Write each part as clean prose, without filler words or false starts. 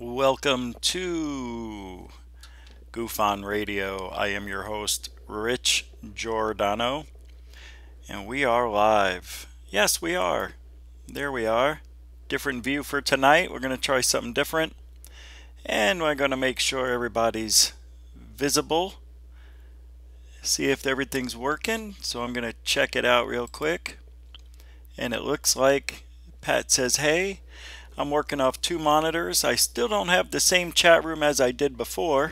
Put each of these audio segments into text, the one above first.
Welcome to GUFON Radio. I am your host, Rich Giordano, and we are live. Yes, we are. There we are. Different view for tonight. We're going to try something different, and we're going to make sure everybody's visible. See if everything's working. So I'm going to check it out real quick, and it looks like Pat says, hey. I'm working off two monitors. I still don't have the same chat room as I did before.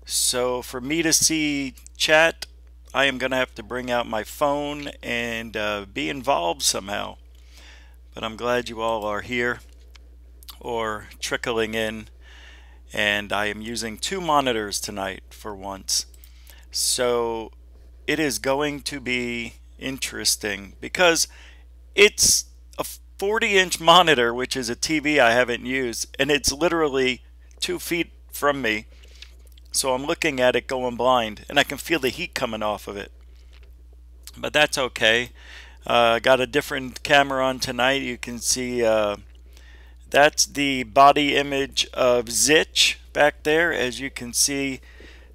So for me to see chat, I am going to have to bring out my phone and be involved somehow. But I'm glad you all are here or trickling in. And I am using two monitors tonight for once. So it is going to be interesting because it's a 40-inch monitor, which is a TV I haven't used, and it's literally 2 feet from me. So I'm looking at it going blind, and I can feel the heat coming off of it. But that's okay. Got a different camera on tonight. You can see that's the body image of Zitch back there. As you can see,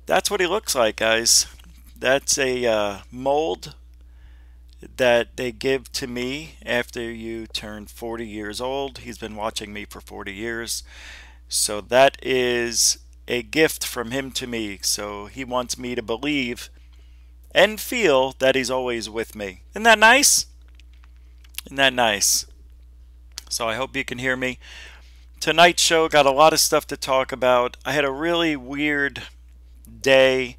that's what he looks like, guys. That's a mold that they give to me after you turn 40 years old. He's been watching me for 40 years. So that is a gift from him to me. So he wants me to believe and feel that he's always with me. Isn't that nice? Isn't that nice? So I hope you can hear me. Tonight's show got a lot of stuff to talk about. I had a really weird day.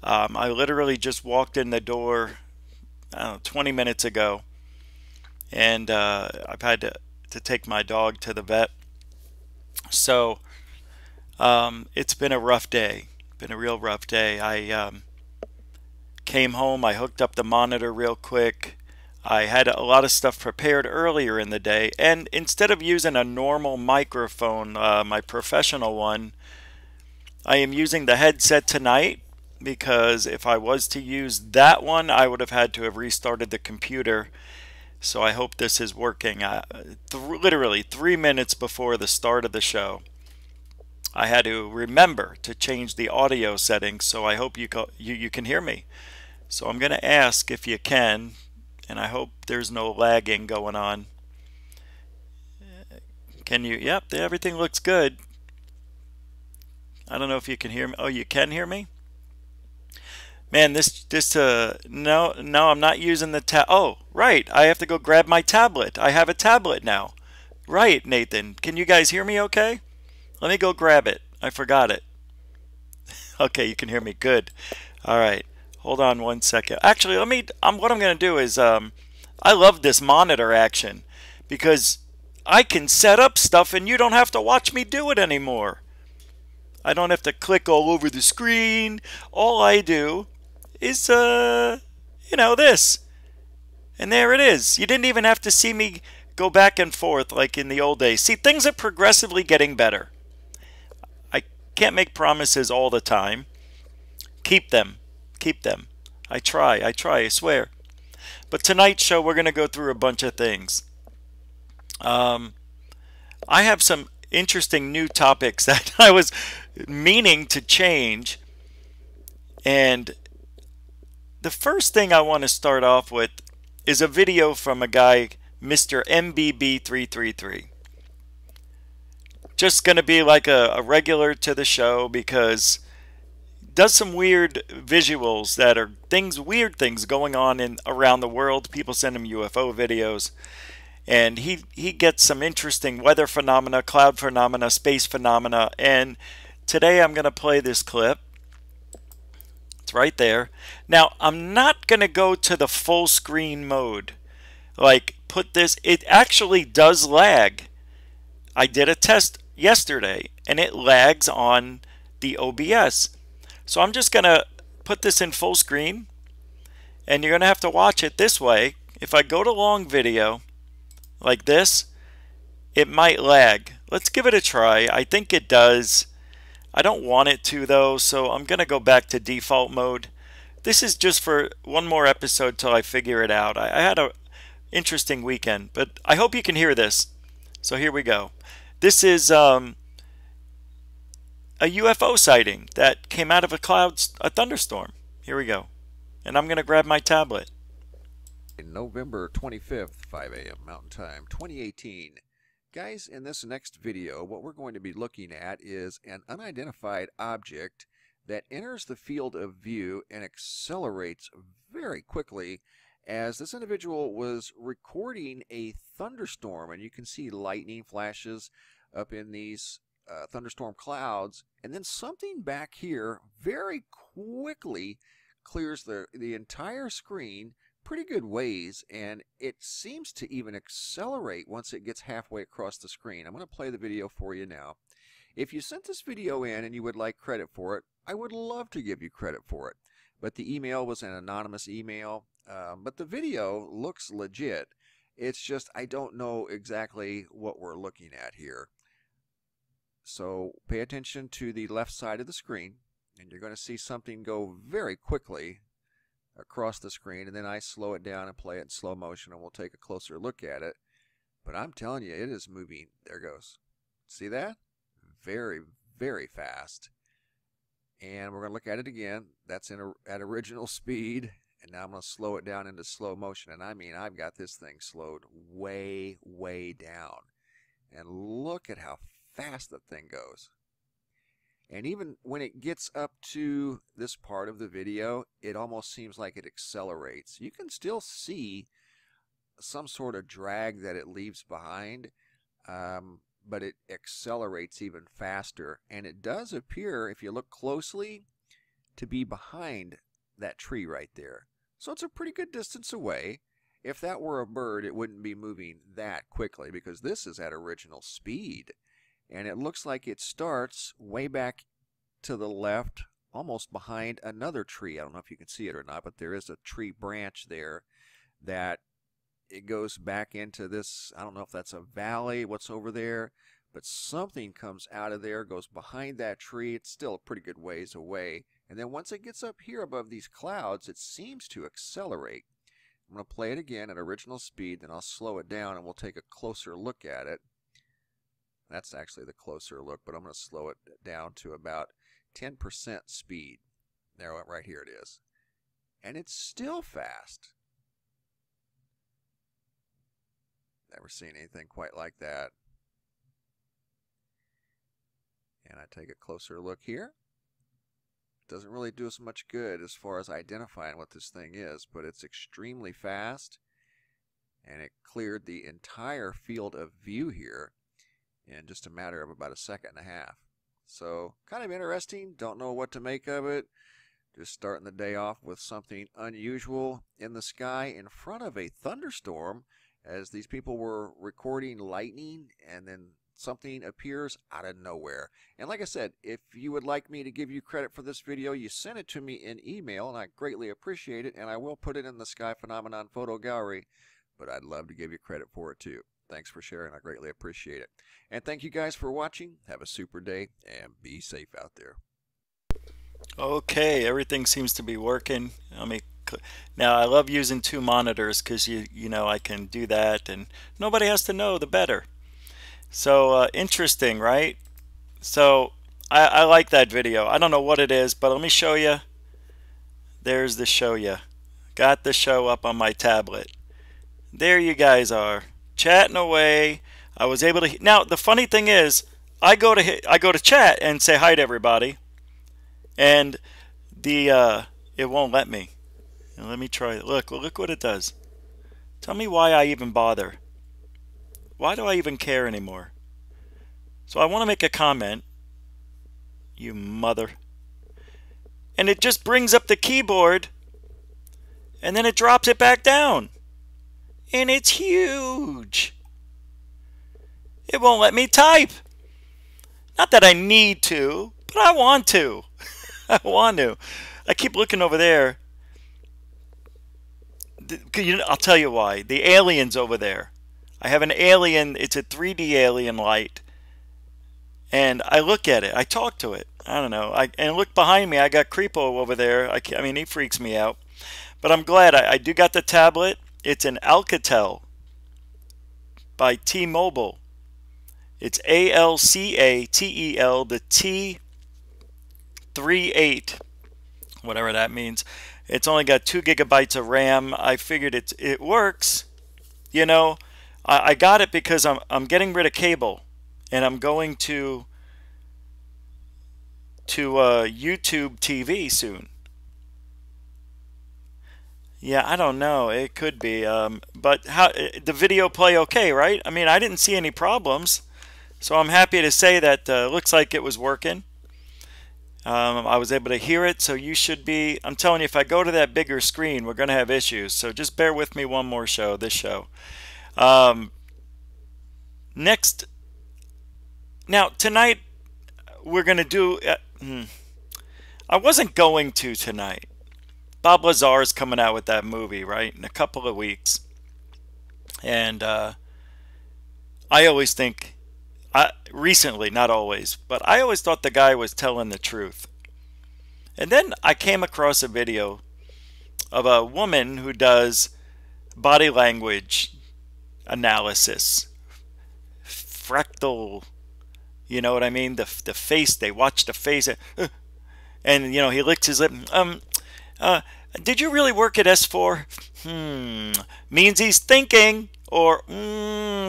I literally just walked in the door 20 minutes ago, and I've had to take my dog to the vet. So it's been a rough day. Been a real rough day. I came home. I hooked up the monitor real quick. I had a lot of stuff prepared earlier in the day, and instead of using a normal microphone, my professional one, I am using the headset tonight. Because if I was to use that one, I would have had to have restarted the computer. So I hope this is working. Literally 3 minutes before the start of the show, I had to remember to change the audio settings. So I hope you can hear me. So I'm going to ask if you can, and I hope there's no lagging going on. Can you? Yep, everything looks good. I don't know if you can hear me. Oh, you can hear me? Man, no, I'm not using the tab. Oh, right, I have to go grab my tablet. I have a tablet now. Right, Nathan. Can you guys hear me okay? Let me go grab it. I forgot it. Okay, you can hear me. Good. All right. Hold on one second. Actually, what I'm going to do is, I love this monitor action because I can set up stuff and you don't have to watch me do it anymore. I don't have to click all over the screen. All I do is, this. And there it is. You didn't even have to see me go back and forth like in the old days. See, things are progressively getting better. I can't make promises all the time. Keep them. Keep them. I try, I swear. But tonight's show, we're going to go through a bunch of things. I have some interesting new topics that I was meaning to change. And the first thing I want to start off with is a video from a guy, Mr. MBB333. Just going to be like a regular to the show because he does some weird visuals that are weird things going on around the world. People send him UFO videos. And he gets some interesting weather phenomena, cloud phenomena, space phenomena. And today I'm going to play this clip. It's right there. Now, I'm not going to go to the full screen mode. Like, it actually does lag. I did a test yesterday, and it lags on the OBS. So I'm just going to put this in full screen. And you're going to have to watch it this way. If I go to long video like this, it might lag. Let's give it a try. I think it does. I don't want it to though, so I'm going to go back to default mode. This is just for one more episode till I figure it out. I had a interesting weekend, but I hope you can hear this. So here we go. This is a UFO sighting that came out of a thunderstorm. Here we go. And I'm going to grab my tablet. November 25th, 5 a.m. Mountain Time, 2018. Guys, in this next video, what we're going to be looking at is an unidentified object that enters the field of view and accelerates very quickly as this individual was recording a thunderstorm. And you can see lightning flashes up in these thunderstorm clouds, and then something back here very quickly clears the entire screen pretty good ways, and it seems to even accelerate once it gets halfway across the screen. I'm going to play the video for you now. If you sent this video in and you would like credit for it, I would love to give you credit for it, but the email was an anonymous email. But the video looks legit. It's just I don't know exactly what we're looking at here. So pay attention to the left side of the screen, and you're going to see something go very quickly across the screen, and then I slow it down and play it in slow motion, and we'll take a closer look at it. But I'm telling you, it is moving. There it goes. See that? Very, very fast. And we're going to look at it again. That's at original speed, and now I'm going to slow it down into slow motion. And I mean, I've got this thing slowed way, way down. And look at how fast that thing goes. And even when it gets up to this part of the video, it almost seems like it accelerates. You can still see some sort of drag that it leaves behind, but it accelerates even faster. And it does appear, if you look closely, to be behind that tree right there. So it's a pretty good distance away. If that were a bird, it wouldn't be moving that quickly because this is at original speed. And it looks like it starts way back to the left, almost behind another tree. I don't know if you can see it or not, but there is a tree branch there that it goes back into this. I don't know if that's a valley, what's over there, but something comes out of there, goes behind that tree. It's still a pretty good ways away. And then once it gets up here above these clouds, it seems to accelerate. I'm going to play it again at original speed, then I'll slow it down and we'll take a closer look at it. That's actually the closer look, but I'm going to slow it down to about 10% speed. There, right here it is. And it's still fast. Never seen anything quite like that. And I take a closer look here. Doesn't really do us much good as far as identifying what this thing is, but it's extremely fast. And it cleared the entire field of view here in just a matter of about a second and a half. So kind of interesting. Don't know what to make of it. Just starting the day off with something unusual in the sky in front of a thunderstorm as these people were recording lightning, and then something appears out of nowhere. And like I said, if you would like me to give you credit for this video, you send it to me in email, and I greatly appreciate it, and I will put it in the Sky Phenomenon photo gallery, but I'd love to give you credit for it too. Thanks for sharing. I greatly appreciate it. And thank you guys for watching. Have a super day and be safe out there. Okay, everything seems to be working. Now I love using two monitors because you know I can do that, and nobody has to know, the better. So interesting, right? So I like that video. I don't know what it is, but let me show you. There's the show you. Got the show up on my tablet. There you guys are, chatting away. I was able to. Now the funny thing is, I go to chat and say hi to everybody, and it won't let me. And let me try it. Look what it does. Tell me why I even bother. Why do I even care anymore? So I want to make a comment. You mother. And it just brings up the keyboard, and then it drops it back down. And it's huge. It won't let me type. Not that I need to, but I want to. I want to. I keep looking over there. I'll tell you why. The alien's over there. I have an alien. It's a 3D alien light. And I look at it. I talk to it. I don't know. And look behind me. I got Creepo over there. I mean, he freaks me out. But I'm glad. I do got the tablet. It's an Alcatel by T-Mobile. It's ALCATEL, the T38, whatever that means. It's only got 2 gigabytes of RAM. I figured it works. You know, I got it because I'm getting rid of cable, and I'm going to YouTube TV soon. Yeah, I don't know. It could be. But how the video play okay, right? I mean, I didn't see any problems, so I'm happy to say that looks like it was working. I was able to hear it, so you should be. I'm telling you, if I go to that bigger screen, we're going to have issues. So just bear with me one more show. This show. Next. Now tonight we're going to do. I wasn't going to tonight. Bob Lazar is coming out with that movie, right, in a couple of weeks. And I always think, recently, not always, but I always thought the guy was telling the truth. And then I came across a video of a woman who does body language analysis. Fractal, you know what I mean? The face, they watch the face. And, you know, he licks his lip. Did you really work at S4? Means he's thinking, or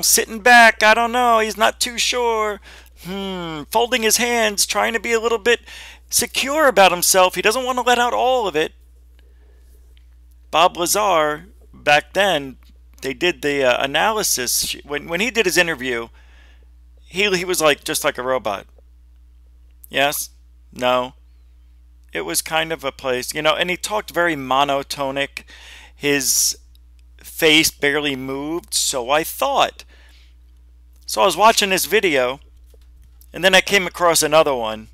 sitting back. I don't know. He's not too sure. Folding his hands, trying to be a little bit secure about himself. He doesn't want to let out all of it. Bob Lazar, back then, they did the analysis. When he did his interview, he was like just like a robot. Yes? No? It was kind of a place, you know, and he talked very monotonic. His face barely moved, so I thought. So I was watching this video, and then I came across another one,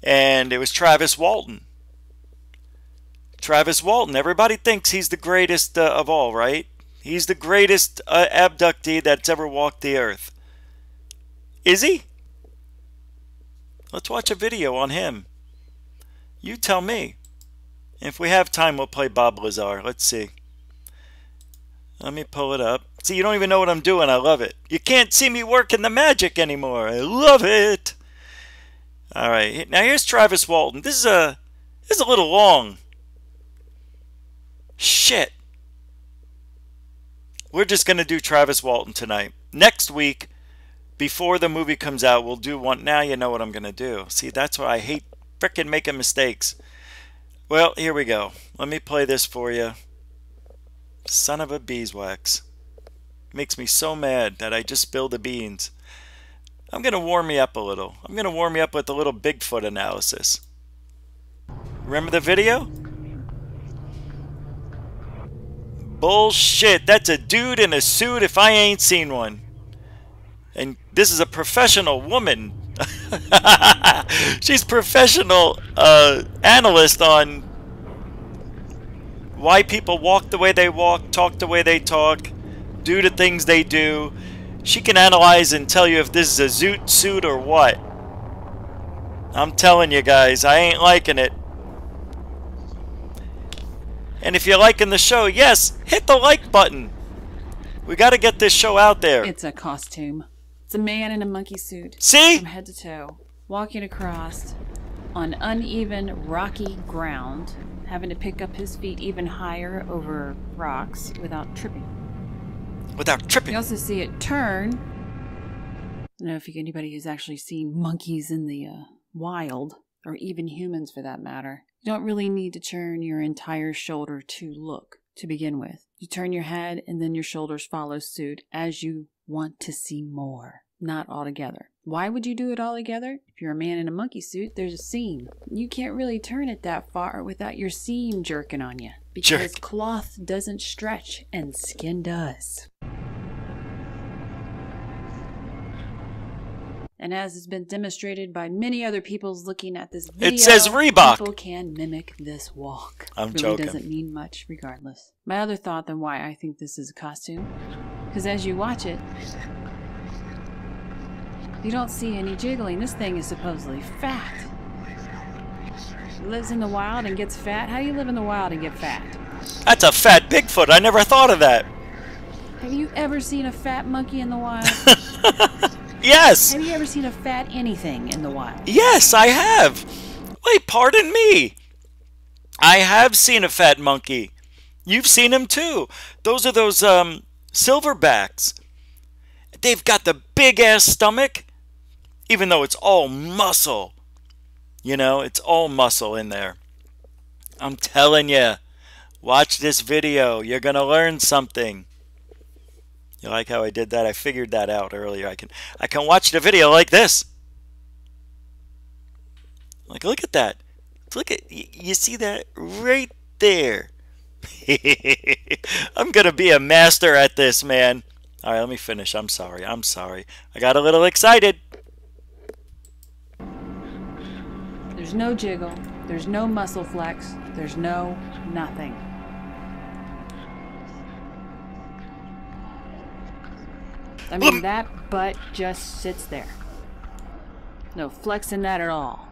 and it was Travis Walton. Travis Walton, everybody thinks he's the greatest of all, right? He's the greatest abductee that's ever walked the earth. Is he? Let's watch a video on him. You tell me. If we have time, we'll play Bob Lazar. Let's see. Let me pull it up. See, you don't even know what I'm doing. I love it. You can't see me working the magic anymore. I love it. All right. Now here's Travis Walton. This is a little long. Shit. We're just going to do Travis Walton tonight. Next week, before the movie comes out, we'll do one. Now you know what I'm going to do. See, that's why I hate frickin' making mistakes. Well, here we go. Let me play this for you. Son of a beeswax. Makes me so mad that I just spilled the beans. I'm going to warm me up a little. I'm going to warm me up with a little Bigfoot analysis. Remember the video? Bullshit. That's a dude in a suit if I ain't seen one. And this is a professional woman. She's professional analyst on why people walk the way they walk, talk the way they talk, do the things they do. She can analyze and tell you if this is a zoot suit or what. I'm telling you guys, I ain't liking it. And if you're liking the show, yes, hit the like button. We got to get this show out there. It's a costume. It's a man in a monkey suit. See? From head to toe, walking across on uneven, rocky ground, having to pick up his feet even higher over rocks without tripping. Without tripping. You also see it turn. I don't know if anybody has actually seen monkeys in the wild, or even humans for that matter. You don't really need to turn your entire shoulder to look to begin with. You turn your head and then your shoulders follow suit as you want to see more, not all together. Why would you do it all together? If you're a man in a monkey suit, there's a seam. You can't really turn it that far without your seam jerking on you. Because cloth doesn't stretch and skin does. And as has been demonstrated by many other people's looking at this video, it says Reebok. People can mimic this walk. I'm really joking. Doesn't mean much regardless. My other thought on why I think this is a costume, because as you watch it, you don't see any jiggling. This thing is supposedly fat. It lives in the wild and gets fat. How do you live in the wild and get fat? That's a fat Bigfoot. I never thought of that. Have you ever seen a fat monkey in the wild? Yes. Have you ever seen a fat anything in the wild? Yes, I have. Wait, pardon me. I have seen a fat monkey. You've seen them too. Those are those silverbacks. They've got the big ass stomach, even though it's all muscle. You know, it's all muscle in there. I'm telling you, watch this video. You're going to learn something. You like how I did that? I figured that out earlier. I can watch the video like this. Like, look at that. Look at, you see that right there. I'm going to be a master at this, man. All right, let me finish. I'm sorry. I got a little excited. There's no jiggle. There's no muscle flex. There's no nothing. I mean, that butt just sits there. No flexing that at all.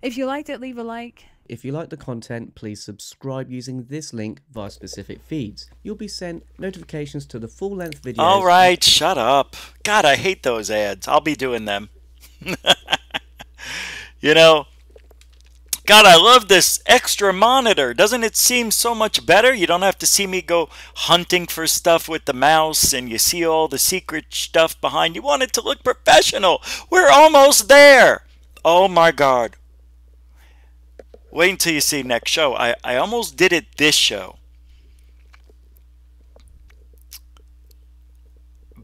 If you liked it, leave a like. If you like the content, please subscribe using this link via specific feeds. You'll be sent notifications to the full-length videos. All right, shut up. God, I hate those ads. I'll be doing them. You know, God, I love this extra monitor. Doesn't it seem so much better? You don't have to see me go hunting for stuff with the mouse and you see all the secret stuff behind. You want it to look professional. We're almost there. Oh my God. Wait until you see next show. I almost did it this show.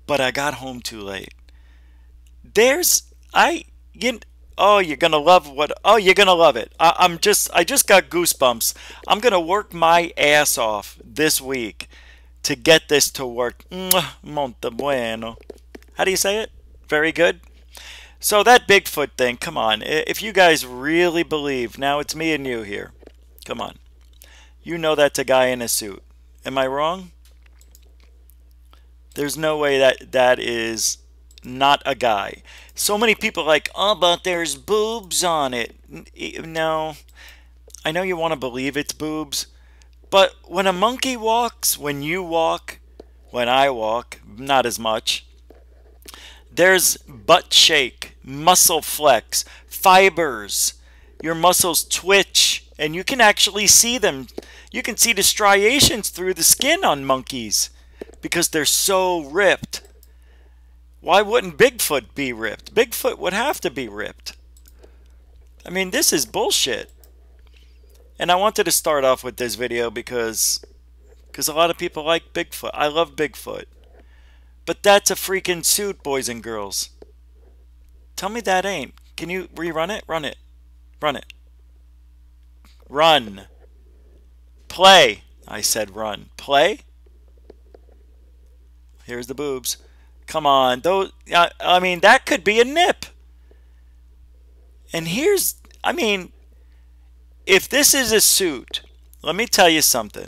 But I got home too late. Oh, you're gonna love you're gonna love it. I just got goosebumps. I'm gonna work my ass off this week to get this to work. Monte bueno. How do you say it? Very good. So that Bigfoot thing, come on. If you guys really believe, now it's me and you here. Come on. You know that's a guy in a suit. Am I wrong? There's no way that is not a guy. So many people are like, oh, but there's boobs on it. No. I know you want to believe it's boobs. But when a monkey walks, when you walk, when I walk, not as much. There's butt shake, muscle flex, fibers. Your muscles twitch, and you can actually see them. You can see the striations through the skin on monkeys because they're so ripped. Why wouldn't Bigfoot be ripped? Bigfoot would have to be ripped. I mean, this is bullshit. And I wanted to start off with this video because a lot of people like Bigfoot. I love Bigfoot. But that's a freaking suit, boys and girls. Tell me that ain't. Can you rerun it? Run it. Run it. Run. Play. I said run. Play? Here's the boobs. Come on. Those, I mean, that could be a nip. And here's, I mean, if this is a suit, let me tell you something.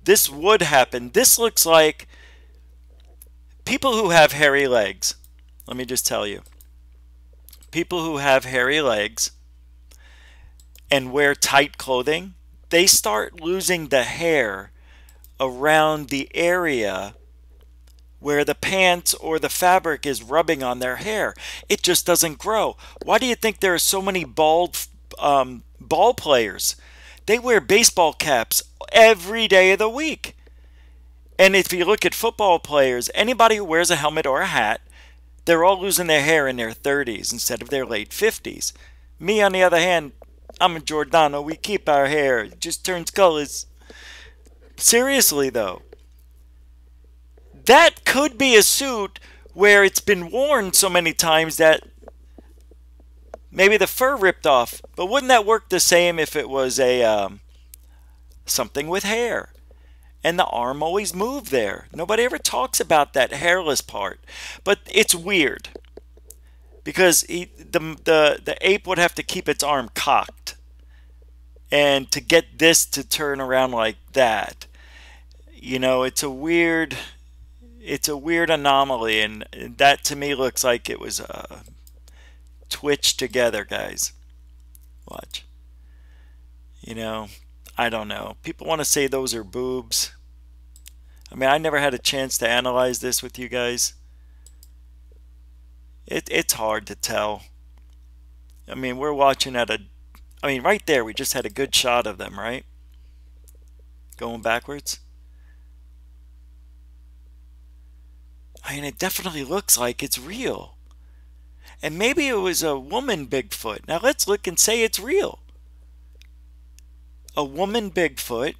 This would happen. This looks like people who have hairy legs. Let me just tell you. People who have hairy legs and wear tight clothing, they start losing the hair around the area where the pants or the fabric is rubbing on their hair. It just doesn't grow. Why do you think there are so many bald ball players? They wear baseball caps every day of the week. And if you look at football players, anybody who wears a helmet or a hat, they're all losing their hair in their 30s instead of their late 50s. Me, on the other hand, I'm a Giordano. We keep our hair. It just turns colors. Seriously, though. That could be a suit where it's been worn so many times that maybe the fur ripped off. But wouldn't that work the same if it was a something with hair? And the arm always moved there. Nobody ever talks about that hairless part. But it's weird. Because the ape would have to keep its arm cocked. And to get this to turn around like that. You know, it's a weird anomaly. And that to me looks like it was twitched together, guys. Watch. You know, I don't know. People want to say those are boobs. I mean, I never had a chance to analyze this with you guys. It's hard to tell. I mean, we're watching at a... I mean, right there, we just had a good shot of them, right? Going backwards. I mean, it definitely looks like it's real. And maybe it was a woman Bigfoot. Now let's look and say it's real. A woman Bigfoot.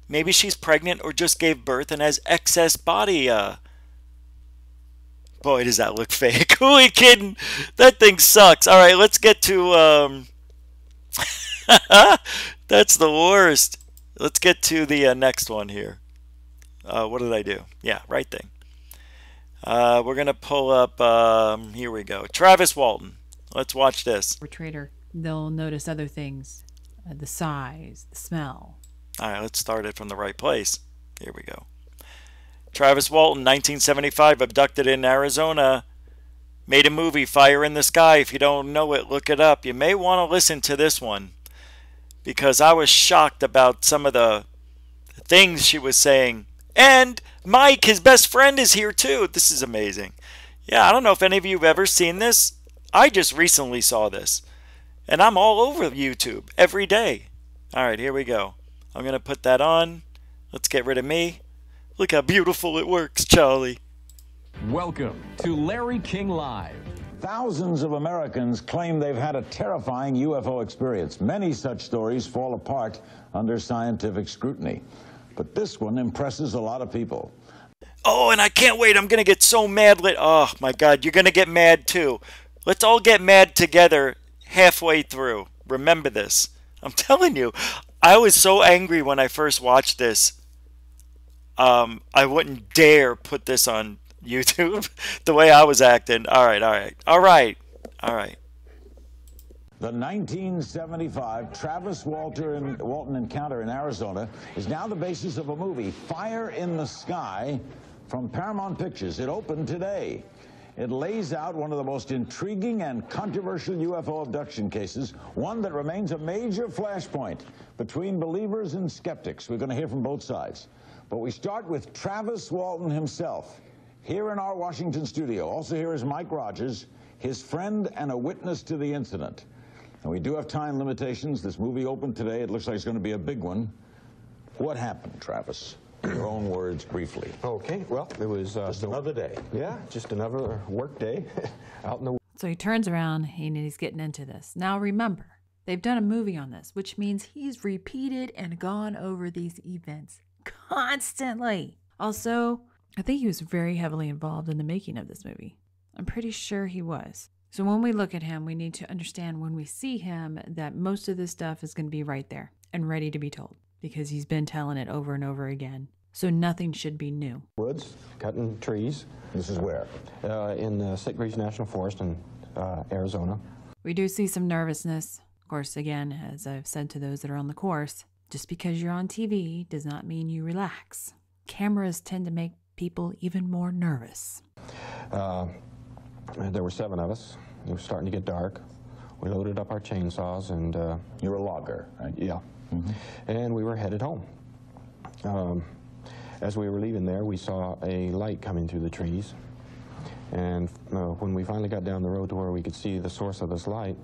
Maybe she's pregnant or just gave birth and has excess body. Boy, does that look fake. Who are you kidding? That thing sucks. All right, let's get to... That's the worst. Let's get to the next one here. What did I do? Yeah, right thing. We're going to pull up... here we go. Travis Walton. Let's watch this. Trader, they'll notice other things. The size, the smell. All right, let's start it from the right place. Here we go. Travis Walton, 1975, abducted in Arizona. Made a movie, Fire in the Sky. If you don't know it, look it up. You may want to listen to this one, because I was shocked about some of the things she was saying. And Mike, his best friend, is here too. This is amazing. Yeah, I don't know if any of you have ever seen this. I just recently saw this. And I'm all over YouTube every day. All right, here we go. I'm going to put that on. Let's get rid of me. Look how beautiful it works, Charlie. Welcome to Larry King Live. Thousands of Americans claim they've had a terrifying UFO experience. Many such stories fall apart under scientific scrutiny. But this one impresses a lot of people. Oh, and I can't wait. I'm going to get so mad. Oh, my God. You're going to get mad, too. Let's all get mad together halfway through. Remember this. I'm telling you. I was so angry when I first watched this. I wouldn't dare put this on YouTube the way I was acting. All right. The 1975 Travis Walton encounter in Arizona is now the basis of a movie, Fire in the Sky, from Paramount Pictures. It opened today. It lays out one of the most intriguing and controversial UFO abduction cases, one that remains a major flashpoint between believers and skeptics. We're going to hear from both sides. But we start with Travis Walton himself, here in our Washington studio. Also here is Mike Rogers, his friend and a witness to the incident. And we do have time limitations. This movie opened today. It looks like it's going to be a big one. What happened, Travis? In your own words, briefly. Okay, well, it was... just another day. Yeah, just another work day out in the... So he turns around and he's getting into this. Now remember, they've done a movie on this, which means he's repeated and gone over these events constantly. Also, I think he was very heavily involved in the making of this movie. I'm pretty sure he was. So when we look at him, we need to understand when we see him that most of this stuff is going to be right there and ready to be told, because he's been telling it over and over again. So nothing should be new. Woods, cutting trees. This is where? In the Sitgreaves National Forest in Arizona. We do see some nervousness. Of course, again, as I've said to those that are on the course, just because you're on TV does not mean you relax. Cameras tend to make people even more nervous. There were 7 of us. It was starting to get dark. We loaded up our chainsaws and... You're a logger, right? Yeah. Mm-hmm. And we were headed home. As we were leaving there, we saw a light coming through the trees. And when we finally got down the road to where we could see the source of this light,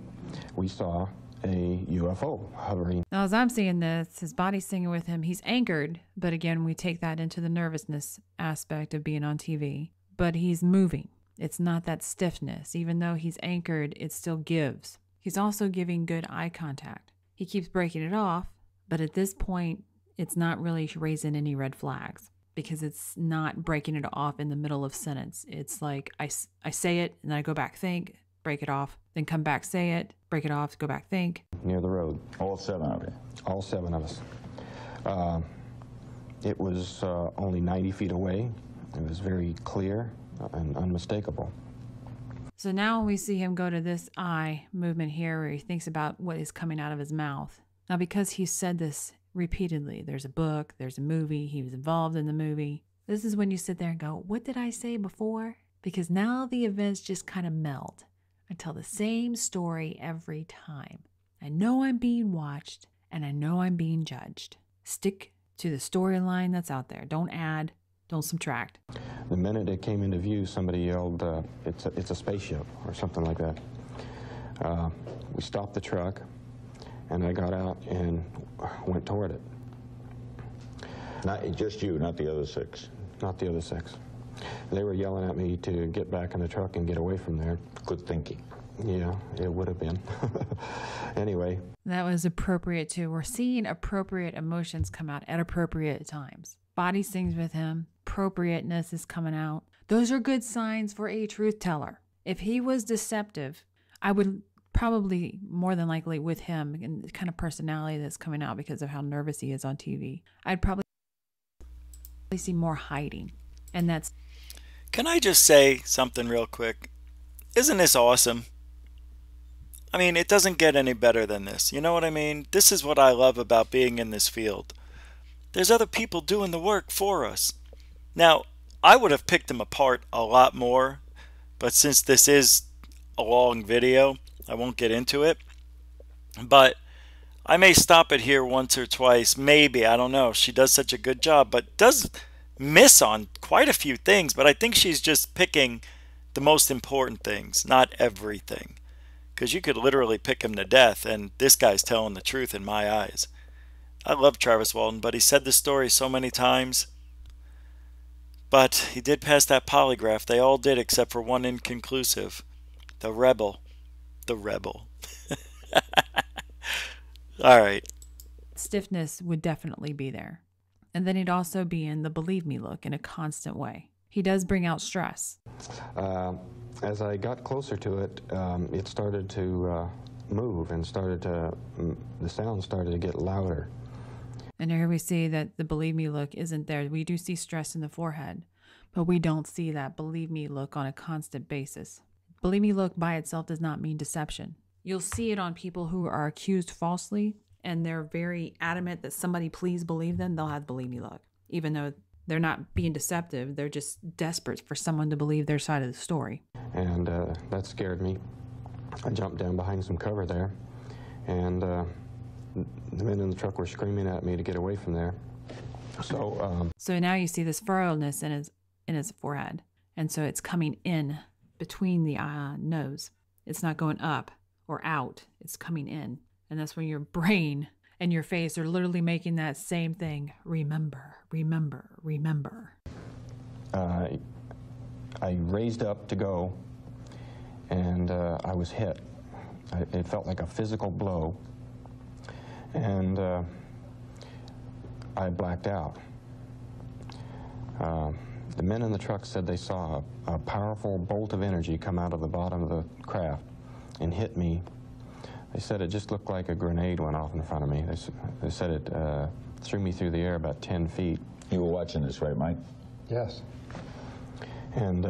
we saw a UFO hovering. Now, as I'm seeing this, his body's singing with him. He's anchored, but again, we take that into the nervousness aspect of being on TV. But he's moving. It's not that stiffness. Even though he's anchored, it still gives. He's also giving good eye contact. He keeps breaking it off, but at this point, it's not really raising any red flags because it's not breaking it off in the middle of sentence. It's like I say it, and then I go back, think, break it off, then come back, say it, break it off, go back, think. Near the road. All 7 of you? All 7 of us. It was only 90 feet away. It was very clear and unmistakable. So now we see him go to this eye movement here where he thinks about what is coming out of his mouth. Now, because he said this repeatedly, there's a book, there's a movie, he was involved in the movie. This is when you sit there and go, what did I say before? Because now the events just kind of meld. I tell the same story every time. I know I'm being watched and I know I'm being judged. Stick to the storyline that's out there. Don't add, don't subtract. The minute it came into view, somebody yelled, it's a spaceship, or something like that. We stopped the truck, and I got out and went toward it. Not just you, not the other 6. Not the other 6. They were yelling at me to get back in the truck and get away from there. Good thinking. Yeah, it would have been. Anyway. That was appropriate too. We're seeing appropriate emotions come out at appropriate times. Body sings with him. Appropriateness is coming out. Those are good signs for a truth teller. If he was deceptive, I would probably more than likely with him and the kind of personality that's coming out because of how nervous he is on TV, I'd probably see more hiding. And that's... Can I just say something real quick? Isn't this awesome? I mean, it doesn't get any better than this. You know what I mean? This is what I love about being in this field. There's other people doing the work for us. Now, I would have picked them apart a lot more, but since this is a long video, I won't get into it. But I may stop it here once or twice, maybe, I don't know. She does such a good job, but does miss on quite a few things. But I think she's just picking the most important things, not everything. Because you could literally pick him to death, and this guy's telling the truth in my eyes. I love Travis Walton, but he said this story so many times. But he did pass that polygraph. They all did except for one inconclusive. The rebel. The rebel. All right. Stiffness would definitely be there. And then he'd also be in the believe me look in a constant way. He does bring out stress. As I got closer to it, it started to move and the sound started to get louder. And here we see that the believe me look isn't there. We do see stress in the forehead, but we don't see that believe me look on a constant basis. Believe me look by itself does not mean deception. You'll see it on people who are accused falsely and they're very adamant that somebody please believe them. They'll have believe me look, even though they're not being deceptive. They're just desperate for someone to believe their side of the story. And that scared me. I jumped down behind some cover there, and the men in the truck were screaming at me to get away from there. So now you see this furrowness in his forehead, and so it's coming in between the nose. It's not going up or out. It's coming in, and that's when your brain and your face are literally making that same thing. Remember, remember, remember. I raised up to go, and I was hit. It felt like a physical blow, and I blacked out. The men in the truck said they saw a powerful bolt of energy come out of the bottom of the craft and hit me. They said it just looked like a grenade went off in front of me. They said it threw me through the air about 10 feet. You were watching this, right, Mike? Yes. And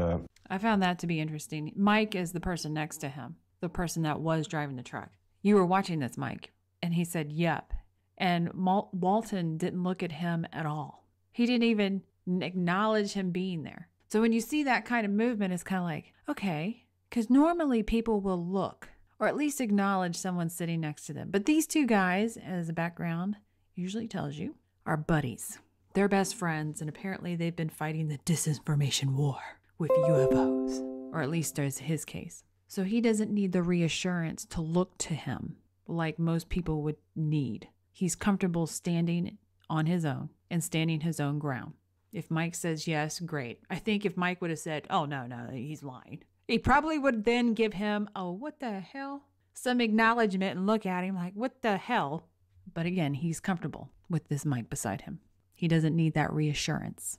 I found that to be interesting. Mike is the person next to him, the person that was driving the truck. You were watching this, Mike. And he said, yep. And Walton didn't look at him at all. He didn't even acknowledge him being there. So when you see that kind of movement, it's kind of like, okay, because normally people will look or at least acknowledge someone sitting next to them. But these two guys, as a background usually tells you, are buddies. They're best friends, and apparently they've been fighting the disinformation war with UFOs, or at least there's his case. So he doesn't need the reassurance to look to him like most people would need. He's comfortable standing on his own and standing his own ground. If Mike says yes, great. I think if Mike would have said, oh, no, he's lying, he probably would then give him, oh, what the hell? Some acknowledgement and look at him like, what the hell? But again, he's comfortable with this Mike beside him. He doesn't need that reassurance.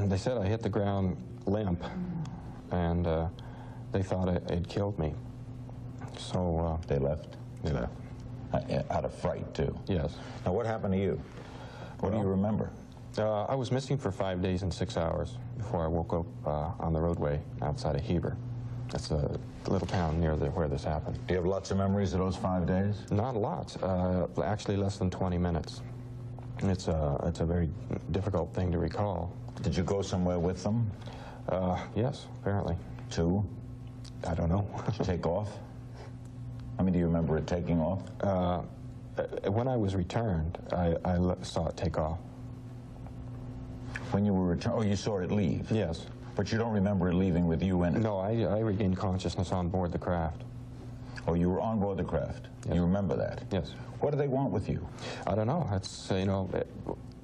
They said I hit the ground limp, and they thought it had killed me. So they left? They left. Out of fright, too? Yes. Now, what happened to you? What do you remember? I was missing for 5 days and 6 hours before I woke up on the roadway outside of Heber. That's a little town near where this happened. Do you have lots of memories of those 5 days? Not lots. Actually, less than 20 minutes. It's a very difficult thing to recall. Did you go somewhere with them? Yes, apparently. To? I don't know. Did you take off? I mean, do you remember it taking off? When I was returned, I saw it take off. When you were oh, you saw it leave? Yes. But you don't remember it leaving with you in it? No, I regained consciousness on board the craft. Oh, you were on board the craft? Yes. You remember that? Yes. What do they want with you? I don't know. It's, you know,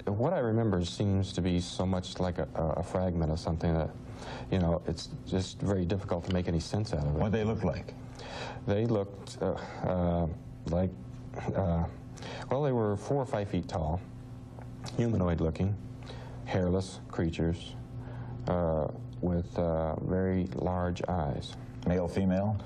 what I remember seems to be so much like a fragment of something that, you know, it's just very difficult to make any sense out of it. What did they look like? They looked like, well, they were 4 or 5 feet tall, humanoid looking, hairless creatures with very large eyes. Male, female?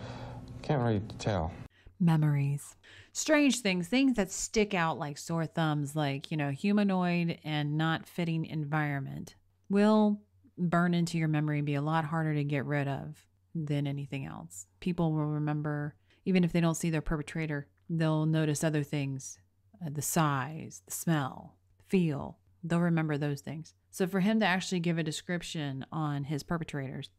Can't really tell. Memories. Strange things that stick out like sore thumbs, like, you know, humanoid and not fitting environment will burn into your memory and be a lot harder to get rid of than anything else. People will remember, even if they don't see their perpetrator, they'll notice other things, the size, the smell, the feel. They'll remember those things. So for him to actually give a description on his perpetrators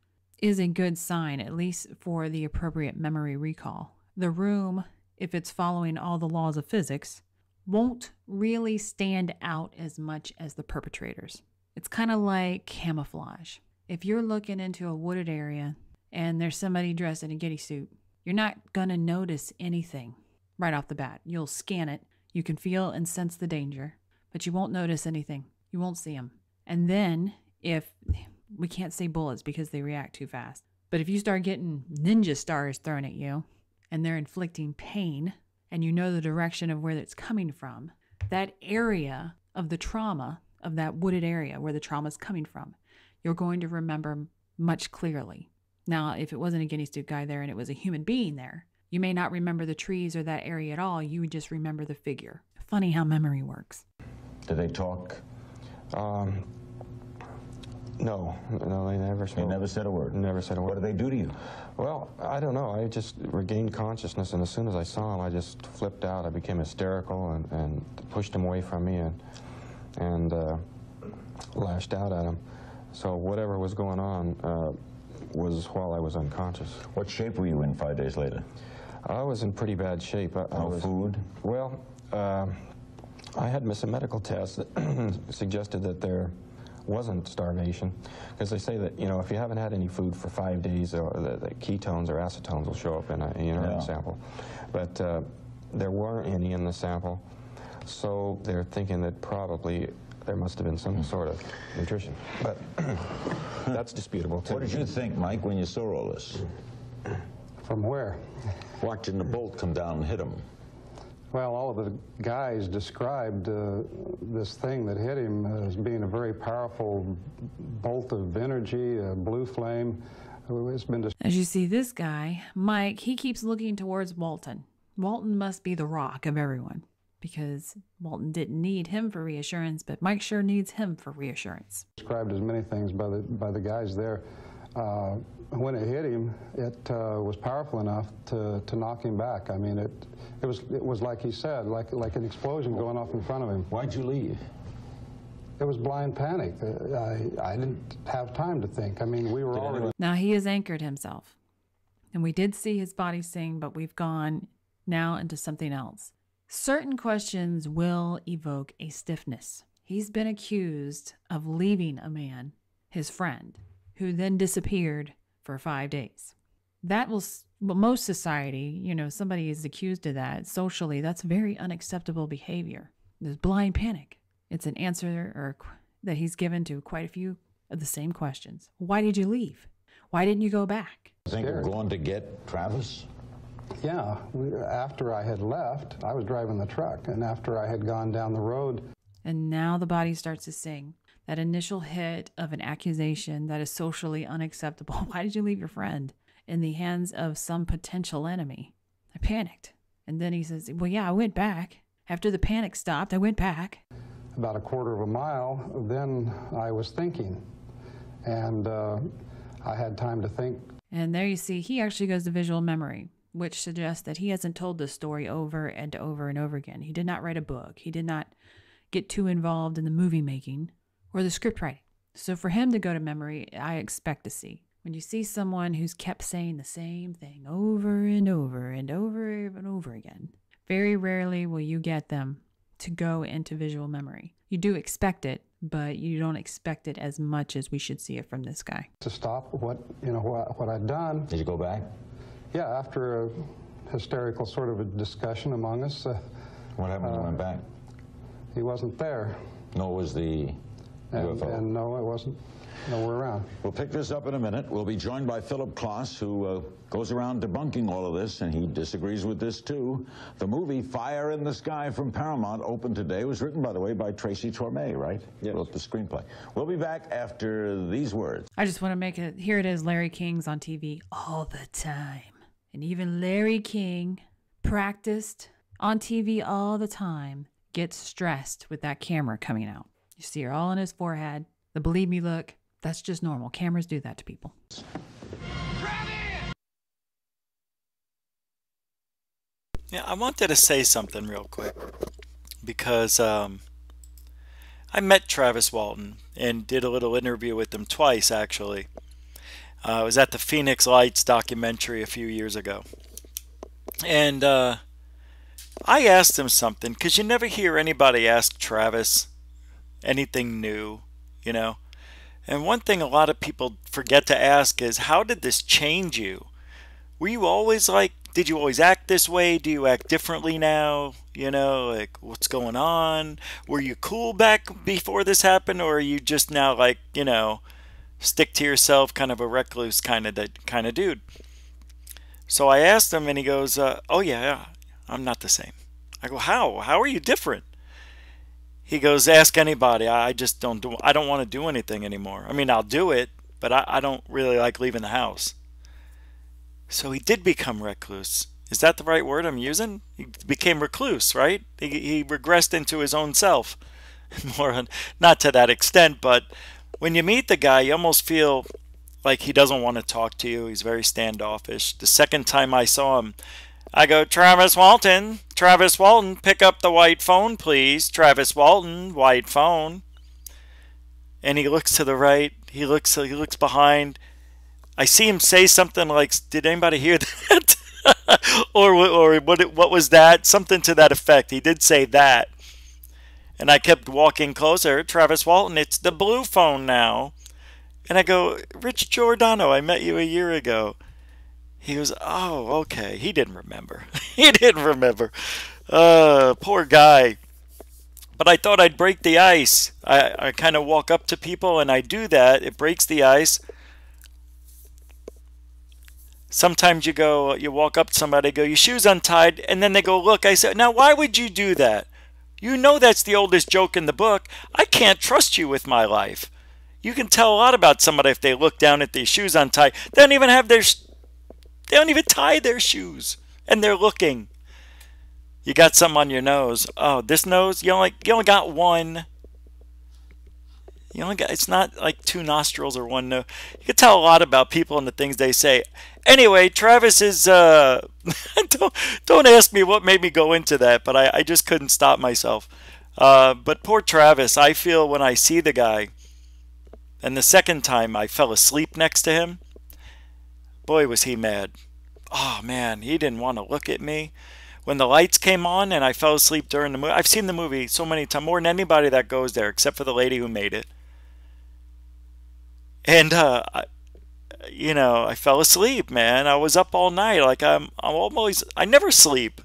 is a good sign, at least for the appropriate memory recall. The room, if it's following all the laws of physics, won't really stand out as much as the perpetrators. It's kind of like camouflage. If you're looking into a wooded area and there's somebody dressed in a ghillie suit, you're not going to notice anything right off the bat. You'll scan it. You can feel and sense the danger, but you won't notice anything. You won't see them. And then if we can't say bullets because they react too fast, but if you start getting ninja stars thrown at you and they're inflicting pain and you know the direction of where it's coming from, that area of the trauma, of that wooded area where the trauma is coming from, you're going to remember much clearly. Now, if it wasn't a guinea suit guy there and it was a human being there, you may not remember the trees or that area at all. You would just remember the figure. Funny how memory works. Did they talk? No, they never spoke. They never said a word? Never said a word. What did they do to you? Well, I don't know. I just regained consciousness, and as soon as I saw him, I just flipped out. I became hysterical and pushed him away from me and lashed out at him. So whatever was going on was while I was unconscious. What shape were you in 5 days later? I was in pretty bad shape. No food? Well, I had some medical tests that suggested that there wasn't starvation, because they say that, you know, if you haven't had any food for 5 days, or the ketones or acetones will show up in a urine sample. But there weren't any in the sample, so they're thinking that probably there must have been some sort of nutrition. But that's disputable, too. What did you think, Mike, when you saw all this? From where? Watching the bolt come down and hit him. Well, all of the guys described this thing that hit him as being a very powerful bolt of energy, a blue flame. It's been As you see, this guy, Mike, he keeps looking towards Walton. Walton must be the rock of everyone, because Walton didn't need him for reassurance, but Mike sure needs him for reassurance. Described as many things by the guys there. When it hit him, it was powerful enough to knock him back. I mean, it was like he said, like an explosion going off in front of him. Why'd you leave? It was blind panic. I didn't have time to think. I mean, we were already... Now, he has anchored himself. And we did see his body sing, but we've gone now into something else. Certain questions will evoke a stiffness. He's been accused of leaving a man, his friend, who then disappeared for 5 days. That will, most society, you know, somebody is accused of that. Socially, that's very unacceptable behavior. There's blind panic. It's an answer that he's given to quite a few of the same questions. Why did you leave? Why didn't you go back? Think of going to get Travis? Yeah, after I had left, I was driving the truck, and after I had gone down the road... And now the body starts to sing. That initial hit of an accusation that is socially unacceptable. Why did you leave your friend in the hands of some potential enemy? I panicked. And then he says, well, yeah, I went back. After the panic stopped, I went back. About a quarter of a mile, then I was thinking. And I had time to think. And there you see, he actually goes to visual memory, which suggests that he hasn't told this story over and over and over again. He did not write a book. He did not get too involved in the movie making or the script writing. So for him to go to memory, I expect to see. When you see someone who's kept saying the same thing over and over and over and over again, very rarely will you get them to go into visual memory. You do expect it, but you don't expect it as much as we should see it from this guy. To stop what I'd done. Did you go back? Yeah, after a hysterical sort of a discussion among us. What happened when you went back? He wasn't there. No, it was the UFO. And no, it wasn't nowhere around. We'll pick this up in a minute. We'll be joined by Philip Klass, who goes around debunking all of this, and he disagrees with this too. The movie Fire in the Sky from Paramount opened today. It was written, by the way, by Tracy Torme, right? Yes. Wrote the screenplay. We'll be back after these words. I just want to make it, here it is, Larry King's on TV all the time. And even Larry King, practiced on TV all the time, gets stressed with that camera coming out. You see her all on his forehead. The believe me look, that's just normal. Cameras do that to people. Yeah, I wanted to say something real quick because I met Travis Walton and did a little interview with him twice, actually. I was at the Phoenix Lights documentary a few years ago. And I asked him something, because you never hear anybody ask Travis anything new, you know. And one thing a lot of people forget to ask is, how did this change you? Were you always like, did you always act this way? Do you act differently now? You know, like, what's going on? Were you cool back before this happened? Or are you just now like, you know, stick to yourself, kind of a recluse kind of dude? So I asked him, and he goes, oh yeah, I'm not the same. I go, how? How are you different? He goes, ask anybody. I don't want to do anything anymore. I mean, I'll do it, but I don't really like leaving the house. So he did become recluse. Is that the right word I'm using? He became recluse, right? He regressed into his own self. Not to that extent, but when you meet the guy, you almost feel like he doesn't want to talk to you. He's very standoffish. The second time I saw him, I go, Travis Walton, pick up the white phone, please. Travis Walton, white phone. And he looks to the right. He looks behind. I see him say something like, did anybody hear that? or what was that? Something to that effect. He did say that. And I kept walking closer. Travis Walton, it's the blue phone now. And I go, Rich Giordano, I met you a year ago. He goes, oh, okay. He didn't remember. He didn't remember. Poor guy. But I thought I'd break the ice. I kind of walk up to people, and I do that. It breaks the ice. Sometimes you walk up to somebody, go, your shoes untied, and then they go, look. I said, now why would you do that? You know that's the oldest joke in the book. I can't trust you with my life. You can tell a lot about somebody if they look down at their shoes untied. They don't even tie their shoes, and they're looking. You got something on your nose. Oh, this nose, you only got one. It's not like two nostrils or one nose. You can tell a lot about people and the things they say. Anyway, Travis is don't ask me what made me go into that, but I just couldn't stop myself. But poor Travis, I feel when I see the guy, and the second time I fell asleep next to him, boy, was he mad. Oh, man, he didn't want to look at me. When the lights came on and I fell asleep during the movie, I've seen the movie so many times, more than anybody that goes there, except for the lady who made it. And, I fell asleep, man. I was up all night. Like, I never sleep.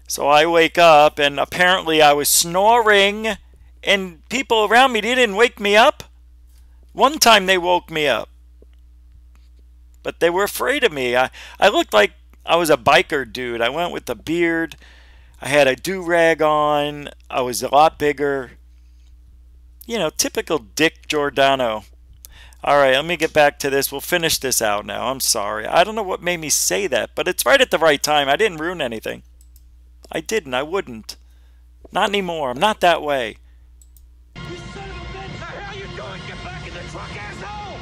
So I wake up, and apparently I was snoring, and people around me, they didn't wake me up. One time they woke me up. But they were afraid of me. I looked like I was a biker dude. I went with a beard. I had a do-rag on. I was a lot bigger. You know, typical Dick Giordano. All right, let me get back to this. We'll finish this out now. I'm sorry. I don't know what made me say that, but it's right at the right time. I didn't ruin anything. I didn't. I wouldn't. Not anymore. I'm not that way. You son of a bitch! The hell you doing? Get back in the truck, asshole!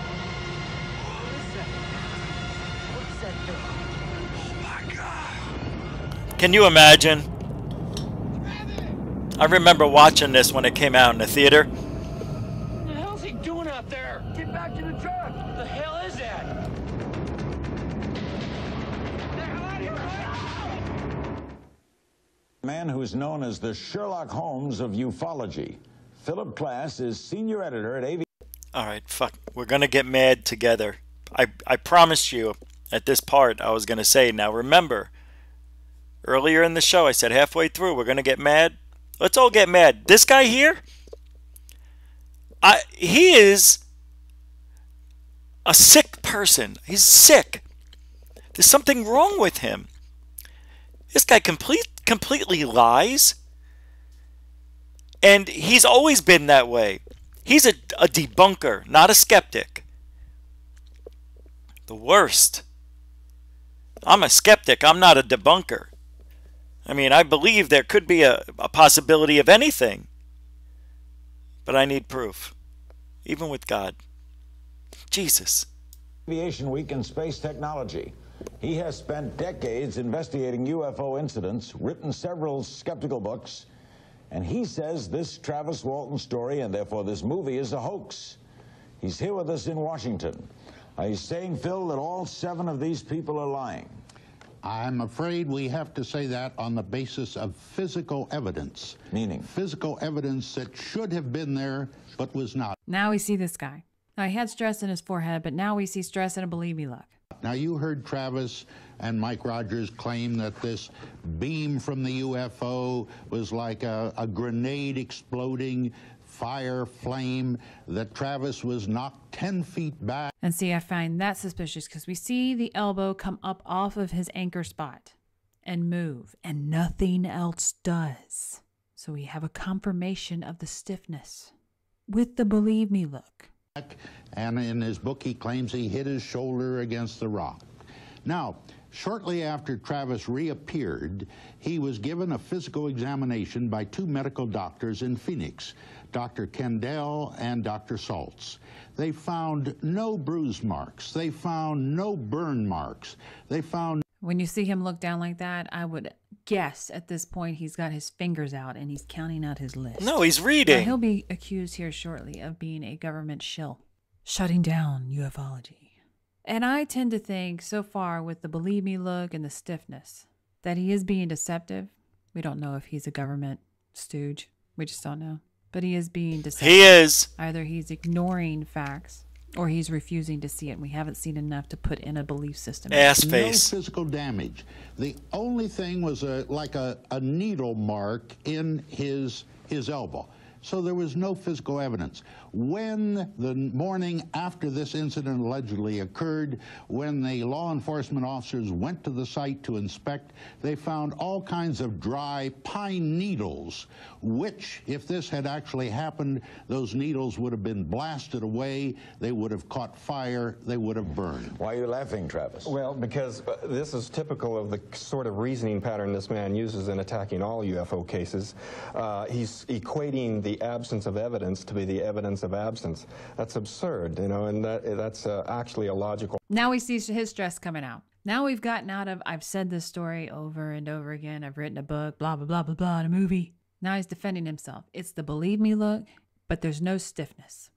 What's that thing? Oh, my God. Can you imagine? I remember watching this when it came out in the theater. What the hell's he doing out there? Get back to the truck! What the hell is that? Get the hell out of here! Man who's known as the Sherlock Holmes of ufology. Philip Klass is senior editor at AV. All right, fuck. We're going to get mad together. I promised you at this part I was going to say, now remember, earlier in the show I said halfway through we're going to get mad. Let's all get mad. This guy here, he is a sick person. He's sick. There's something wrong with him. This guy completely lies. And he's always been that way. He's a debunker, not a skeptic. The worst. I'm a skeptic. I'm not a debunker. I mean, I believe there could be a possibility of anything. But I need proof. Even with God. Jesus. Aviation Week in Space Technology. He has spent decades investigating UFO incidents, written several skeptical books, and he says this Travis Walton story, and therefore this movie, is a hoax. He's here with us in Washington. He's saying, Phil, that all 7 of these people are lying. I'm afraid we have to say that on the basis of physical evidence. Meaning? Physical evidence that should have been there, but was not. Now we see this guy. Now, he had stress in his forehead, but now we see stress in a believe me look. Now, you heard Travis and Mike Rogers claim that this beam from the UFO was like a grenade exploding, fire, flame, that Travis was knocked 10 feet back. And see, I find that suspicious because we see the elbow come up off of his anchor spot and move, and nothing else does. So we have a confirmation of the stiffness with the believe me look. And in his book, he claims he hit his shoulder against the rock. Now, shortly after Travis reappeared, he was given a physical examination by 2 medical doctors in Phoenix, Dr. Kendall and Dr. Saltz. They found no bruise marks. They found no burn marks. They found... When you see him look down like that, I would guess at this point he's got his fingers out and he's counting out his list. No, he's reading. Now, he'll be accused here shortly of being a government shill, shutting down ufology. And I tend to think, so far, with the believe me look and the stiffness, that he is being deceptive. We don't know if he's a government stooge. We just don't know. But he is being deceptive. He is. Either he's ignoring facts or he's refusing to see it. We haven't seen enough to put in a belief system. Ass face. No physical damage. The only thing was like a needle mark in his elbow. So there was no physical evidence. When the morning after this incident allegedly occurred, when the law enforcement officers went to the site to inspect, they found all kinds of dry pine needles, which, if this had actually happened, those needles would have been blasted away, they would have caught fire, they would have burned. Why are you laughing, Travis? Well, because this is typical of the sort of reasoning pattern this man uses in attacking all UFO cases. He's equating the absence of evidence to be the evidence of absence. That's absurd, you know, and that's actually illogical. Now we see his stress coming out. Now we've gotten out of, I've said this story over and over again, I've written a book, blah, blah, blah, blah, blah, a movie. Now he's defending himself. It's the believe me look, but there's no stiffness.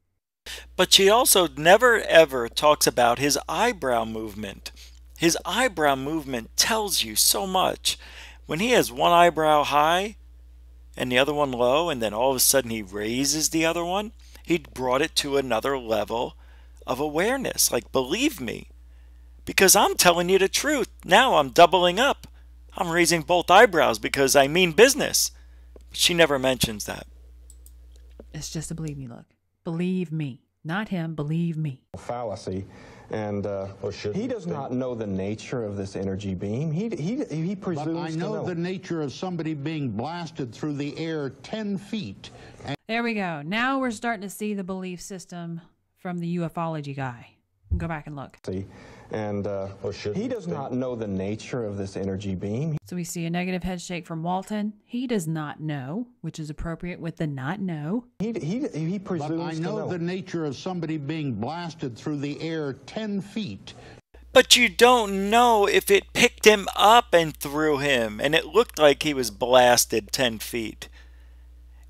But she also never ever talks about his eyebrow movement. His eyebrow movement tells you so much. When he has one eyebrow high and the other one low, and then all of a sudden he raises the other one, he brought it to another level of awareness. Like, believe me, because I'm telling you the truth. Now I'm doubling up. I'm raising both eyebrows because I mean business. She never mentions that. It's just a believe me look. Believe me. Not him, believe me. Fallacy. And he does not know the nature of this energy beam. He presumes but I to know the nature of somebody being blasted through the air 10 feet. There we go. Now we're starting to see the belief system from the ufology guy. Go back and look. And he does not know the nature of this energy beam. So we see a negative head shake from Walton. He does not know, which is appropriate with the not know. He presumes but I know the nature of somebody being blasted through the air 10 feet. But you don't know if it picked him up and threw him, and it looked like he was blasted 10 feet.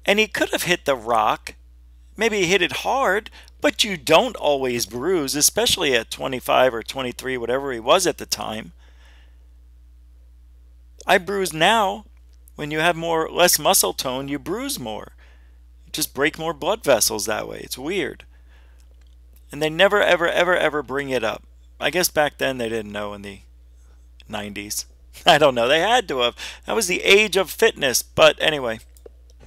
And he could have hit the rock. Maybe he hit it hard, but you don't always bruise, especially at 25 or 23, whatever he was at the time. I bruise now. When you have less muscle tone, you bruise more. just break more blood vessels that way. It's weird. And they never, ever, ever, ever bring it up. I guess back then they didn't know in the 90s. I don't know. They had to have. That was the age of fitness. But anyway.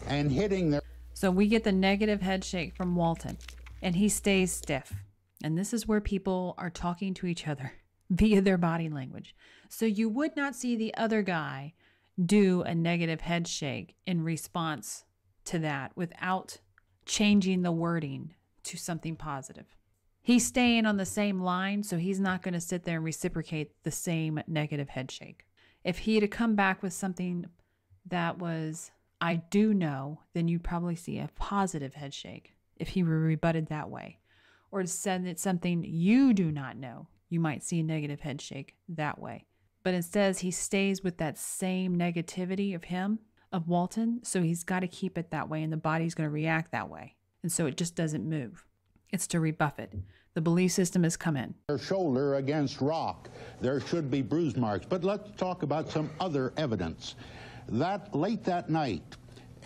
And hitting their... So we get the negative head shake from Walton, and he stays stiff. And this is where people are talking to each other via their body language. So you would not see the other guy do a negative head shake in response to that without changing the wording to something positive. He's staying on the same line, so he's not going to sit there and reciprocate the same negative head shake. If he had to come back with something that was, I do know, then you'd probably see a positive head shake if he were rebutted that way. Or said it's something you do not know, you might see a negative head shake that way. But instead, he stays with that same negativity of him, of Walton, so he's got to keep it that way, and the body's going to react that way. And so it just doesn't move. It's to rebuff it. The belief system has come in. Their shoulder against rock. There should be bruise marks. But let's talk about some other evidence. Late that night,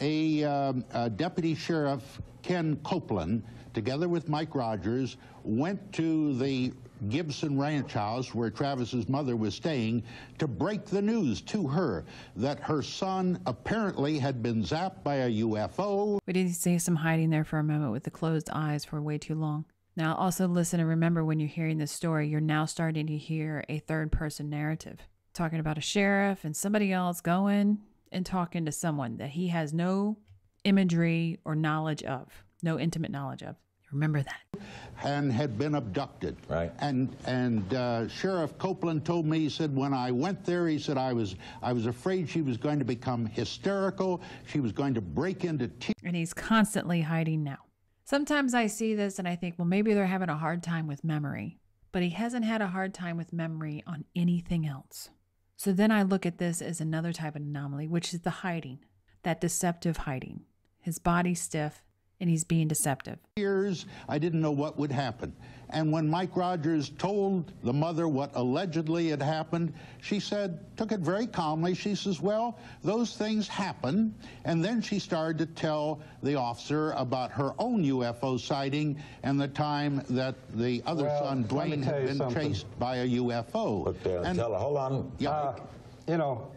a Deputy Sheriff, Ken Copeland, together with Mike Rogers, went to the Gibson Ranch house where Travis's mother was staying to break the news to her that her son apparently had been zapped by a UFO. We did see some hiding there for a moment with the closed eyes for way too long. Now also listen and remember, when you're hearing this story, you're now starting to hear a third person narrative talking about a sheriff and somebody else going and talking to someone that he has no imagery or knowledge of, no intimate knowledge of. Remember that. And had been abducted. Right. And Sheriff Copeland told me, he said, when I went there, he said, I was afraid she was going to become hysterical. She was going to break into tears. And he's constantly hiding now. Sometimes I see this and I think, well, maybe they're having a hard time with memory. But he hasn't had a hard time with memory on anything else. So then I look at this as another type of anomaly, which is the hiding, that deceptive hiding. His body's stiff. And he's being deceptive. Years, I didn't know what would happen. And when Mike Rogers told the mother what allegedly had happened, she took it very calmly. She says, well, those things happen. And then she started to tell the officer about her own UFO sighting and the time that the other son, Dwayne, had been chased by a UFO. But tell her, hold on. Yeah. You know,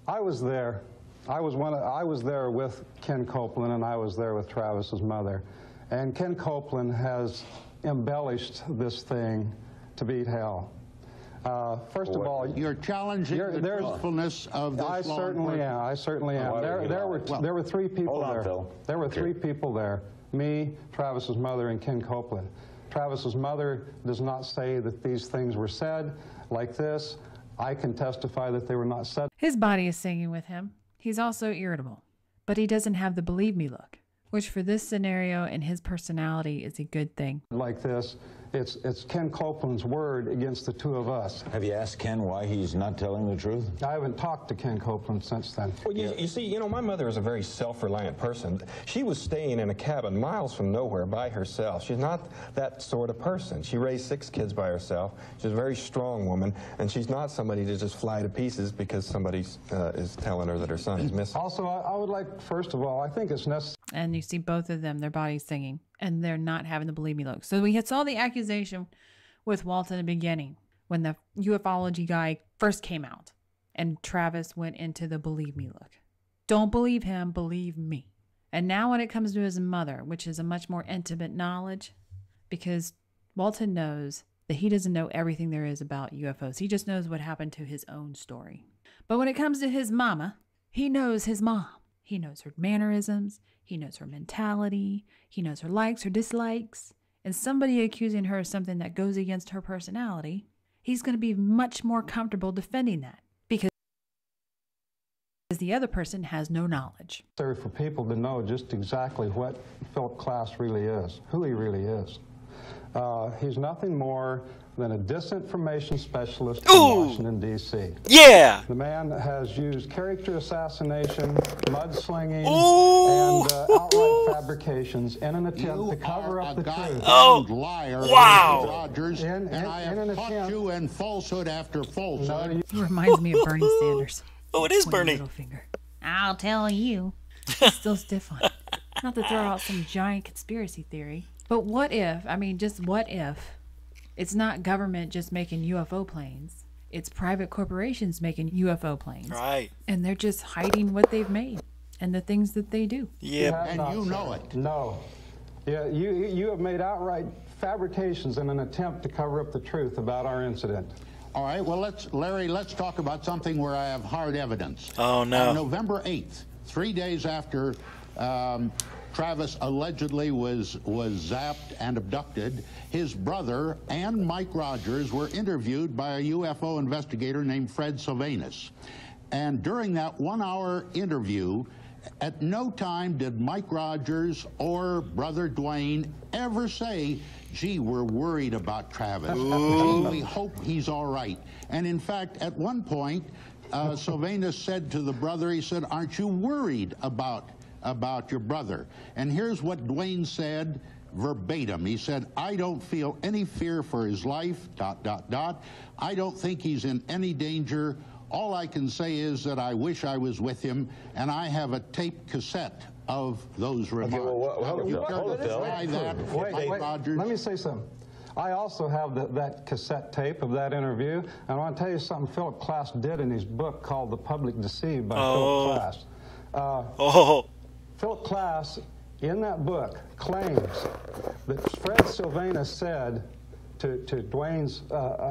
I was there. I was there with Ken Copeland, and I was there with Travis's mother. And Ken Copeland has embellished this thing to beat hell. First of all, you're challenging the truthfulness of this. I certainly am. I certainly am. There were three people there. There were three people there: me, Travis's mother, and Ken Copeland. Travis's mother does not say that these things were said like this. I can testify that they were not said. His body is singing with him. He's also irritable, but he doesn't have the believe me look, which for this scenario and his personality is a good thing. Like this, it's Ken Copeland's word against the two of us. Have you asked Ken why he's not telling the truth? I haven't talked to Ken Copeland since then. Well, you see, you know, my mother is a very self-reliant person. She was staying in a cabin miles from nowhere by herself. She's not that sort of person. She raised 6 kids by herself. She's a very strong woman, and she's not somebody to just fly to pieces because somebody is telling her that her son is missing. Also, I would like, first of all, I think it's necessary. And you see both of them, their bodies singing, and they're not having the believe me look. So we saw the accusation with Walton in the beginning when the ufology guy first came out, and Travis went into the believe me look. Don't believe him, believe me. And now when it comes to his mother, which is a much more intimate knowledge, because Walton knows that he doesn't know everything there is about UFOs. He just knows what happened to his own story. But when it comes to his mama, he knows his mom. He knows her mannerisms. He knows her mentality. He knows her likes, her dislikes. And somebody accusing her of something that goes against her personality, he's going to be much more comfortable defending that because the other person has no knowledge. For people to know just exactly what Philip Klass really is, who he really is. He's nothing more than a disinformation specialist in Washington, D.C. Yeah! The man has used character assassination, mudslinging, and outright fabrications in an attempt to cover up the truth. Oh, liar, wow! Rogers, and I have caught you in falsehood after falsehood. He reminds me of Bernie Sanders. Oh, it is Bernie. Middle finger. I'll tell you. He's still stiff on it. Not to throw out some giant conspiracy theory. But what if, I mean, just what if it's not government just making UFO planes? It's private corporations making UFO planes. Right. And they're just hiding what they've made and the things that they do. Yeah. And you know it. No. Yeah, you have made outright fabrications in an attempt to cover up the truth about our incident. All right, well, Larry, let's talk about something where I have hard evidence. Oh, no. On November 8th, 3 days after Travis allegedly was zapped and abducted, his brother and Mike Rogers were interviewed by a UFO investigator named Fred Sylvanus. And during that 1-hour interview, at no time did Mike Rogers or Brother Dwayne ever say, gee, we're worried about Travis. Gee, we hope he's all right. And in fact, at one point, Sylvanus said to the brother, he said, aren't you worried about your brother? And here's what Dwayne said verbatim. He said, I don't feel any fear for his life, ... I don't think he's in any danger. All I can say is that I wish I was with him, and I have a tape cassette of those remarks. Okay, well, hold it, Phil. Let me say something. I also have that cassette tape of that interview, and I want to tell you something Philip Klass did in his book called The Public Deceived by Philip Klass. Philip Klass, in that book, claims that Fred Sylvanus said to Dwayne's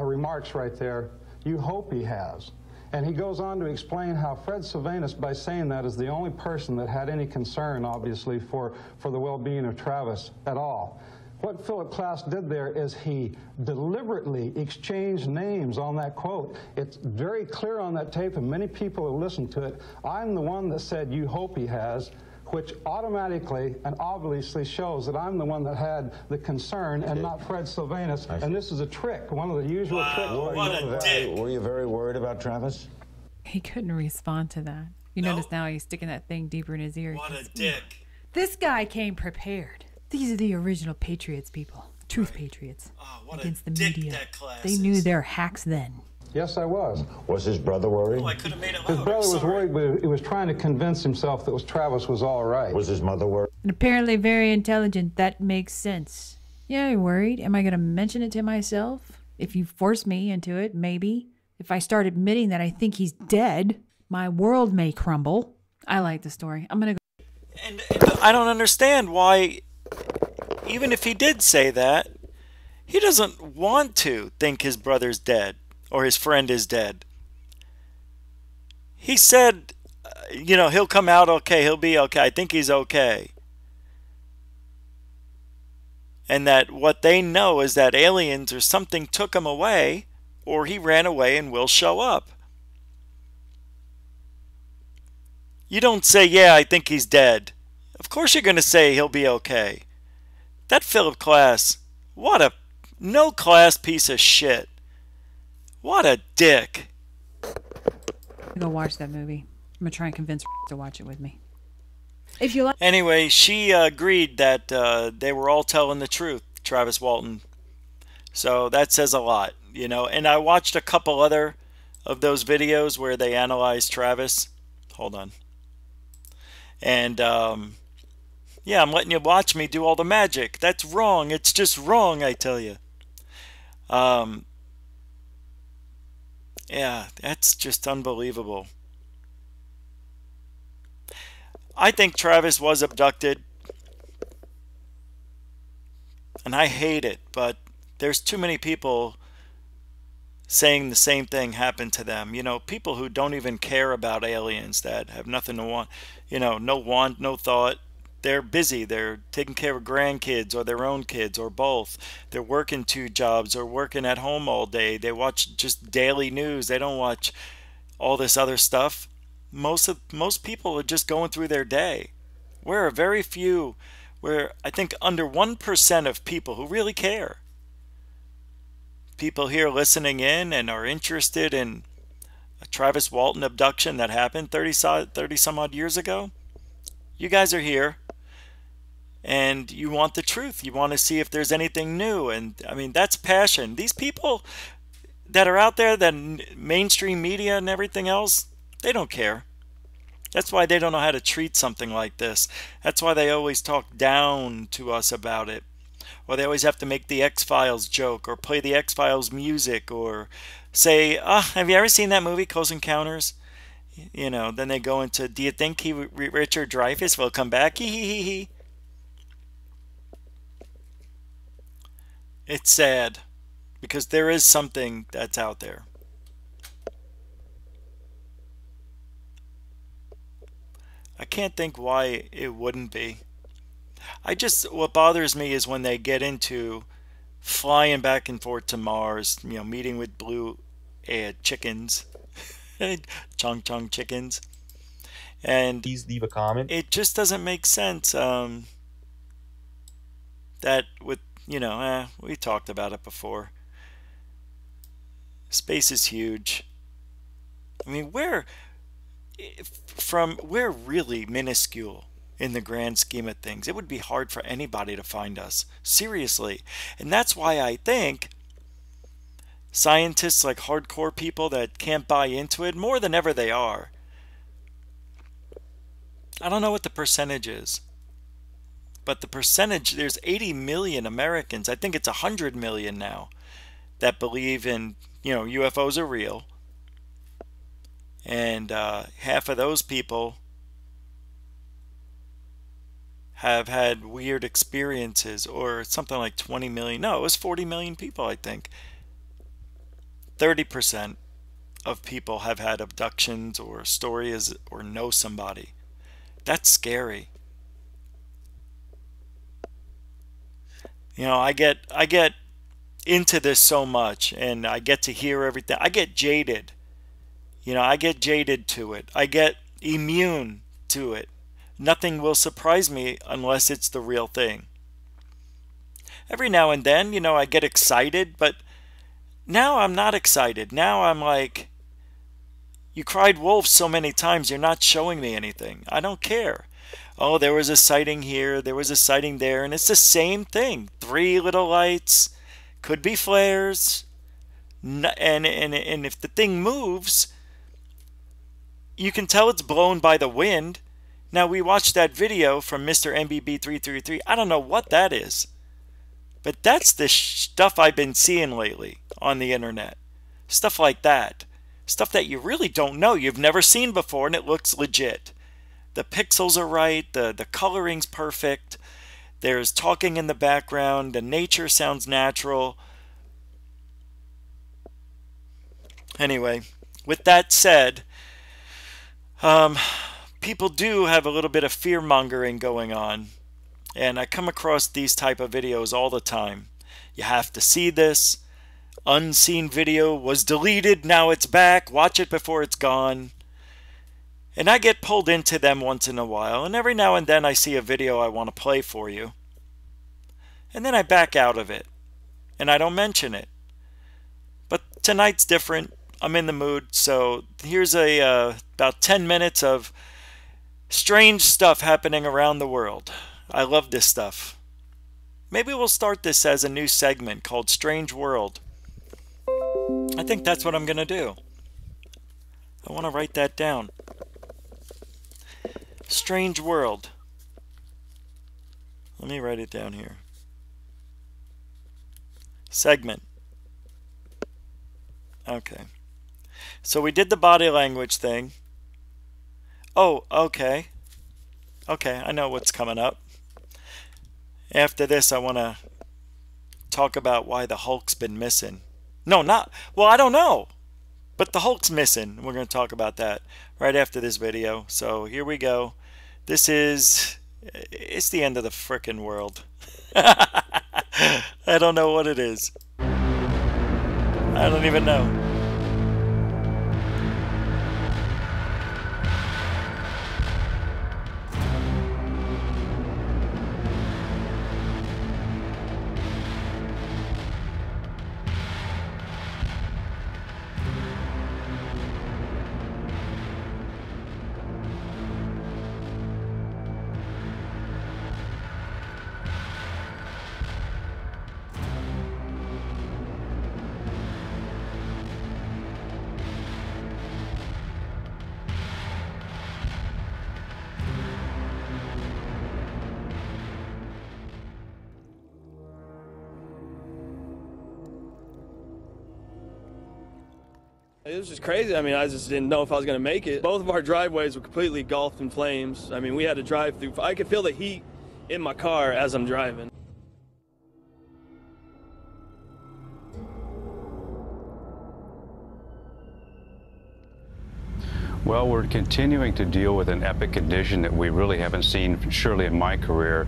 remarks right there, you hope he has. And he goes on to explain how Fred Sylvanus, by saying that, is the only person that had any concern, obviously, for the well-being of Travis at all. What Philip Klass did there is he deliberately exchanged names on that quote. It's very clear on that tape, and many people have listened to it. I'm the one that said, you hope he has, which automatically and obviously shows that I'm the one that had the concern and not Fred Sylvanus. And this is a trick, one of the usual tricks. What a dick. Were you very worried about Travis? He couldn't respond to that. You notice now he's sticking that thing deeper in his ear. What a dick. This guy came prepared. These are the original Patriots, people. Truth Patriots. Oh, what against a the dick media. that class They is. knew their hacks then. Yes, I was. Was his brother worried? Oh, I could have made it His louder. brother was Sorry. worried, but he was trying to convince himself that Travis was all right. Was his mother worried? And apparently very intelligent. That makes sense. Yeah, you're worried. Am I going to mention it to myself? If you force me into it, maybe. If I start admitting that I think he's dead, my world may crumble. I like the story. I'm going to go. And I don't understand why, even if he did say that, he doesn't want to think his brother's dead or his friend is dead. He said, he'll come out okay, he'll be okay, I think he's okay. And that what they know is that aliens or something took him away, or he ran away and will show up. You don't say, yeah, I think he's dead. Of course you're going to say he'll be okay. That Philip Klass, what a no-class piece of shit. What a dick. Go watch that movie. I'm going to try and convince to watch it with me. If you like. Anyway, she agreed that they were all telling the truth, Travis Walton. So that says a lot, And I watched a couple other of those videos where they analyzed Travis. Hold on. And, yeah, I'm letting you watch me do all the magic. That's wrong. It's just wrong, I tell you. Yeah, that's just unbelievable. I think Travis was abducted. And I hate it, but there's too many people saying the same thing happened to them. People who don't even care about aliens, that have nothing to want, no want, no thought. They're busy. They're taking care of grandkids or their own kids or both. They're working 2 jobs or working at home all day. They watch just daily news. They don't watch all this other stuff. Most people are just going through their day. We're a very few, we're I think under 1% of people who really care. People here listening in and are interested in a Travis Walton abduction that happened 30 some odd years ago. You guys are here. And you want the truth. You want to see if there's anything new. And, I mean, that's passion. These people that are out there, that mainstream media and everything else, they don't care. That's why they don't know how to treat something like this. That's why they always talk down to us about it. Or they always have to make the X-Files joke or play the X-Files music or say, have you ever seen that movie, Close Encounters? You know, then they go into, do you think Richard Dreyfuss will come back? Hee hee hee hee. It's sad because there is something that's out there. I can't think why it wouldn't be. What bothers me is when they get into flying back and forth to Mars, you know, meeting with blue chickens, Chong Chong chickens. And please leave a comment. It just doesn't make sense. That with, you know, we talked about it before. Space is huge. I mean, we're really minuscule in the grand scheme of things. It would be hard for anybody to find us. Seriously. And that's why I think scientists, like hardcore people that can't buy into it, more than ever they are. I don't know what the percentage is. But the percentage, there's 80 million Americans, I think it's 100 million now, that believe in, you know, UFOs are real. And half of those people have had weird experiences, or something like 20 million. No, it was 40 million people, I think. 30% of people have had abductions or stories or know somebody. That's scary. You know, I get into this so much, and I get to hear everything. I get jaded. You know, I get jaded to it. I get immune to it. Nothing will surprise me unless it's the real thing. Every now and then, you know, I get excited, but now I'm not excited. Now I'm like, you cried wolf so many times, you're not showing me anything. I don't care. Oh, there was a sighting here, there was a sighting there, and it's the same thing. 3 little lights, could be flares, and if the thing moves, you can tell it's blown by the wind. Now, we watched that video from Mr. MBB333. I don't know what that is, but that's the stuff I've been seeing lately on the internet. Stuff like that. Stuff that you really don't know, you've never seen before, and it looks legit. The pixels are right, the coloring's perfect, there's talking in the background, the nature sounds natural. Anyway, with that said, people do have a little bit of fear-mongering going on, and I come across these type of videos all the time. You have to see this. Unseen video was deleted, now it's back, watch it before it's gone. And I get pulled into them once in a while, and every now and then I see a video I want to play for you. And then I back out of it, and I don't mention it. But tonight's different. I'm in the mood, so here's about 10 minutes of strange stuff happening around the world. I love this stuff. Maybe we'll start this as a new segment called Strange World. I think that's what I'm going to do. I want to write that down. Strange World. Let me write it down here. Segment. Okay. So we did the body language thing. Oh, okay. Okay, I know what's coming up. After this, I want to talk about why the Hulk's been missing. No, not... Well, I don't know. But the Hulk's missing. We're going to talk about that right after this video. So here we go. This is... It's the end of the frickin' world. I don't know what it is. I don't even know. It was just crazy. I mean, I just didn't know if I was going to make it. Both of our driveways were completely engulfed in flames. I mean, we had to drive through. I could feel the heat in my car as I'm driving. Well, we're continuing to deal with an epic condition that we really haven't seen, surely in my career.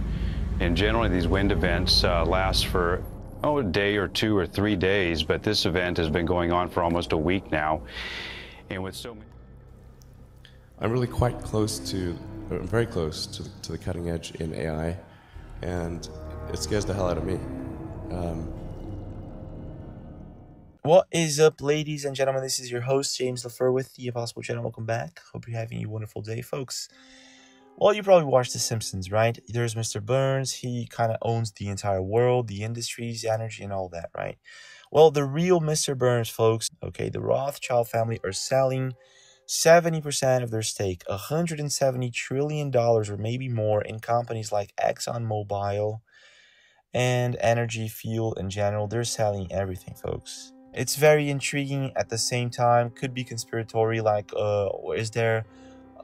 And generally, these wind events last for a day or 2 or 3 days, but this event has been going on for almost a week now. And with so many... I'm really quite close to, I'm very close to the cutting edge in AI, and it scares the hell out of me. What is up, ladies and gentlemen? This is your host, James LaFleur with the Impossible Channel. Welcome back. Hope you're having a wonderful day, folks. Well, you probably watched The Simpsons, right? There's Mr. Burns. He kind of owns the entire world, the industries, the energy, and all that, right? Well, the real Mr. Burns, folks, okay, the Rothschild family are selling 70% of their stake, $170 trillion or maybe more, in companies like ExxonMobil and energy, fuel in general. They're selling everything, folks. It's very intriguing at the same time. Could be conspiratory, like, is there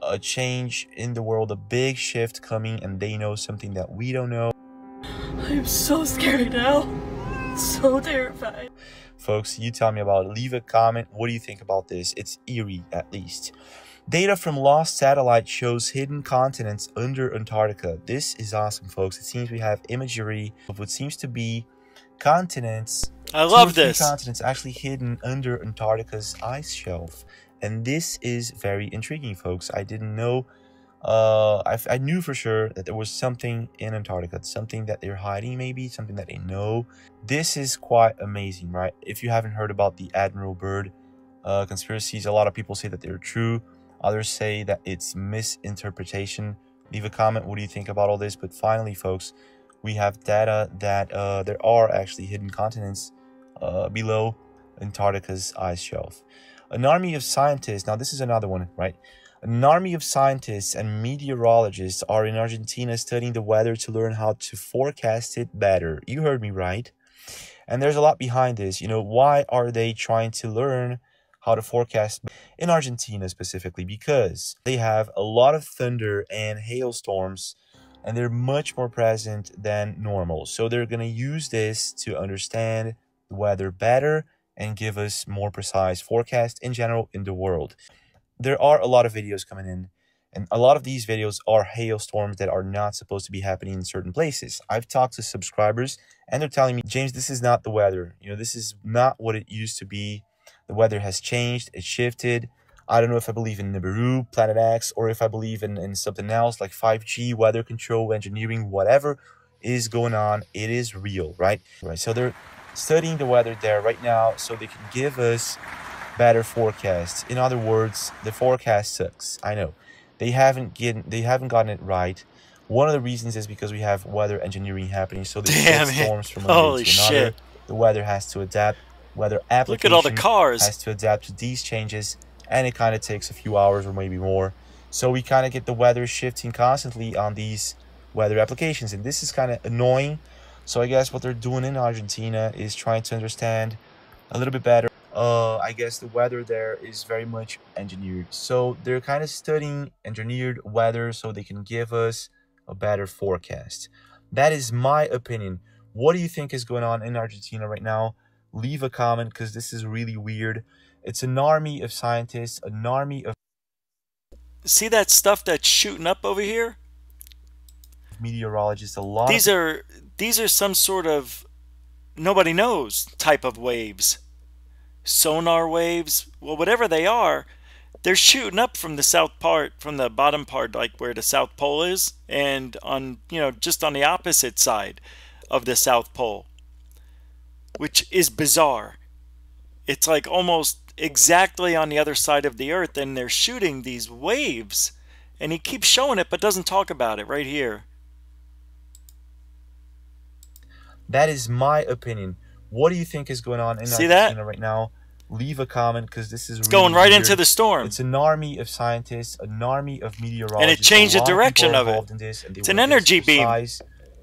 a change in the world, a big shift coming, and they know something that we don't know? I'm so scared now. So terrified. Folks, you tell me about it. Leave a comment. What do you think about this? It's eerie, at least. Data from lost satellite shows hidden continents under Antarctica. This is awesome, folks. It seems we have imagery of what seems to be continents. I love this. 2 or 3 continents actually hidden under Antarctica's ice shelf. And this is very intriguing, folks. I didn't know. I knew for sure that there was something in Antarctica, something that they're hiding, maybe something that they know. This is quite amazing, right? If you haven't heard about the Admiral Byrd conspiracies, a lot of people say that they're true. Others say that it's misinterpretation. Leave a comment. What do you think about all this? But finally, folks, we have data that there are actually hidden continents below Antarctica's ice shelf. An army of scientists, now this is another one, right? An army of scientists and meteorologists are in Argentina studying the weather to learn how to forecast it better. You heard me right. And there's a lot behind this. You know, why are they trying to learn how to forecast in Argentina specifically? Because they have a lot of thunder and hailstorms, and they're much more present than normal. So they're going to use this to understand the weather better and give us more precise forecast in general in the world. There are a lot of videos coming in, and a lot of these videos are hailstorms that are not supposed to be happening in certain places. I've talked to subscribers, and they're telling me, James, this is not the weather. You know, this is not what it used to be. The weather has changed. It shifted. I don't know if I believe in Nibiru, Planet X, or if I believe in something else like 5G, weather control, engineering, whatever is going on. It is real, right? So they're studying the weather there right now so they can give us better forecasts. In other words, the forecast sucks. I know. They haven't gotten it right. One of the reasons is because we have weather engineering happening, so they get storms from one day to another. The weather has to adapt. Weather application Look at all the cars. has to adapt to these changes, and it kind of takes a few hours or maybe more. So we kind of get the weather shifting constantly on these weather applications, and this is kind of annoying. So I guess what they're doing in Argentina is trying to understand a little bit better. I guess the weather there is very much engineered. So they're kind of studying engineered weather so they can give us a better forecast. That is my opinion. What do you think is going on in Argentina right now? Leave a comment, because this is really weird. It's an army of scientists, an army of... See that stuff that's shooting up over here? Meteorologists, a lot these are some sort of nobody knows type of waves, sonar waves, well, whatever they are. They're shooting up from the south part, from the bottom part, like where the South Pole is, and on, you know, just on the opposite side of the South Pole, which is bizarre. It's like almost exactly on the other side of the earth, and they're shooting these waves, and he keeps showing it but doesn't talk about it right here. That is my opinion. What do you think is going on in Argentina right now? Leave a comment, because this is going right into the storm. It's an army of scientists, an army of meteorologists, and it changed the direction of it. In this, and it's an energy beam.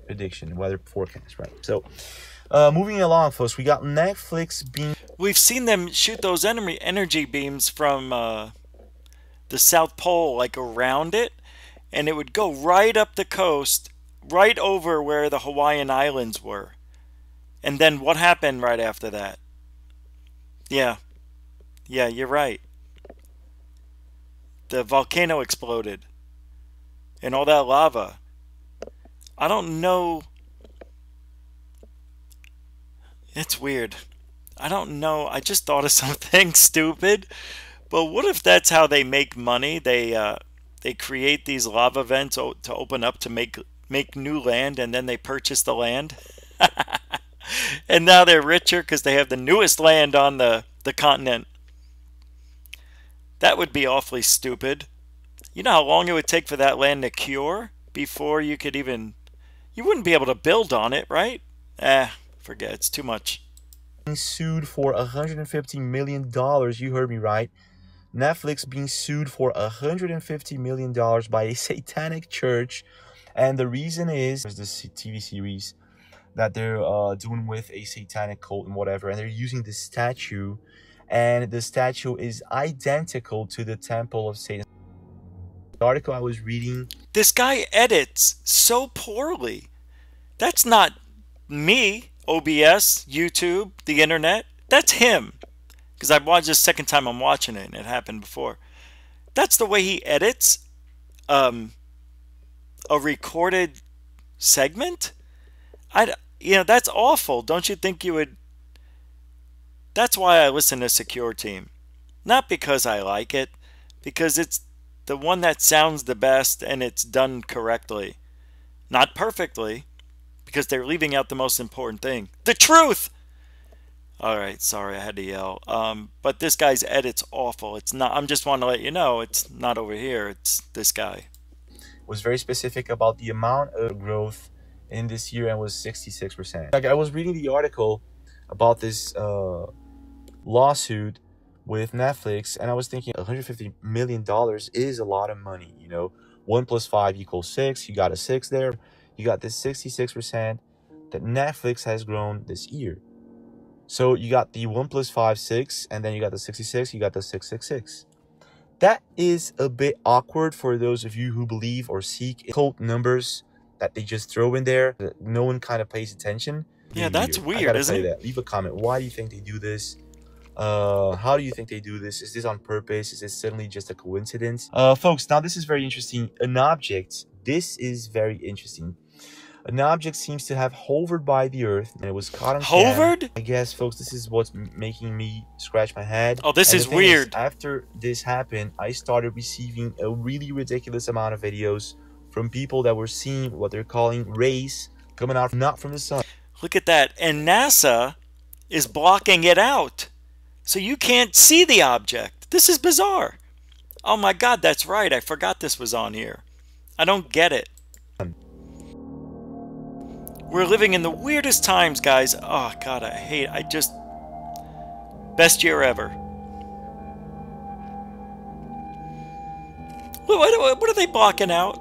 Prediction, weather forecast, right? So Moving along, folks, we got Netflix being... We've seen them shoot those energy beams from the South Pole, like around it, and it would go right up the coast, right over where the Hawaiian Islands were. And then what happened right after that? Yeah, you're right. The volcano exploded. And all that lava. I don't know. It's weird. I don't know. I just thought of something stupid. But what if that's how they make money? They create these lava vents to open up to make new land, and then they purchase the land. And now they're richer because they have the newest land on the continent. That would be awfully stupid. You know how long it would take for that land to cure before you could even... You wouldn't be able to build on it, right? Forget. It's too much. Sued for $150 million. You heard me right. Netflix being sued for $150 million by a satanic church. And the reason is this TV series that they're doing with a satanic cult and whatever. And they're using this statue. And the statue is identical to the Temple of Satan. The article I was reading... This guy edits so poorly. That's not me, OBS, YouTube, the internet. That's him. Because I watched this second time I'm watching it, and it happened before. That's the way he edits a recorded segment. That's awful. Don't you think you would? That's why I listen to Secure Team, not because I like it, because it's the one that sounds the best and it's done correctly, not perfectly, because they're leaving out the most important thing, the truth. All right, sorry, I had to yell. But this guy's edit's awful. It's not. I'm just want to let you know it's not over here. It's this guy. Was very specific about the amount of growth in this year and was 66%. Like I was reading the article about this lawsuit with Netflix, and I was thinking $150 million is a lot of money. 1 + 5 = 6. You got a 6 there. You got this 66% that Netflix has grown this year. So you got the 1 + 5, 6, and then you got the 66, you got the 666. That is a bit awkward for those of you who believe or seek cult numbers that they just throw in there. That no one kind of pays attention. Yeah, that's weird, isn't it? Leave a comment. Why do you think they do this? How do you think they do this? Is this on purpose? Is this suddenly just a coincidence? Folks, now this is very interesting. An object. This is very interesting. An object seems to have hovered by the earth, and it was caught on hovered? Cam. I guess, folks, this is what's making me scratch my head. Oh, this is weird. After this happened, I started receiving a really ridiculous amount of videos from people that were seeing what they're calling rays coming out not from the sun. Look at that. And NASA is blocking it out. So you can't see the object. This is bizarre. Oh my God, that's right. I forgot this was on here. I don't get it. We're living in the weirdest times, guys. Oh, God, I just... Best year ever. What are they blocking out?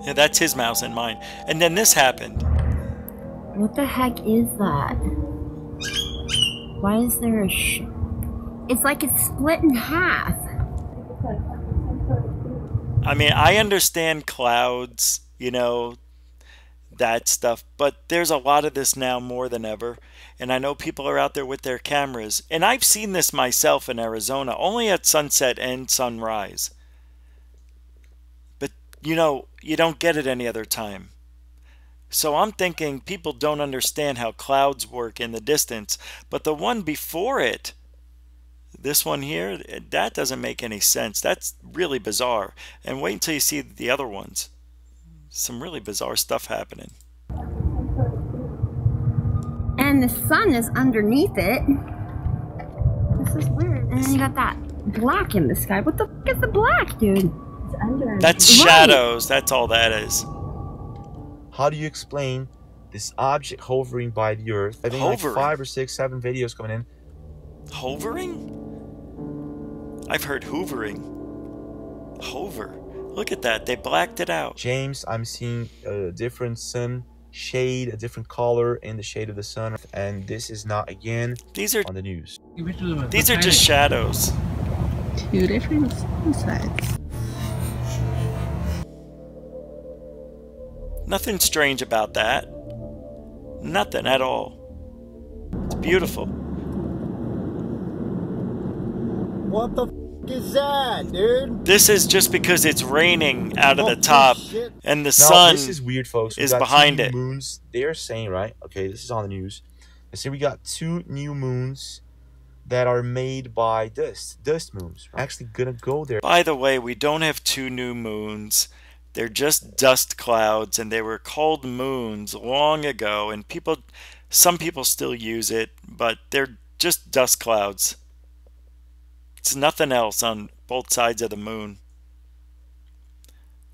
Yeah, that's his mouse and mine. And then this happened. What the heck is that? Why is there a It's like it's split in half. I mean, I understand clouds, that stuff, but there's a lot of this now more than ever, and I know people are out there with their cameras, and I've seen this myself in Arizona, only at sunset and sunrise, but you don't get it any other time. So I'm thinking people don't understand how clouds work in the distance, but the one before it, this one here, that doesn't make any sense. That's really bizarre. And wait until you see the other ones. Some really bizarre stuff happening. And the sun is underneath it. This is weird. And then you got that black in the sky. What the f is the black, dude? It's under. That's shadows. That's all that is. How do you explain this object hovering by the earth? I think like 5 or 6, 7 videos coming in. Hovering? I've heard hoovering. Hover. Look at that. They blacked it out. James, I'm seeing a different sun shade, a different color in the shade of the sun, and this is not again on the news. These are just shadows. Two different sides. Nothing strange about that. Nothing at all. It's beautiful. What the f is that, dude? This is just because it's raining out of the top, and the sun this is weird, folks. is behind it. Moons. They are saying, right? Okay, this is on the news. They say we got 2 new moons that are made by dust moons. We're actually gonna go there. By the way, we don't have 2 new moons. They're just dust clouds, and they were called moons long ago, and some people still use it, but they're just dust clouds. It's nothing else on both sides of the moon.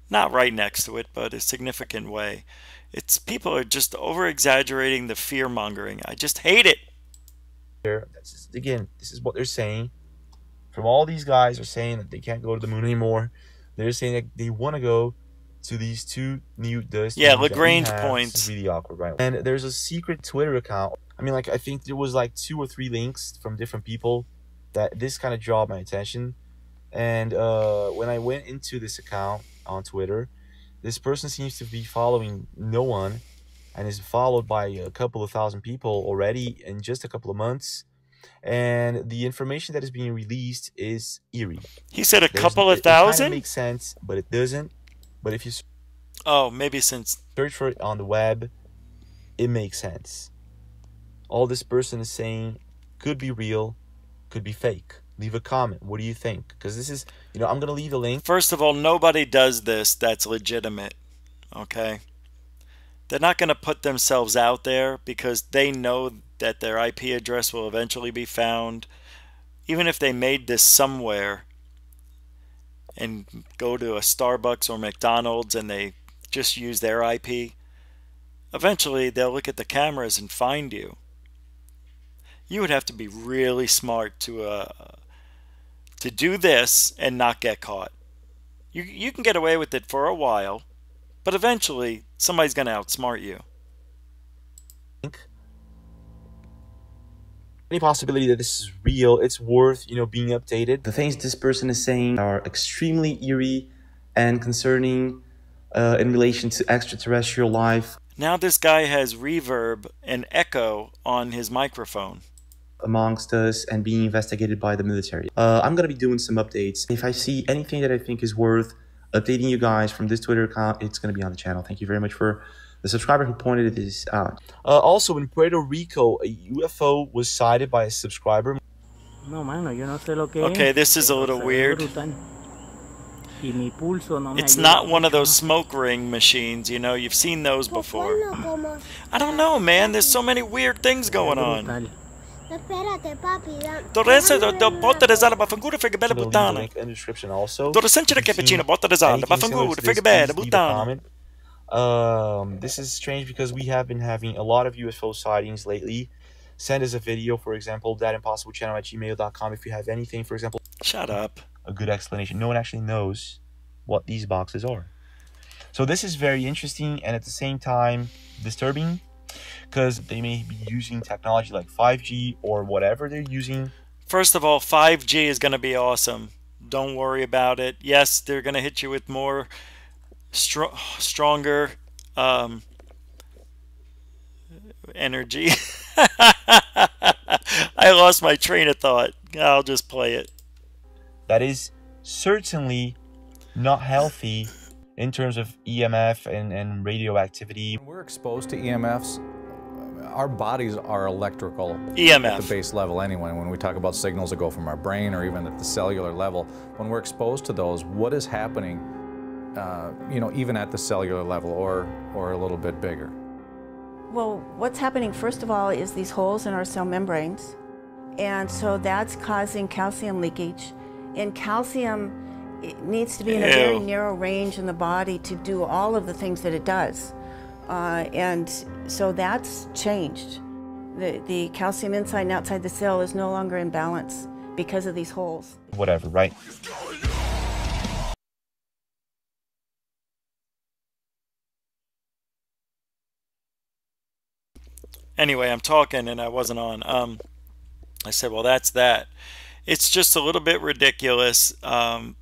Not right next to it, but a significant way. People are just over-exaggerating the fear-mongering. I just hate it. Again, this is what they're saying. From all these guys are saying that they can't go to the moon anymore. They're saying that they want to go to these 2 new dust. Yeah, Lagrange points. It's really awkward, right? And there's a secret Twitter account. I mean, like, I think there was like 2 or 3 links from different people that this kind of draw my attention. And when I went into this account on Twitter, this person seems to be following no one and is followed by a couple of thousand people already in just a couple of months. And the information that is being released is eerie. He said a couple of thousand? It kind of makes sense, but it doesn't. But if you maybe since search for it on the web, it makes sense. All this person is saying could be real, could be fake. Leave a comment. What do you think? Because this is, I'm going to leave a link. First of all, nobody does this that's legitimate, okay? They're not going to put themselves out there because they know that their IP address will eventually be found. Even if they made this somewhere and go to a Starbucks or McDonald's and they just use their IP, eventually they'll look at the cameras and find you. You would have to be really smart to do this and not get caught. You can get away with it for a while, but eventually somebody's going to outsmart you. Any possibility that this is real, it's worth, being updated. The things this person is saying are extremely eerie and concerning in relation to extraterrestrial life. Now this guy has reverb and echo on his microphone. Amongst us and being investigated by the military. I'm going to be doing some updates. If I see anything that I think is worth updating you guys from this Twitter account, it's going to be on the channel. Thank you very much for the subscriber who pointed this out. Also, in Puerto Rico, a UFO was sighted by a subscriber. Okay, this is a little weird. It's not one of those smoke ring machines, you've seen those before. I don't know, man. There's so many weird things going on. This is strange because we have been having a lot of UFO sightings lately. Send us a video, for example, thatimpossiblechannel@gmail.com if you have anything, for example. Shut up. A good explanation. No one actually knows what these boxes are. So this is very interesting and at the same time disturbing, because they may be using technology like 5G or whatever they're using. First of all, 5G is going to be awesome. Don't worry about it. Yes, they're going to hit you with more stronger energy. I lost my train of thought. I'll just play it. That is certainly not healthy in terms of EMF and radioactivity. When we're exposed to EMFs, our bodies are electrical EMF at the base level anyway. When we talk about signals that go from our brain or even at the cellular level, when we're exposed to those, what is happening, even at the cellular level or a little bit bigger? Well, what's happening first of all is these holes in our cell membranes, and so that's causing calcium leakage. And calcium, it needs to be in a very narrow range in the body to do all of the things that it does. And so that's changed. The calcium inside and outside the cell is no longer in balance because of these holes. Whatever, right? Anyway, I'm talking and I wasn't on. I said, well, that's that. It's just a little bit ridiculous. I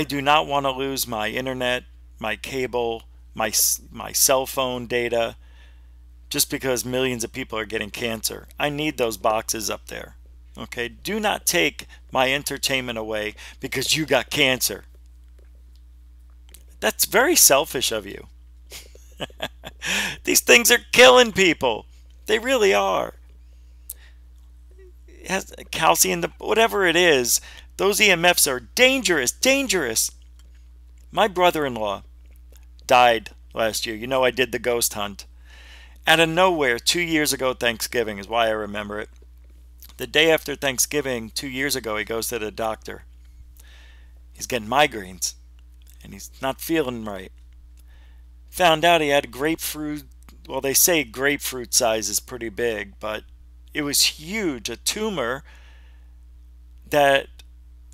do not want to lose my internet, my cable, my cell phone data, just because millions of people are getting cancer. I need those boxes up there. Okay? Do not take my entertainment away because you got cancer. That's very selfish of you. These things are killing people. They really are. It has calcium, whatever it is, those EMFs are dangerous, dangerous. My brother-in-law died last year. You know, I did the ghost hunt. Out of nowhere, 2 years ago, Thanksgiving is why I remember it. The day after Thanksgiving, 2 years ago, he goes to the doctor. He's getting migraines, and he's not feeling right. Found out he had grapefruit. Well, they say grapefruit size is pretty big, but it was huge. A tumor that,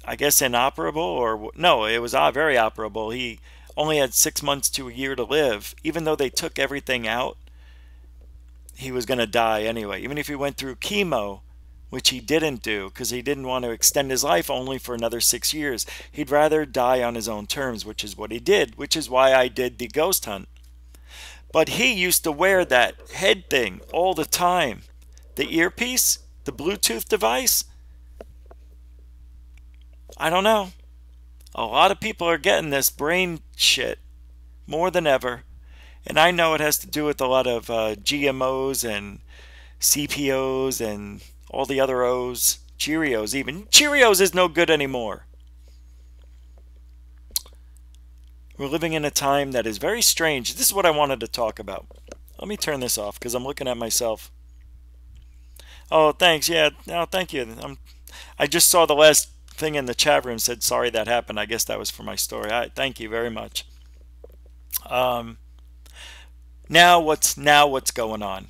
I guess, inoperable, or no, it was very operable. He only had 6 months to a year to live. Even though they took everything out, he was going to die anyway. Even if he went through chemo, which he didn't do because he didn't want to extend his life only for another 6 years. He'd rather die on his own terms, which is what he did, which is why I did the ghost hunt. But he used to wear that head thing all the time. The earpiece, the Bluetooth device. I don't know. A lot of people are getting this brain shit more than ever. And I know it has to do with a lot of GMOs and CPOs and all the other O's. Cheerios even. Cheerios is no good anymore. We're living in a time that is very strange. This is what I wanted to talk about. Let me turn this off because I'm looking at myself. Oh, thanks. Yeah, no, thank you. I just saw the last thing in the chat room said, sorry that happened. I guess that was for my story. Thank you very much. Now what's going on?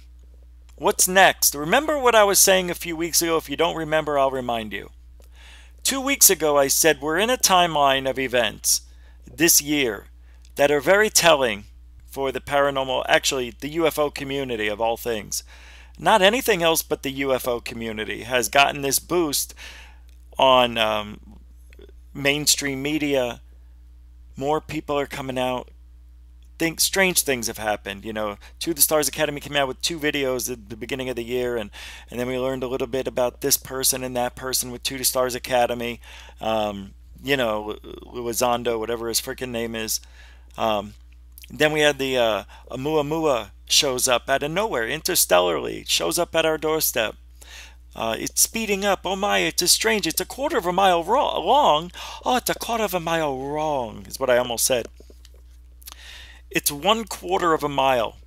What's next? Remember what I was saying a few weeks ago? If you don't remember, I'll remind you. 2 weeks ago, I said we're in a timeline of events this year that are very telling for the paranormal, actually the UFO community of all things. Not anything else but the UFO community has gotten this boost on mainstream media. More people are coming out. Strange things have happened. You know, To the Stars Academy came out with 2 videos at the beginning of the year, and then we learned a little bit about this person and that person with To the Stars Academy. You know, Luizondo, whatever his freaking name is. Then we had the Oumuamua shows up out of nowhere, interstellarly, shows up at our doorstep. It's speeding up. Oh my, it's strange. It's a quarter of a mile long. Oh, it's a quarter of a mile wrong, is what I almost said. It's 1/4 of a mile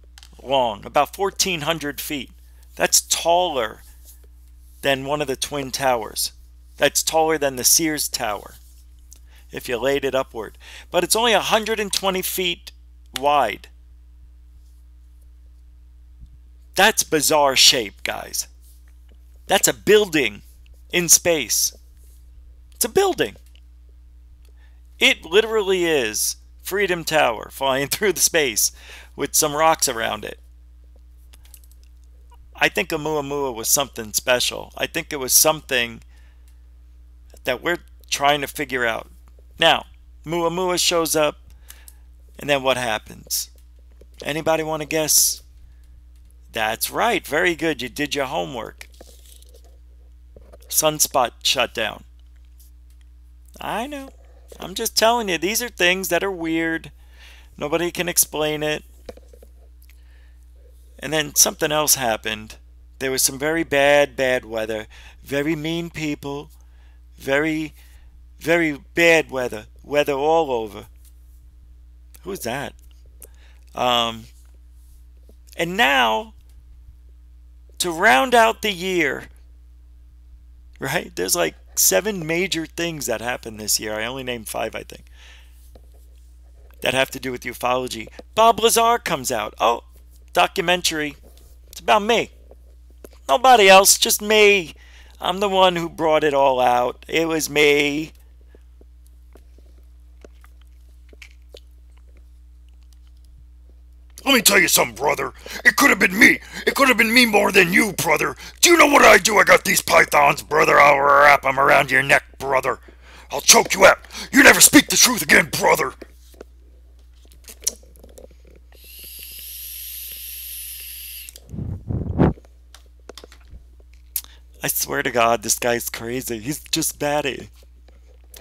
long, about 1,400 feet. That's taller than one of the Twin Towers. That's taller than the Sears Tower, if you laid it upward. But it's only 120 feet wide. That's bizarre shape, guys. That's a building in space. It's a building. It literally is Freedom Tower flying through the space with some rocks around it. I think Oumuamua was something special. I think it was something that we're trying to figure out. Now, Oumuamua shows up, and then what happens? Anybody want to guess? That's right. Very good. You did your homework. Sunspot shut down. I know. I'm just telling you, these are things that are weird. Nobody can explain it. And then something else happened. There was some very bad weather. Very mean people. Very, very bad weather. Weather all over. Who's that? And now, to round out the year, right? There's like 7 major things that happened this year. I only named 5, I think, that have to do with ufology. Bob Lazar comes out. Oh, documentary. It's about me. Nobody else, just me. I'm the one who brought it all out. It was me. Let me tell you something, brother. It could have been me. It could have been me more than you, brother. Do you know what I do? I got these pythons, brother. I'll wrap them around your neck, brother. I'll choke you out. You never speak the truth again, brother. I swear to God, this guy's crazy. He's just batty.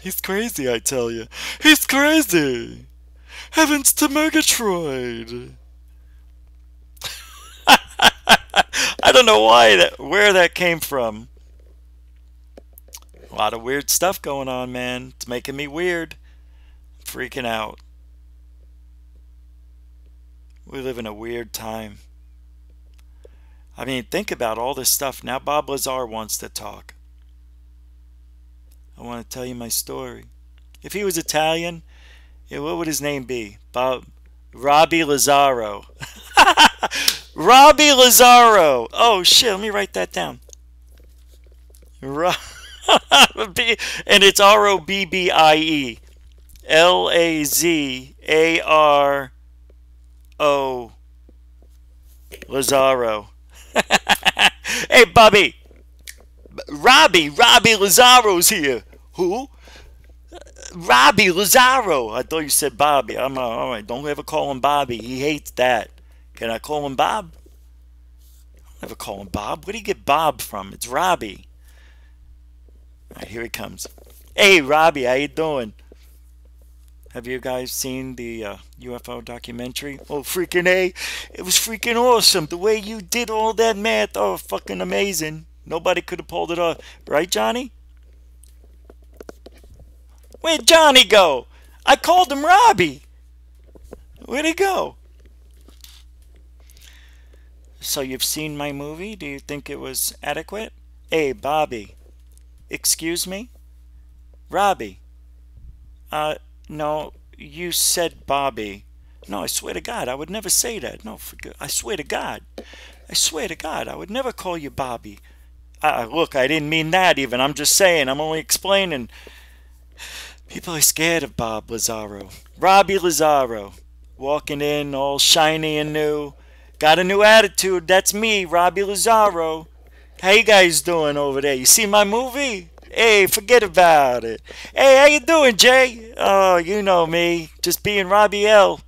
He's crazy, I tell you. He's crazy. Heavens to Murgatroyd. I don't know where that came from. A lot of weird stuff going on, man. It's making me weird. I'm freaking out. We live in a weird time. I mean, think about all this stuff. Now Bob Lazar wants to talk. I want to tell you my story. If he was Italian, yeah, what would his name be? Robbie Lazaro. Robbie Lazaro. Oh, shit. Let me write that down. And it's Robbie. Lazaro. Lazaro. Hey, Bobby. Robbie Lazaro's here. Who? Robbie Lazaro. I thought you said Bobby. I'm all right. Don't ever call him Bobby. He hates that. Can I call him Bob? I'll never call him Bob. Where do you get Bob from? It's Robbie. All right, here he comes. Hey, Robbie, how you doing? Have you guys seen the UFO documentary? Oh, freaking A. It was freaking awesome. The way you did all that math. Oh, fucking amazing. Nobody could have pulled it off. Right, Johnny? Where'd Johnny go? I called him Robbie. Where'd he go? So you've seen my movie? Do you think it was adequate? Hey, Bobby. Excuse me? Robbie. No, you said Bobby. No, I swear to God, I would never say that. No, I swear to God. I swear to God, I would never call you Bobby. Look, I didn't mean that even. I'm just saying. I'm only explaining. People are scared of Bob Lazaro. Robbie Lazaro. Walking in all shiny and new. Got a new attitude. That's me, Robbie Lazaro. How you guys doing over there? You see my movie? Hey, forget about it. Hey, how you doing, Jay? Oh, you know me. Just being Robbie L.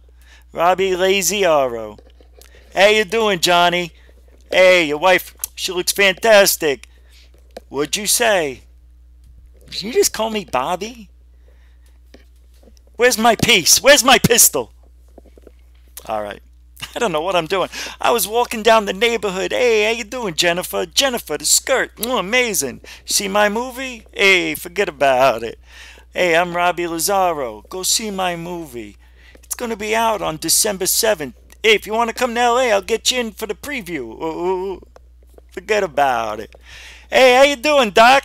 Robbie Laziaro. How you doing, Johnny? Hey, your wife, she looks fantastic. What'd you say? Did you just call me Bobby? Where's my piece? Where's my pistol? All right. I don't know what I'm doing. I was walking down the neighborhood. Hey, how you doing, Jennifer? Jennifer, the skirt. Oh, amazing. See my movie? Hey, forget about it. Hey, I'm Robbie Lazaro. Go see my movie. It's going to be out on December 7th. Hey, if you want to come to L.A., I'll get you in for the preview. Ooh, forget about it. Hey, how you doing, Doc?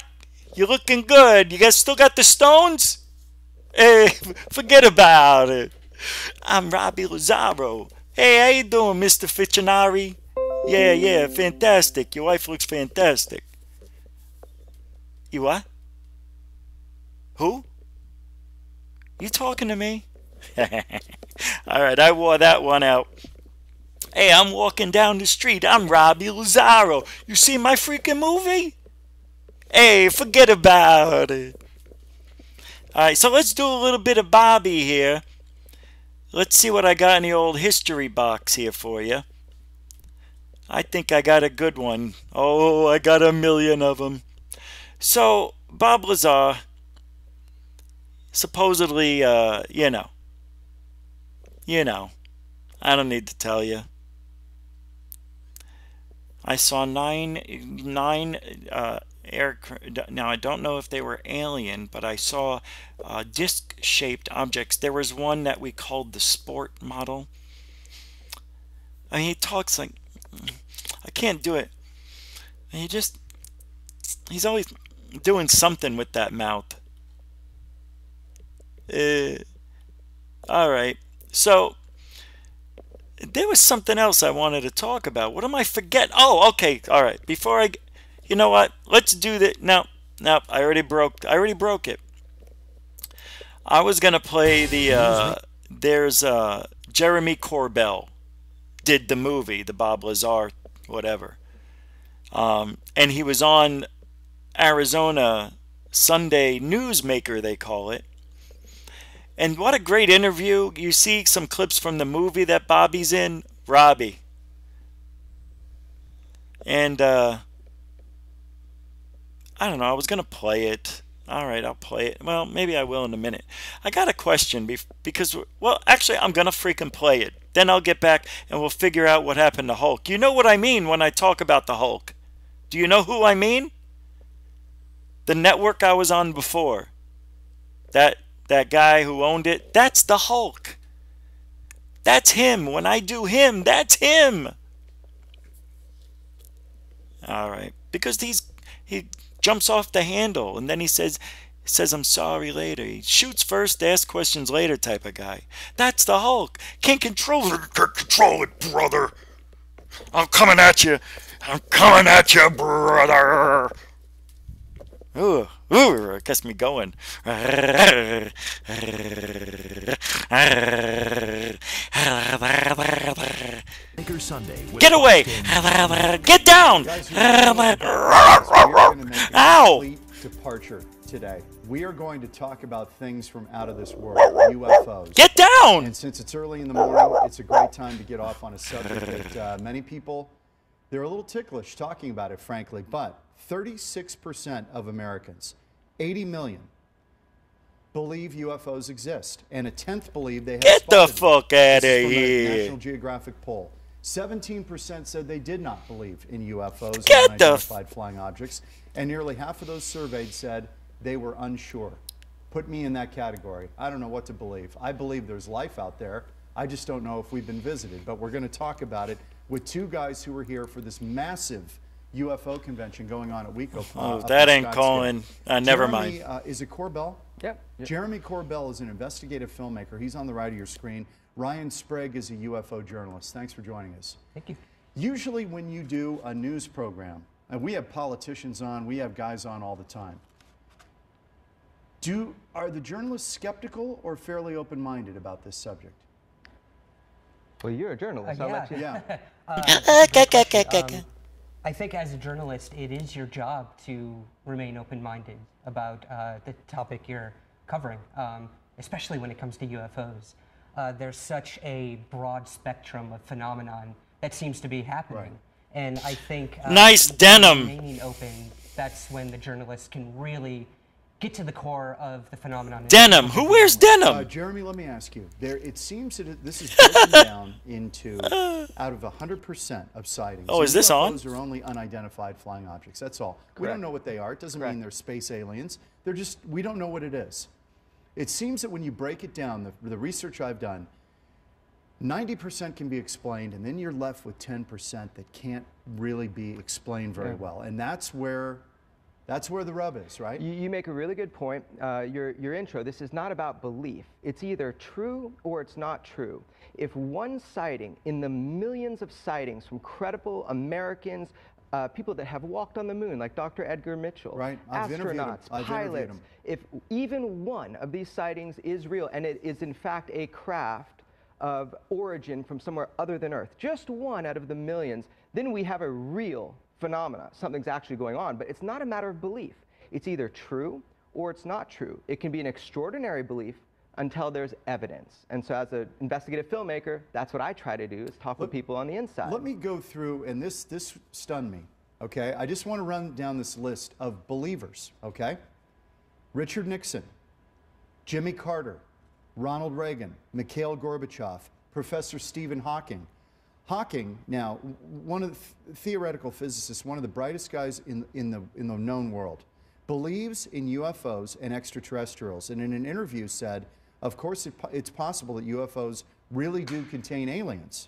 You looking good. You guys still got the stones? Hey, forget about it. I'm Robbie Lazaro. Hey, how you doing, Mr. Fichinari? Yeah, fantastic. Your wife looks fantastic. You what? Who? You talking to me? All right, I wore that one out. Hey, I'm walking down the street. I'm Robbie Lazaro. You see my freaking movie? Hey, forget about it. All right, so let's do a little bit of Bobby here. Let's see what I got in the old history box here for you. I think I got a good one. Oh, I got a million of them. So, Bob Lazar, supposedly, you know, I don't need to tell you. I saw nine aircraft. Now, I don't know if they were alien, but I saw disc-shaped objects. There was one that we called the sport model. I mean, he talks like, I can't do it. And he's always doing something with that mouth. All right. So, there was something else I wanted to talk about. What am I forgetting? Oh, okay. All right. Before I... You know what? Let's do that. No, I already broke it. I was going to play the... there's Jeremy Corbell. did the movie, the Bob Lazar, whatever. And he was on Arizona Sunday Newsmaker, they call it. And what a great interview. You see some clips from the movie that Bobby's in, Robbie. And I don't know, I was going to play it. All right, I'll play it. Well, maybe I will in a minute. I got a question because, well, actually, I'm going to freaking play it. Then I'll get back and we'll figure out what happened to Hulk. You know what I mean when I talk about the Hulk. Do you know who I mean? The network I was on before. That guy who owned it, that's the Hulk. That's him. When I do him, that's him. All right. Because he jumps off the handle and then he says I'm sorry later. He shoots first, asks questions later type of guy. That's the Hulk. Can't control it. Can't control it, brother. I'm coming at you. I'm coming at you, brother. Ooh, it gets me going. Get away! Get down! Ow! Departure today. We are going to talk about things from out of this world, UFOs. Get down! And since it's early in the morning, it's a great time to get off on a subject that many people, they're a little ticklish talking about it, frankly, but 36% of Americans, 80 million, believe UFOs exist, and a tenth believe they have Get the spotted fuck them. out This is of from a here. National Geographic poll. 17% said they did not believe in UFOs Get and the unidentified flying objects, and nearly half of those surveyed said they were unsure. Put me in that category. I don't know what to believe. I believe there's life out there. I just don't know if we've been visited, but we're going to talk about it with two guys who were here for this massive UFO convention going on at WECO. Oh, that ain't calling. Never Jeremy, mind. Is it Corbell? Yep. Jeremy Corbell is an investigative filmmaker. He's on the right of your screen. Ryan Sprague is a UFO journalist. Thanks for joining us. Thank you. Usually when you do a news program, and we have politicians on, we have guys on all the time, are the journalists skeptical or fairly open-minded about this subject? Well, you're a journalist. I'll let you. Yeah. I think as a journalist, it is your job to remain open-minded about the topic you're covering, especially when it comes to UFOs. There's such a broad spectrum of phenomenon that seems to be happening. Right. And I think Nice denim. remaining open, that's when the journalists can really get to the core of the phenomenon. Denim. Who wears denim? Jeremy, let me ask you. It seems that this is broken down into out of 100% of sightings. Oh, is this on? UFOs are only unidentified flying objects. That's all. We Correct. don't know what they are. It doesn't mean they're space aliens. They're just, we don't know what it is. It seems that when you break it down, the research I've done, 90% can be explained, and then you're left with 10% that can't really be explained very well. And that's where the rub is, right? You make a really good point. Your intro, this is not about belief. It's either true or it's not true. If one sighting in the millions of sightings from credible Americans, people that have walked on the moon, like Dr. Edgar Mitchell, Right. I've interviewed him. astronauts, I've interviewed pilots, him. if even one of these sightings is real, and it is in fact a craft of origin from somewhere other than Earth, just one out of the millions, then we have a real phenomena. Something's actually going on, but it's not a matter of belief. It's either true or it's not true. It can be an extraordinary belief until there's evidence. And so as an investigative filmmaker, that's what I try to do, is talk with people on the inside. Let me go through, and this stunned me, okay? I just want to run down this list of believers, okay? Richard Nixon, Jimmy Carter, Ronald Reagan, Mikhail Gorbachev, Professor Stephen Hawking. Hawking, now, one of the theoretical physicists, one of the brightest guys in the known world, believes in UFOs and extraterrestrials, and in an interview said, of course it's possible that UFOs really do contain aliens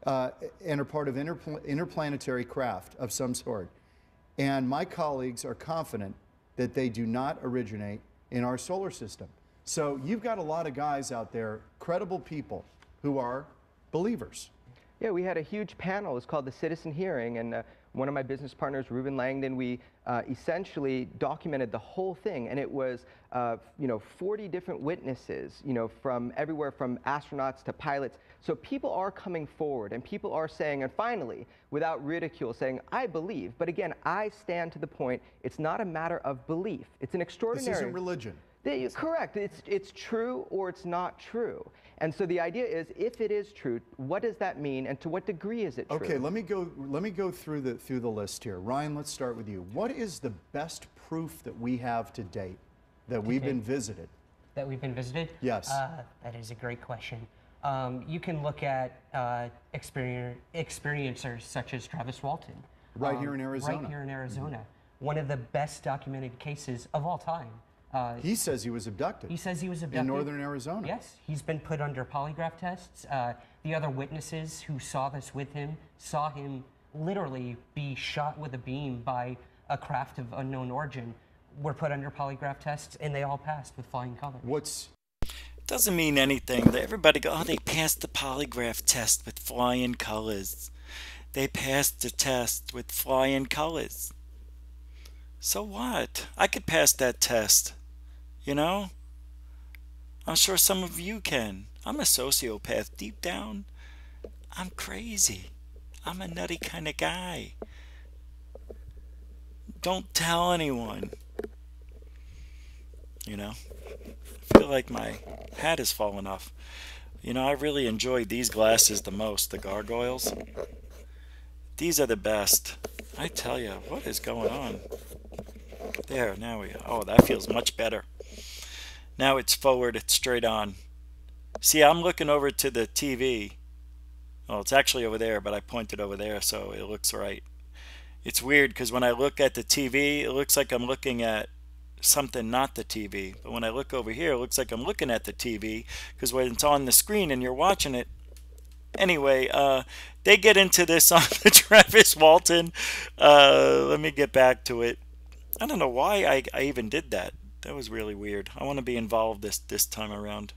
and are part of interplanetary craft of some sort. And my colleagues are confident that they do not originate in our solar system. So you've got a lot of guys out there, credible people, who are believers. Yeah, we had a huge panel. It was called the Citizen Hearing, and one of my business partners, Ruben Langdon, we essentially documented the whole thing, and it was 40 different witnesses, from everywhere from astronauts to pilots. So people are coming forward, and people are saying, and finally, without ridicule, saying, I believe. But again, I stand to the point, it's not a matter of belief. It's an extraordinary... This isn't religion. Correct. It's true or it's not true. And so the idea is, if it is true, what does that mean, and to what degree is it true? Okay, let me go through the list here. Ryan, let's start with you. What is the best proof that we have to date that we've been visited? That we've been visited? Yes. That is a great question. You can look at experiencers such as Travis Walton. Right here in Arizona. Right here in Arizona. One of the best documented cases of all time. He says he was abducted. He says he was abducted. In northern Arizona. Yes. He's been put under polygraph tests. The other witnesses who saw this with him saw him literally be shot with a beam by a craft of unknown origin, were put under polygraph tests, and they all passed with flying colors. Doesn't mean anything. Everybody go, oh, they passed the polygraph test with flying colors. They passed the test with flying colors. So what? I could pass that test. You know? I'm sure some of you can. I'm a sociopath. Deep down, I'm crazy. I'm a nutty kind of guy. Don't tell anyone. You know? I feel like my hat is falling off. You know, I really enjoyed these glasses the most, the gargoyles. These are the best. I tell you, what is going on? There, now we go. Oh, that feels much better. Now it's forward, it's straight on. See, I'm looking over to the TV. Well, it's actually over there, but I pointed over there, so it looks right. It's weird, because when I look at the TV, it looks like I'm looking at something not the TV. But when I look over here, it looks like I'm looking at the TV, because when it's on the screen and you're watching it. Anyway, they get into this on the Travis Walton. Let me get back to it. I don't know why I even did that. That was really weird. I want to be involved this time around.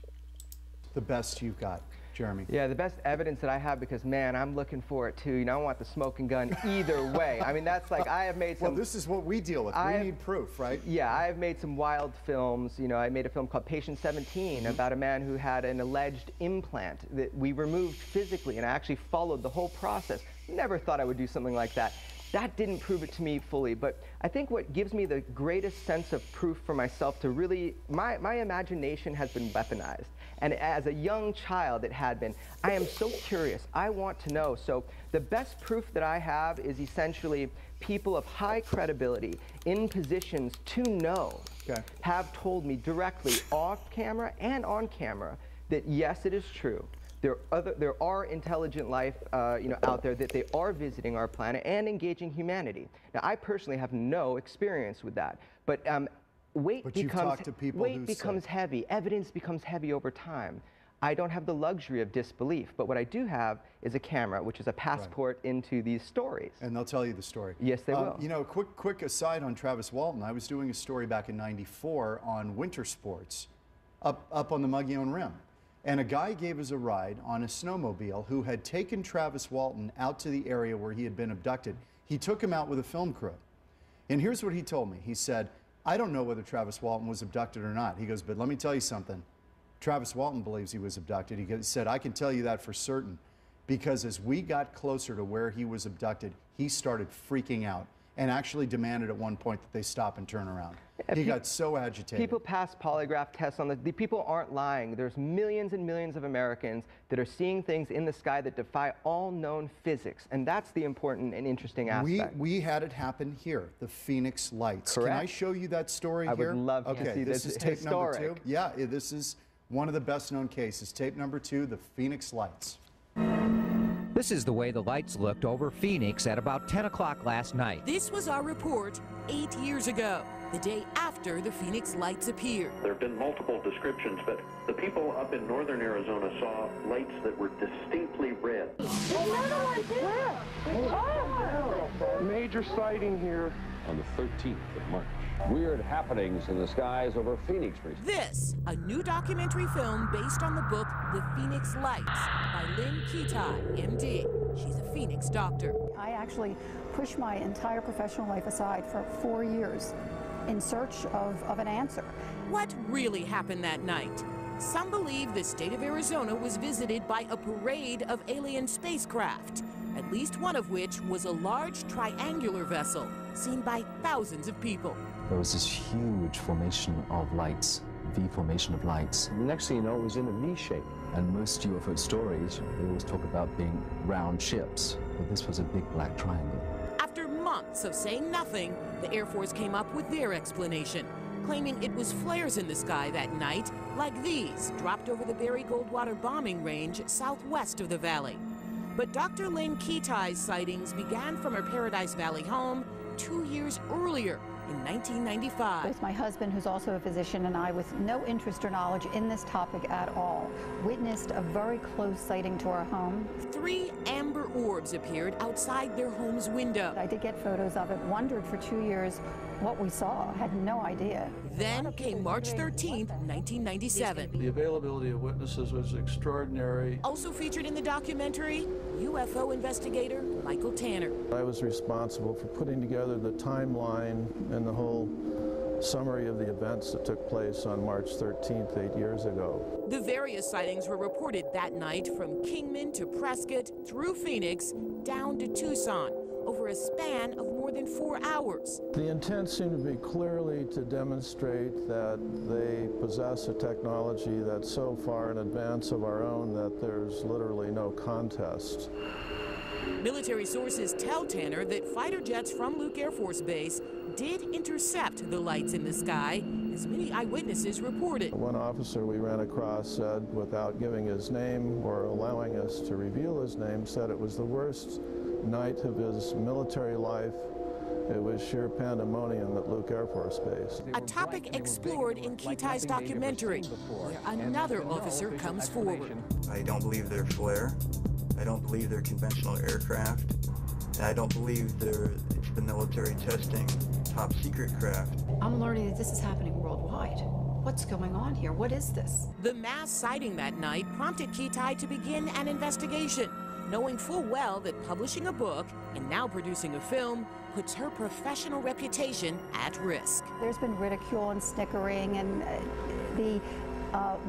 The best you've got, Jeremy. Yeah, the best evidence that I have, because, man, I'm looking for it, too. You know, I want the smoking gun either way. I mean, that's like, I have made some... Well, this is what we deal with. We need proof, right? Yeah, I have made some wild films. You know, I made a film called Patient 17 about a man who had an alleged implant that we removed physically, and I actually followed the whole process. Never thought I would do something like that. That didn't prove it to me fully, but I think what gives me the greatest sense of proof for myself to really, my imagination has been weaponized. And as a young child, it had been. I am so curious. I want to know. So the best proof that I have is essentially people of high credibility in positions to know have told me directly off camera and on camera that yes, it is true. There are intelligent life out there, that they are visiting our planet and engaging humanity. Now, I personally have no experience with that, but weight becomes heavy. Evidence becomes heavy over time. I don't have the luxury of disbelief, but what I do have is a camera, which is a passport into these stories. And they'll tell you the story. Yes, they will. You know, quick aside on Travis Walton. I was doing a story back in '94 on winter sports up on the Mogollon Rim. And a guy gave us a ride on a snowmobile who had taken Travis Walton out to the area where he had been abducted. He took him out with a film crew. And here's what he told me. He said, I don't know whether Travis Walton was abducted or not. He goes, but let me tell you something. Travis Walton believes he was abducted. He said, I can tell you that for certain, because as we got closer to where he was abducted, he started freaking out and actually demanded at one point that they stop and turn around. He got so agitated. People pass polygraph tests on the people aren't lying. There's millions and millions of Americans that are seeing things in the sky that defy all known physics, and that's the important and interesting aspect. We had it happen here, the Phoenix Lights. Correct. Can I show you that story here? I would love to see this. This is tape number 2. Yeah, this is one of the best known cases. Tape number 2, the Phoenix Lights. This is the way the lights looked over Phoenix at about 10 o'clock last night. This was our report 8 years ago, the day after the Phoenix Lights appeared. There have been multiple descriptions, but the people up in northern Arizona saw lights that were distinctly red. Major sighting here. On the 13th of March. Weird happenings in the skies over Phoenix recently. This, a new documentary film based on the book The Phoenix Lights by Lynn Ketai, MD. She's a Phoenix doctor. I actually pushed my entire professional life aside for 4 years in search of an answer. What really happened that night? Some believe the state of Arizona was visited by a parade of alien spacecraft, at least one of which was a large triangular vessel seen by thousands of people. There was this huge formation of lights, V formation of lights. And the next thing you know, it was in a V shape. And most UFO stories, they always talk about being round ships, but this was a big black triangle. After months of saying nothing, the Air Force came up with their explanation, claiming it was flares in the sky that night, like these, dropped over the Barry Goldwater bombing range southwest of the valley. But Dr. Lynn Ketai's sightings began from her Paradise Valley home 2 years earlier, in 1995. Both my husband, who's also a physician, and I, with no interest or knowledge in this topic at all, witnessed a very close sighting to our home. 3 amber orbs appeared outside their home's window. I did get photos of it, wondered for 2 years what we saw, had no idea. Then came March 13th, 1997. The availability of witnesses was extraordinary. Also featured in the documentary, UFO investigator Michael Tanner. I was responsible for putting together the timeline and the whole summary of the events that took place on March 13th, 8 years ago. The various sightings were reported that night from Kingman to Prescott, through Phoenix, down to Tucson, over a span of more than 4 hours. The intent seemed to be clearly to demonstrate that they possess a technology that's so far in advance of our own that there's literally no contest. Military sources tell Tanner that fighter jets from Luke Air Force Base did intercept the lights in the sky, as many eyewitnesses reported. One officer we ran across said, without giving his name or allowing us to reveal his name, said it was the worst night of his military life. It was sheer pandemonium at Luke Air Force Base. A topic explored in Ketai's documentary, where another officer comes forward. I don't believe they're flare. I don't believe they're conventional aircraft. And I don't believe it's the military testing top secret craft. I'm learning that this is happening worldwide. What's going on here? What is this? The mass sighting that night prompted Ketai to begin an investigation, knowing full well that publishing a book and now producing a film puts her professional reputation at risk. There's been ridicule and snickering, and the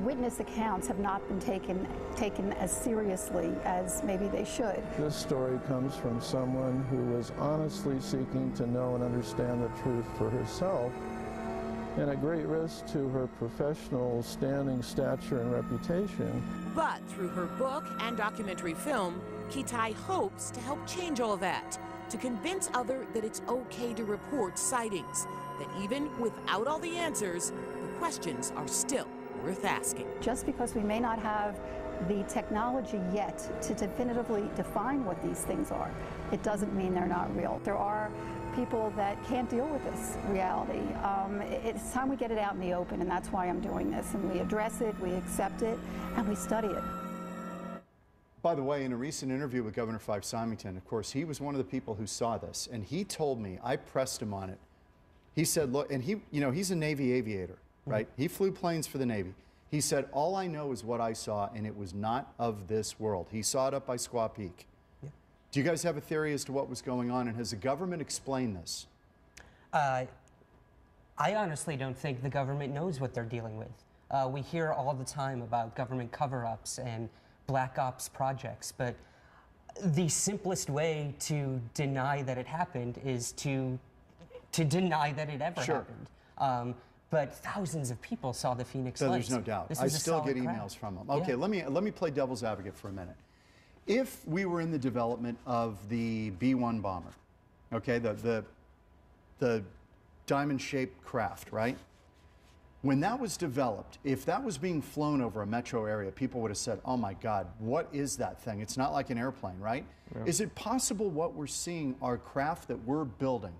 witness accounts have not been taken as seriously as maybe they should. This story comes from someone who was honestly seeking to know and understand the truth for herself, and at great risk to her professional standing, stature, and reputation. But through her book and documentary film, Ketai hopes to help change all that, to convince others that it's okay to report sightings, that even without all the answers, the questions are still worth asking. Just because we may not have the technology yet to definitively define what these things are, it doesn't mean they're not real. There are people that can't deal with this reality. It's time we get it out in the open, and that's why I'm doing this. And we address it, we accept it, and we study it. By the way, in a recent interview with Governor Fife Symington, of course, he was one of the people who saw this, and he told me, I pressed him on it. He said, look, and he's a Navy aviator, right? He flew planes for the Navy. He said, all I know is what I saw, and it was not of this world. He saw it up by Squaw Peak. Yeah. Do you guys have a theory as to what was going on, and has the government explained this? I honestly don't think the government knows what they're dealing with. We hear all the time about government cover-ups and black ops projects, but the simplest way to deny that it happened is to deny that it ever happened. But thousands of people saw the Phoenix Lights. There's no doubt. I still get emails from them. Okay, yeah. let me play devil's advocate for a minute. If we were in the development of the B-1 bomber, okay, the diamond-shaped craft, right? When that was developed, if that was being flown over a metro area, people would have said, oh my God, what is that thing? It's not like an airplane, right? Yeah. Is it possible what we're seeing are craft that we're building?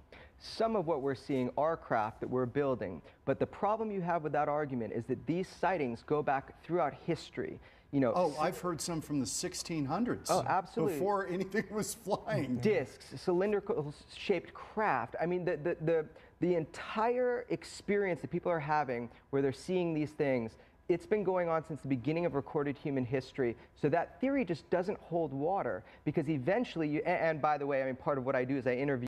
Some of what we're seeing are craft that we're building, but the problem you have with that argument is that these sightings go back throughout history. You know, oh, I've heard some from the 1600s. Oh, absolutely. Before anything was flying. Discs, cylindrical-shaped craft. I mean, the The entire experience that people are having where they're seeing these things, it's been going on since the beginning of recorded human history. So that theory just doesn't hold water, because eventually, and by the way, I mean, part of what I do is I interview.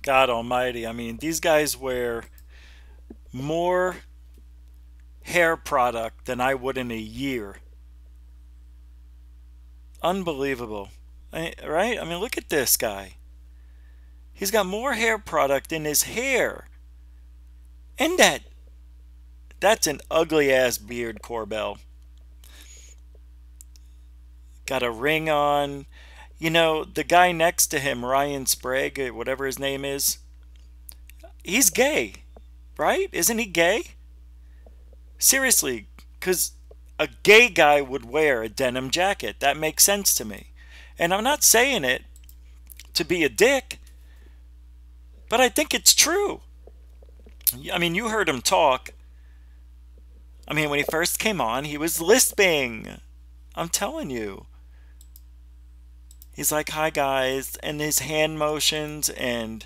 God almighty. I mean, these guys wear more hair product than I would in a year. Unbelievable. Right? I mean, look at this guy. He's got more hair product in his hair. And that's an ugly ass beard, Corbell. Got a ring on. You know, the guy next to him, Ryan Sprague, whatever his name is, he's gay, right? Isn't he gay? Seriously, because a gay guy would wear a denim jacket. That makes sense to me. And I'm not saying it to be a dick, but I think it's true. I mean, you heard him talk. I mean, when he first came on, he was lisping. I'm telling you. He's like, hi guys, and his hand motions, and,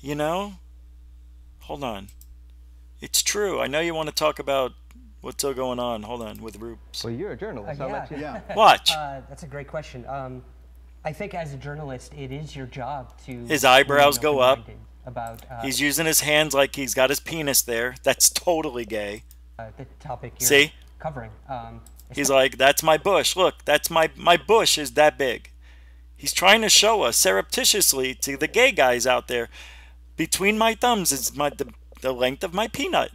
you know, hold on. It's true. I know you want to talk about what's still going on. Hold on, with Roops. Well, you're a journalist. I'll let you. Yeah. Watch. That's a great question. I think as a journalist, it is your job to... His eyebrows go up. About, he's using his hands like he's got his penis there. That's totally gay. The topic you're See? covering. He's like, that's my bush. Look, that's my bush is that big. He's trying to show us surreptitiously to the gay guys out there, between my thumbs is the length of my peanut.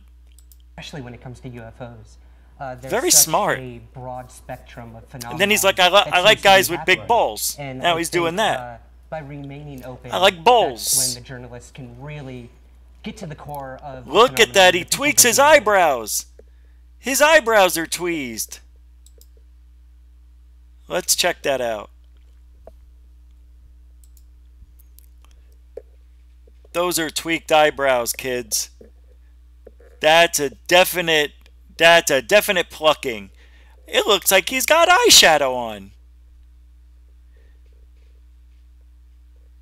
Especially when it comes to UFOs. There's very smart. A broad spectrum of phenomena. And then he's like, I like guys with big balls. And now I he's think, doing that. By remaining open, I like balls. That's when the journalists can really get to the core of... Look at that. He tweaks his eyebrows. His eyebrows are tweezed. Let's check that out. Those are tweaked eyebrows, kids. That's a definite plucking. It looks like he's got eyeshadow on.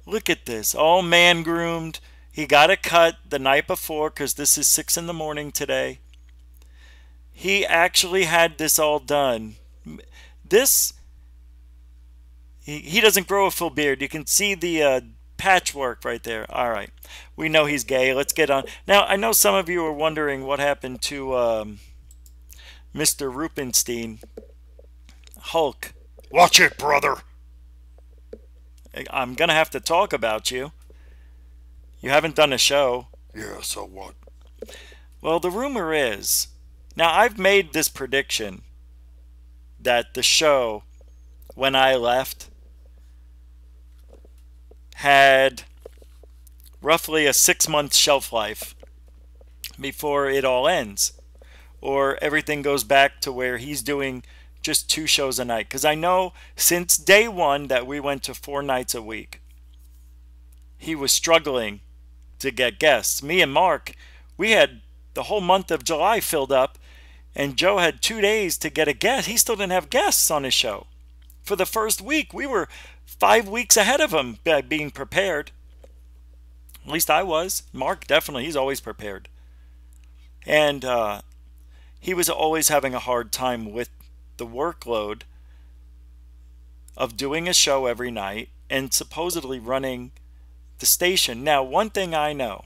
Look at this. All man groomed. He got a cut the night before because this is 6 in the morning today. He actually had this all done. This, he doesn't grow a full beard. You can see the patchwork right there. All right. We know he's gay. Let's get on. Now, I know some of you are wondering what happened to Mr. Rupenstein. Hulk. Watch it, brother. I'm going to have to talk about you. You haven't done a show. Yeah, so what? Well, the rumor is, now I've made this prediction that the show, when I left, had roughly a 6-month shelf life before it all ends. Or everything goes back to where he's doing just 2 shows a night. Because I know since day 1 that we went to 4 nights a week, he was struggling to get guests. Me and Mark, we had the whole month of July filled up, and Joe had 2 days to get a guest. He still didn't have guests on his show. For the first week, we were 5 weeks ahead of him by being prepared. At least I was. Mark, definitely, he's always prepared. And he was always having a hard time with the workload of doing a show every night and supposedly running the station. Now, one thing I know,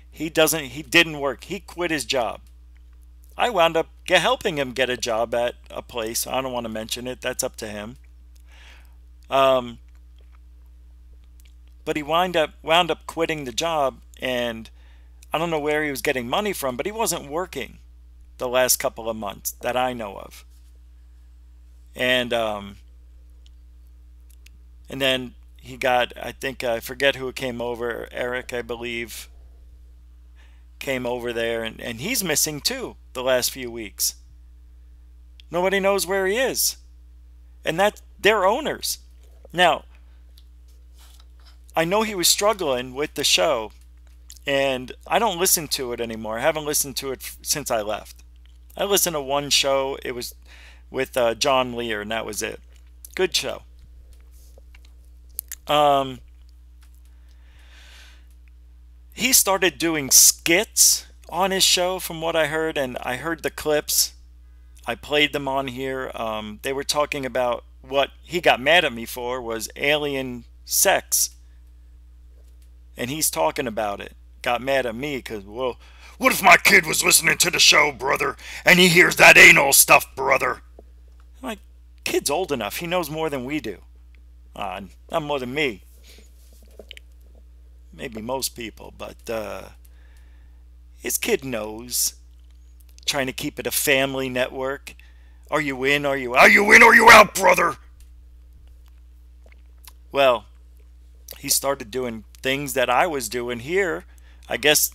he didn't work. He quit his job. I wound up helping him get a job at a place. I don't want to mention it. That's up to him. But he wound up quitting the job, and I don't know where he was getting money from, but he wasn't working the last couple of months that I know of. And then he got, I think, I forget who came over, Eric, I believe, came over there, and he's missing too the last few weeks. Nobody knows where he is. And they're owners. Now, I know he was struggling with the show, and I don't listen to it anymore. I haven't listened to it since I left. I listened to one show. It was with John Lear, and that was it. Good show. he started doing skits on his show from what I heard, and I heard the clips. I played them on here. They were talking about what he got mad at me for was alien sex. And he's talking about it. Got mad at me because, well, what if my kid was listening to the show, brother, and he hears that anal stuff, brother? I'm like, kid's old enough. He knows more than we do. Not more than me. Maybe most people, but his kid knows. Trying to keep it a family network. Are you in? Are you in? Are you out, brother? Well, he started doing things that I was doing here. I guess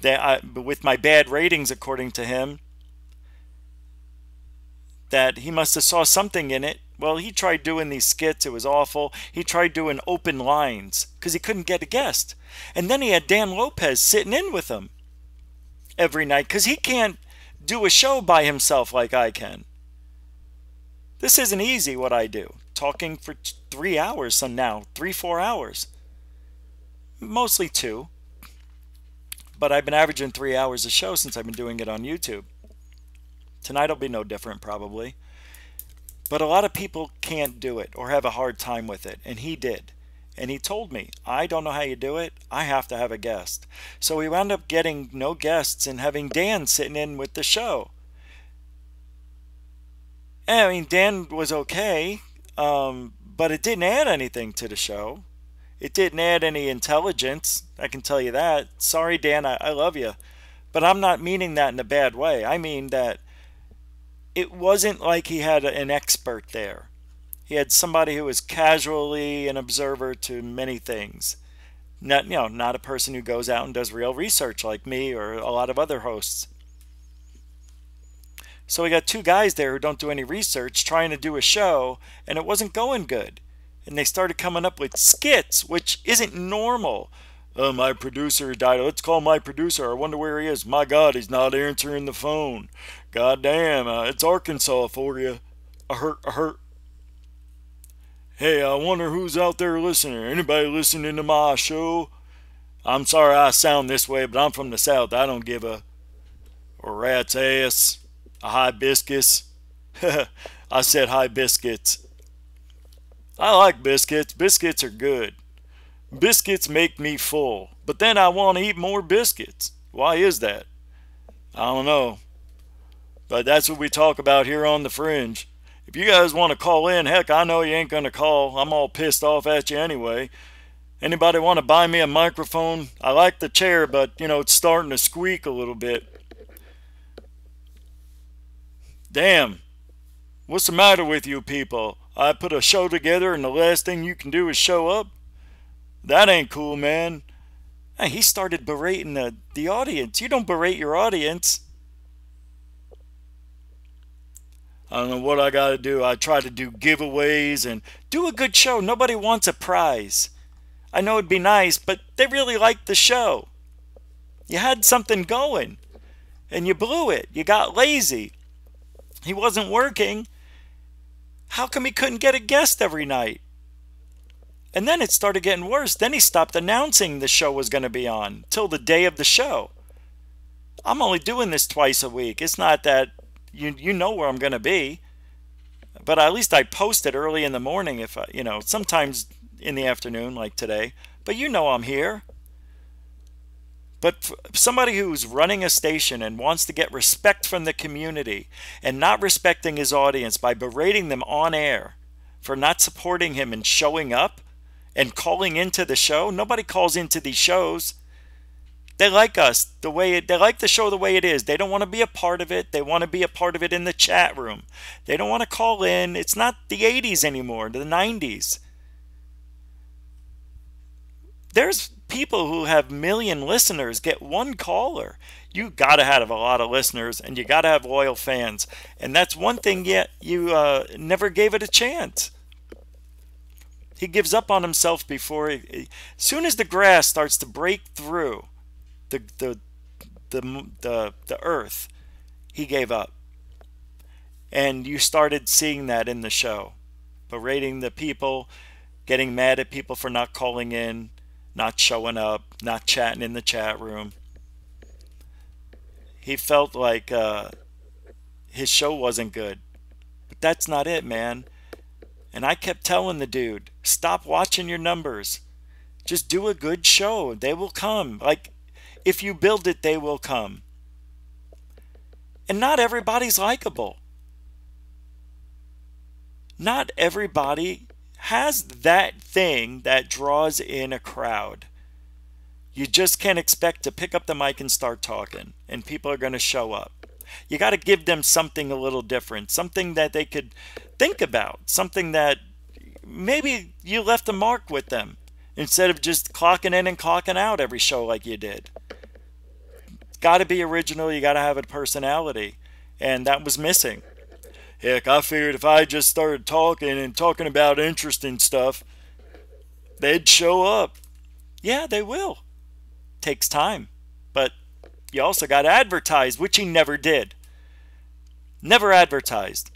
that with my bad ratings, according to him, that he must have saw something in it. Well, he tried doing these skits. It was awful. He tried doing open lines because he couldn't get a guest. And then he had Dan Lopez sitting in with him every night because he can't do a show by himself like I can. This isn't easy what I do. Talking for 3 hours now, 3-4 hours. Mostly 2. But I've been averaging 3 hours a show since I've been doing it on YouTube. Tonight will be no different probably. But a lot of people can't do it or have a hard time with it. And he did. And he told me, I don't know how you do it. I have to have a guest. So we wound up getting no guests and having Dan sitting in with the show. And, I mean, Dan was okay, but it didn't add anything to the show. It didn't add any intelligence. I can tell you that. Sorry, Dan, I love you. But I'm not meaning that in a bad way. I mean that it wasn't like he had an expert there. He had somebody who was casually an observer to many things. Not a person who goes out and does real research like me or a lot of other hosts. So we got 2 guys there who don't do any research trying to do a show, and it wasn't going good. And they started coming up with skits, which isn't normal. My producer died. Let's call my producer. I wonder where he is. My God, he's not answering the phone. God damn, it's Arkansas for you. I hurt. Hey, I wonder who's out there listening. Anybody listening to my show? I'm sorry I sound this way, but I'm from the South. I don't give a rat's ass, a hibiscus. I said hibiscuits. I like biscuits. Biscuits are good. Biscuits make me full, but then I want to eat more biscuits. Why is that? I don't know. But that's what we talk about here on The Fringe. If you guys want to call in, heck, I know you ain't going to call. I'm all pissed off at you anyway. Anybody want to buy me a microphone? I like the chair, but, it's starting to squeak a little bit. Damn. What's the matter with you people? I put a show together and the last thing you can do is show up? That ain't cool, man. Hey, he started berating the audience. You don't berate your audience. I don't know what I got to do. I try to do giveaways and do a good show. Nobody wants a prize. I know it'd be nice, but they really liked the show. You had something going, and you blew it. You got lazy. He wasn't working. How come he couldn't get a guest every night? And then it started getting worse. Then he stopped announcing the show was going to be on till the day of the show. I'm only doing this twice a week. It's not that you know where I'm going to be. But at least I post it early in the morning if I, sometimes in the afternoon like today. But I'm here. But somebody who's running a station and wants to get respect from the community and not respecting his audience by berating them on air for not supporting him and showing up and calling into the show. Nobody calls into these shows. They like us they like the show the way it is. They don't want to be a part of it. They want to be a part of it in the chat room. They don't want to call in. It's not the 80s anymore, the 90s. There's people who have million listeners get one caller. You got to have a lot of listeners and you got to have loyal fans. And that's one thing yet you never gave it a chance. He gives up on himself before as soon as the grass starts to break through the earth, he gave up. And you started seeing that in the show. Berating the people, getting mad at people for not calling in, not showing up, not chatting in the chat room. He felt like his show wasn't good. But that's not it, man. And I kept telling the dude, stop watching your numbers. Just do a good show. They will come. Like, if you build it, they will come. And not everybody's likable. Not everybody has that thing that draws in a crowd. You just can't expect to pick up the mic and start talking, and people are going to show up. You got to give them something a little different, something that they could think about, something that maybe you left a mark with them instead of just clocking in and clocking out every show like you did. Got to be original. You got to have a personality, and that was missing. Heck, I figured if I just started talking and talking about interesting stuff, they'd show up. Yeah, they will. Takes time, but you also got to advertise, which he never did. Never advertised.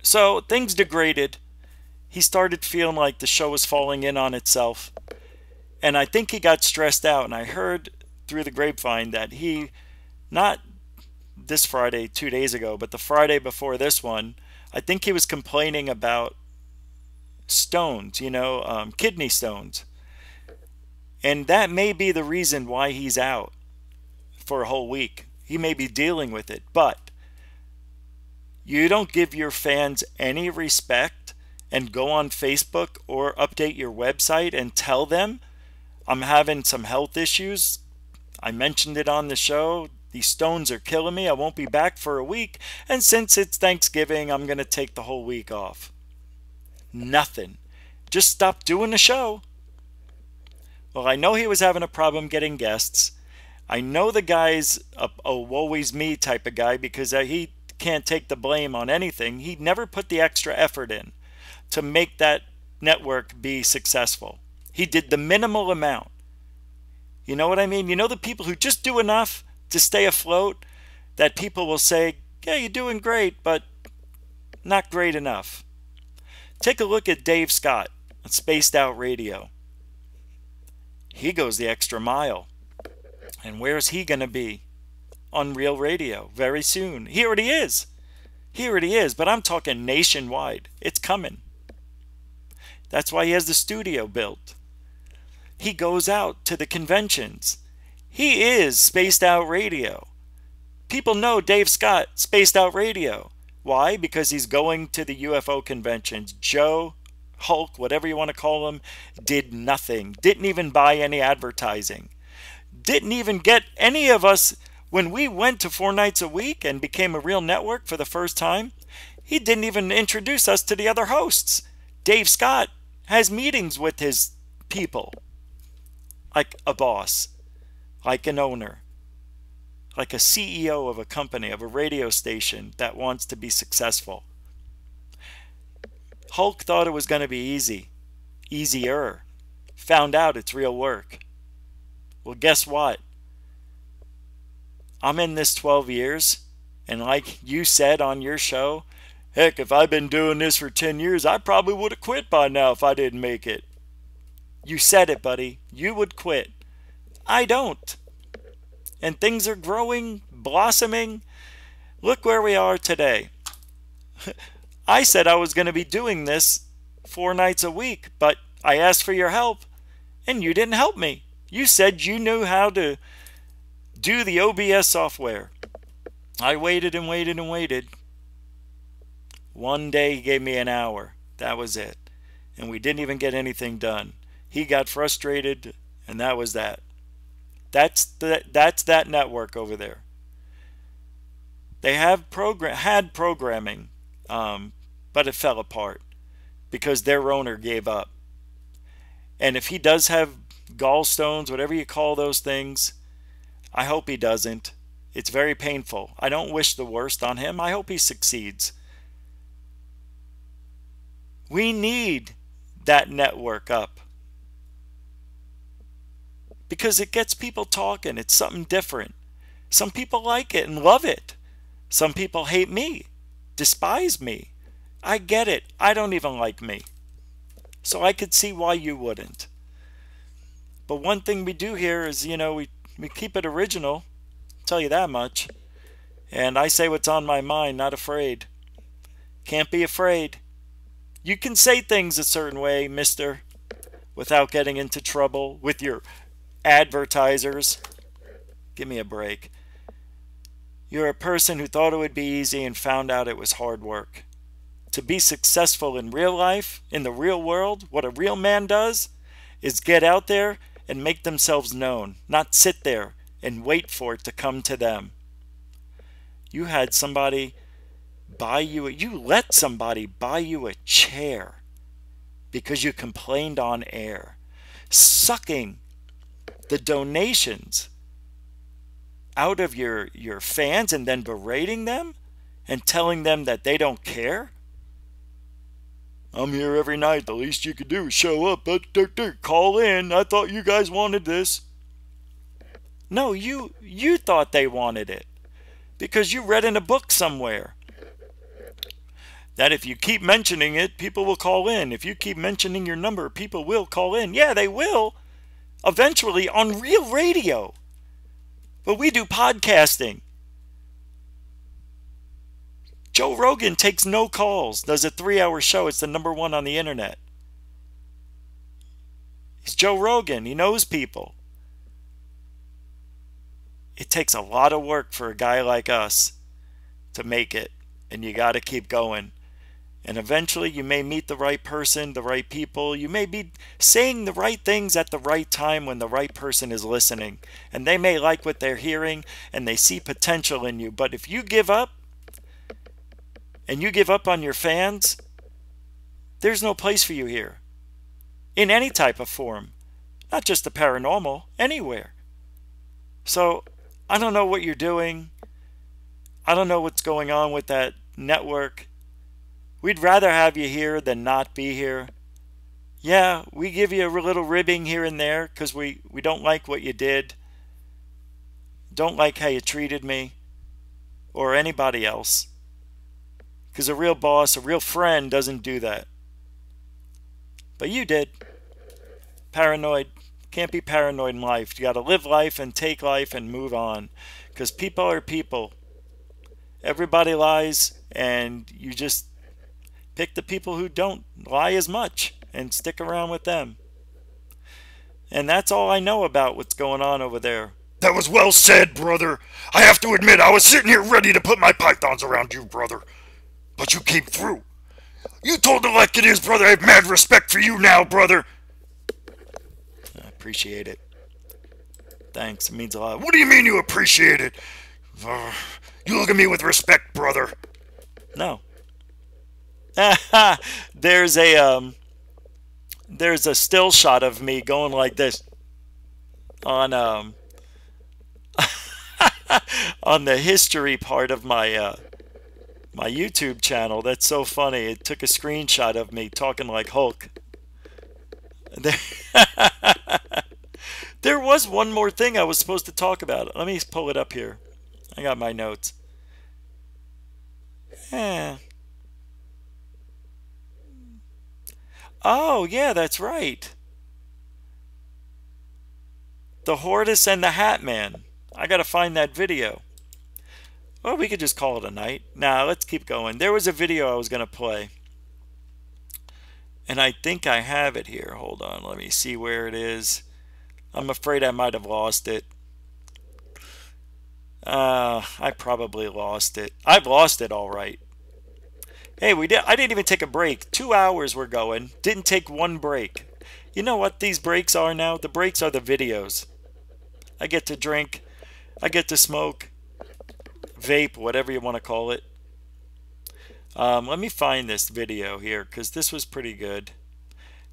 So things degraded. He started feeling like the show was falling in on itself, and I think he got stressed out. And I heard through the grapevine that he, not this Friday 2 days ago, but the Friday before this one, I think he was complaining about stones, kidney stones. And that may be the reason why he's out for a whole week. He may be dealing with it, but you don't give your fans any respect and go on Facebook or update your website and tell them, I'm having some health issues. I mentioned it on the show. These stones are killing me. I won't be back for a week. And since it's Thanksgiving, I'm going to take the whole week off. Nothing. Just stop doing the show. Well, I know he was having a problem getting guests. I know the guy's a woe is me type of guy because he can't take the blame on anything. He never put the extra effort in to make that network be successful. He did the minimal amount. You know what I mean? You know the people who just do enough to stay afloat, that people will say, yeah, you're doing great, but not great enough. Take a look at Dave Scott at Spaced Out Radio. He goes the extra mile. And where's he going to be? On Real Radio very soon. He already is. He already is, but I'm talking nationwide. It's coming. That's why he has the studio built. He goes out to the conventions. He is Spaced Out Radio. People know Dave Scott, Spaced Out Radio. Why? Because he's going to the UFO conventions. Joe, Hulk, whatever you want to call him, did nothing. Didn't even buy any advertising. Didn't even get any of us, when we went to 4 nights a week and became a real network for the first time, he didn't even introduce us to the other hosts. Dave Scott has meetings with his people. Like a boss. Like an owner. Like a CEO of a company, of a radio station that wants to be successful. Hulk thought it was going to be easy. Easier. Found out it's real work. Well, guess what? I'm in this 12 years, and like you said on your show, heck, if I'd been doing this for 10 years, I probably would have quit by now if I didn't make it. You said it, buddy. You would quit. I don't. And things are growing, blossoming. Look where we are today. I said I was going to be doing this 4 nights a week, but I asked for your help, and you didn't help me. You said you knew how to do the OBS software. I waited and waited and waited. One day he gave me an hour. That was it. And we didn't even get anything done. He got frustrated, and that was that. That's that network over there. They have had programming, but it fell apart because their owner gave up. And if he does have gallstones, whatever you call those things, I hope he doesn't. It's very painful. I don't wish the worst on him. I hope he succeeds. We need that network up. Because it gets people talking. It's something different. Some people like it and love it. Some people hate me, despise me. I get it. I don't even like me. So I could see why you wouldn't. But one thing we do here is, you know, we keep it original. I'll tell you that much. And I say what's on my mind, not afraid. Can't be afraid. You can say things a certain way, mister, without getting into trouble with your advertisers. Give me a break. You're a person who thought it would be easy and found out it was hard work. To be successful in real life, in the real world, what a real man does is get out there and make themselves known, not sit there and wait for it to come to them. You had somebody you let somebody buy you a chair because you complained on air, sucking the donations out of your fans and then berating them and telling them that they don't care. I'm here every night. The least you could do is show up. Call in. I thought you guys wanted this. No, you thought they wanted it because you read in a book somewhere that if you keep mentioning it, people will call in. If you keep mentioning your number, people will call in. Yeah, they will. Eventually on real radio. But we do podcasting. Joe Rogan takes no calls. Does a 3-hour show. It's the #1 on the internet. He's Joe Rogan. He knows people. It takes a lot of work for a guy like us to make it. And you got to keep going. And eventually you may meet the right person, the right people. You may be saying the right things at the right time when the right person is listening. And they may like what they're hearing and they see potential in you. But if you give up, and you give up on your fans, there's no place for you here. In any type of form. Not just the paranormal, anywhere. So, I don't know what you're doing. I don't know what's going on with that network. We'd rather have you here than not be here. Yeah, we give you a little ribbing here and there because we don't like what you did. Don't like how you treated me or anybody else. Because a real boss, a real friend doesn't do that. But you did. Paranoid. Can't be paranoid in life. You got to live life and take life and move on. Because people are people. Everybody lies, and you just pick the people who don't lie as much and stick around with them. And that's all I know about what's going on over there. That was well said, brother. I have to admit, I was sitting here ready to put my pythons around you, brother. But you came through. You told it like it is, brother. I have mad respect for you now, brother. I appreciate it. Thanks. It means a lot. What do you mean you appreciate it? You look at me with respect, brother. No. There's a still shot of me going like this on on the history part of my my YouTube channel. That's so funny. It took a screenshot of me talking like Hulk. There was one more thing I was supposed to talk about. Let me pull it up here. I got my notes. Oh, yeah, that's right. The Hortus and the Hat Man. I gotta find that video. Well, we could just call it a night. Nah, let's keep going. There was a video I was gonna play. And I think I have it here. Hold on, let me see where it is. I'm afraid I might have lost it. I probably lost it. I've lost it all right. Hey, I didn't even take a break. 2 hours we're going. Didn't take one break. You know what these breaks are now? The breaks are the videos. I get to drink. I get to smoke. Vape, whatever you want to call it. Let me find this video here, because this was pretty good.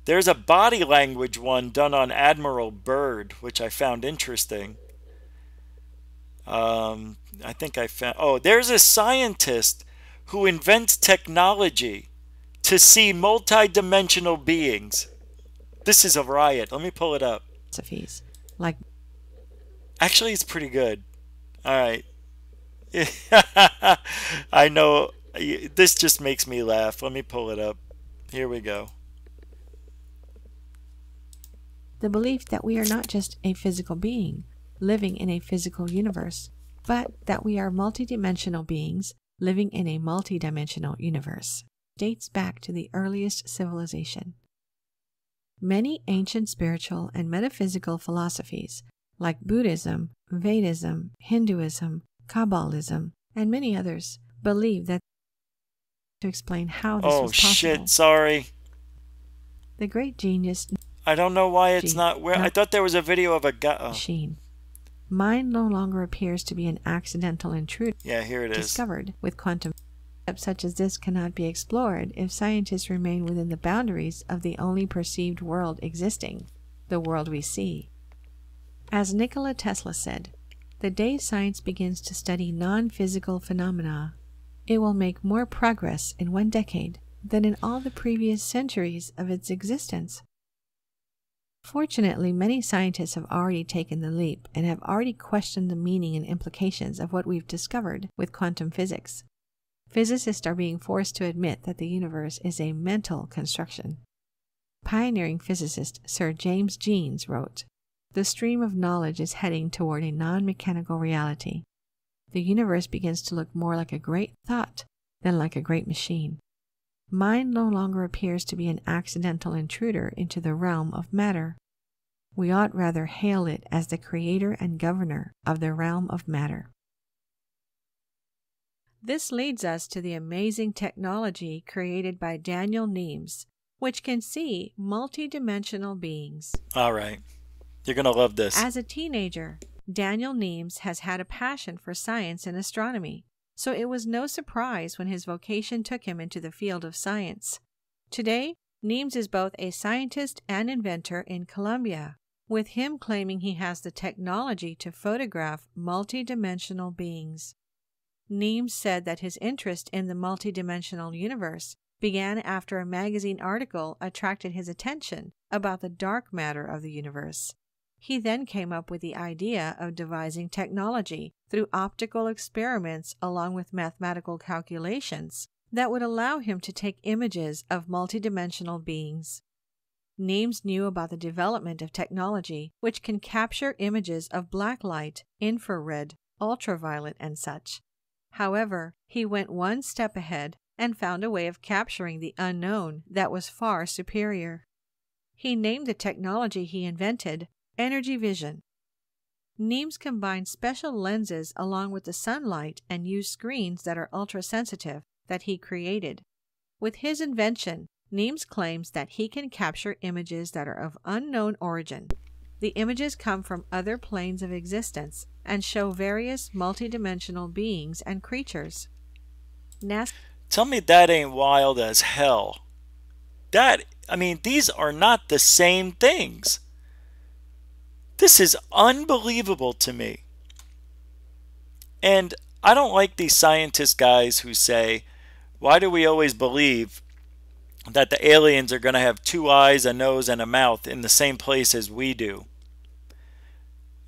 There's a body language one done on Admiral Byrd, which I found interesting. I think I found... Oh, there's a scientist who invents technology to see multi-dimensional beings. This is a riot. Let me pull it up. Philosophies. Like... Actually, it's pretty good. All right. I know. This just makes me laugh. Let me pull it up. Here we go. the belief that we are not just a physical being living in a physical universe, but that we are multidimensional beings living in a multidimensional universe, dates back to the earliest civilization. Many ancient spiritual and metaphysical philosophies, like Buddhism, Vedism, Hinduism, Kabbalism, and many others, believe that to explain how this was possible. Oh shit, sorry. The great genius... I don't know why it's not where I thought there was a video of a guy. Machine. Mind no longer appears to be an accidental intruder. Yeah, here it is. Discovered with quantum. Such as this cannot be explored if scientists remain within the boundaries of the only perceived world existing, the world we see. As Nikola Tesla said, the day science begins to study non-physical phenomena, it will make more progress in 1 decade than in all the previous centuries of its existence. Fortunately, many scientists have already taken the leap and have already questioned the meaning and implications of what we've discovered with quantum physics. Physicists are being forced to admit that the universe is a mental construction. Pioneering physicist Sir James Jeans wrote, "The stream of knowledge is heading toward a non-mechanical reality. The universe begins to look more like a great thought than like a great machine. Mind no longer appears to be an accidental intruder into the realm of matter. We ought rather hail it as the creator and governor of the realm of matter." This leads us to the amazing technology created by Daniel Nemes, which can see multidimensional beings. All right. You're going to love this. As a teenager, Daniel Nemes has had a passion for science and astronomy, so it was no surprise when his vocation took him into the field of science. Today, Nemes is both a scientist and inventor in Colombia, with him claiming he has the technology to photograph multidimensional beings. Nemes said that his interest in the multidimensional universe began after a magazine article attracted his attention about the dark matter of the universe. He then came up with the idea of devising technology through optical experiments along with mathematical calculations that would allow him to take images of multidimensional beings. Nemes knew about the development of technology which can capture images of black light, infrared, ultraviolet, and such. However, he went one step ahead and found a way of capturing the unknown that was far superior. He named the technology he invented energy vision. Nemes combined special lenses along with the sunlight and used screens that are ultra-sensitive that he created. With his invention, Nemes claims that he can capture images that are of unknown origin. The images come from other planes of existence and show various multidimensional beings and creatures. Tell me that ain't wild as hell. These are not the same things. This is unbelievable to me. And I don't like these scientist guys who say, why do we always believe that the aliens are going to have 2 eyes, a nose, and a mouth in the same place as we do?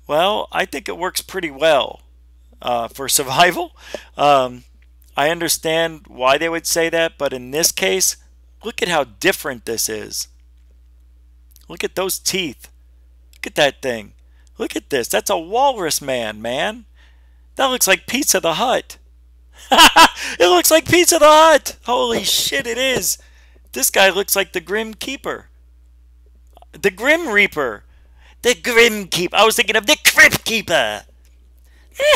Well, I think it works pretty well for survival. I understand why they would say that, but in this case, look at how different this is. Look at those teeth. Look at that thing. Look at this. That's a walrus man, man. That looks like Pizza the Hut. It looks like Pizza the Hut. Holy shit, it is. This guy looks like the Grim Keeper. The Grim Reaper. The Grim Keeper. I was thinking of the Crypt Keeper.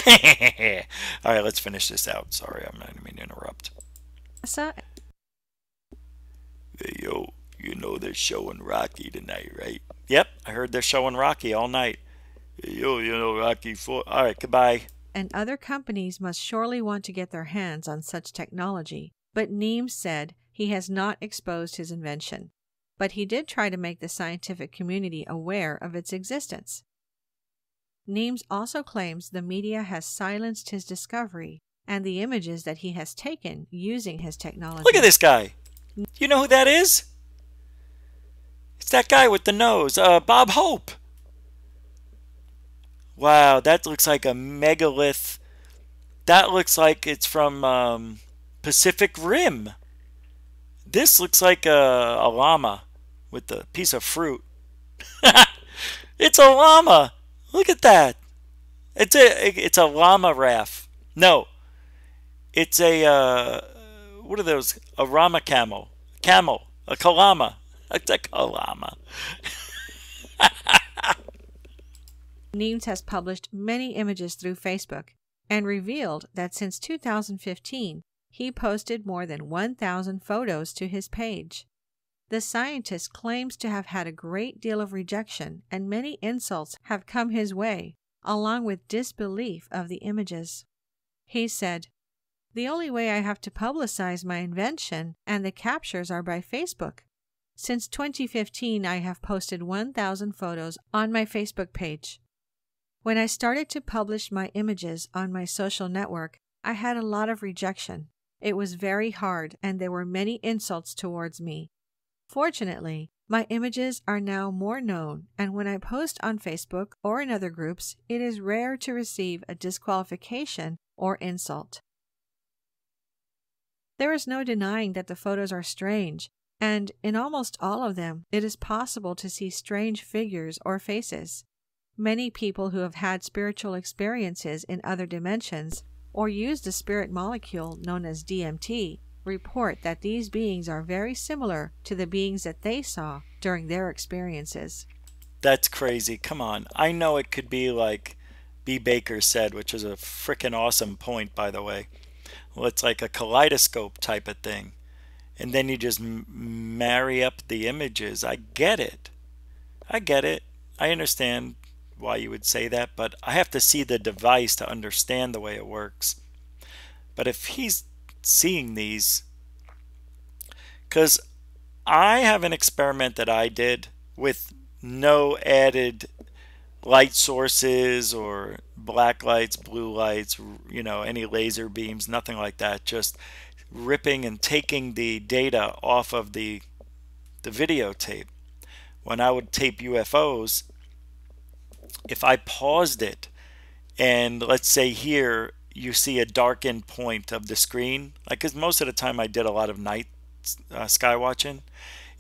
All right, let's finish this out. Sorry, I'm not mean to interrupt. Hey, yo, you know they're showing Rocky tonight, right? Yep, I heard they're showing Rocky all night. Hey, yo, you know Rocky 4. All right, goodbye. And other companies must surely want to get their hands on such technology, but Nemes said he has not exposed his invention. But he did try to make the scientific community aware of its existence. Nemes also claims the media has silenced his discovery and the images that he has taken using his technology. Look at this guy. You know who that is? It's that guy with the nose, Bob Hope. Wow, that looks like a megalith. That looks like it's from Pacific Rim. This looks like a llama with a piece of fruit. It's a llama. Look at that. It's a llama raft. No, it's a what are those? A rama camel. Camel. A kalama. It's a kalama. Neems has published many images through Facebook and revealed that since 2015, he posted more than 1,000 photos to his page. The scientist claims to have had a great deal of rejection, and many insults have come his way, along with disbelief of the images. He said, "The only way I have to publicize my invention and the captures are by Facebook. Since 2015, I have posted 1,000 photos on my Facebook page. When I started to publish my images on my social network, I had a lot of rejection. It was very hard, and there were many insults towards me. Fortunately, my images are now more known, and when I post on Facebook or in other groups, it is rare to receive a disqualification or insult." There is no denying that the photos are strange, and in almost all of them, it is possible to see strange figures or faces. Many people who have had spiritual experiences in other dimensions or used a spirit molecule known as DMT report that these beings are very similar to the beings that they saw during their experiences. That's crazy. Come on. I know it could be like B. Baker said, which is a freaking awesome point, by the way. Well, it's like a kaleidoscope type of thing. And then you just marry up the images. I get it. I get it. I understand why you would say that, but I have to see the device to understand the way it works. But if he's seeing these, because I have an experiment that I did with no added light sources or black lights, blue lights, you know, any laser beams, nothing like that, just ripping and taking the data off of the videotape. When I would tape UFOs, if I paused it and let's say here you see a darkened point of the screen, like, because most of the time I did a lot of night sky watching,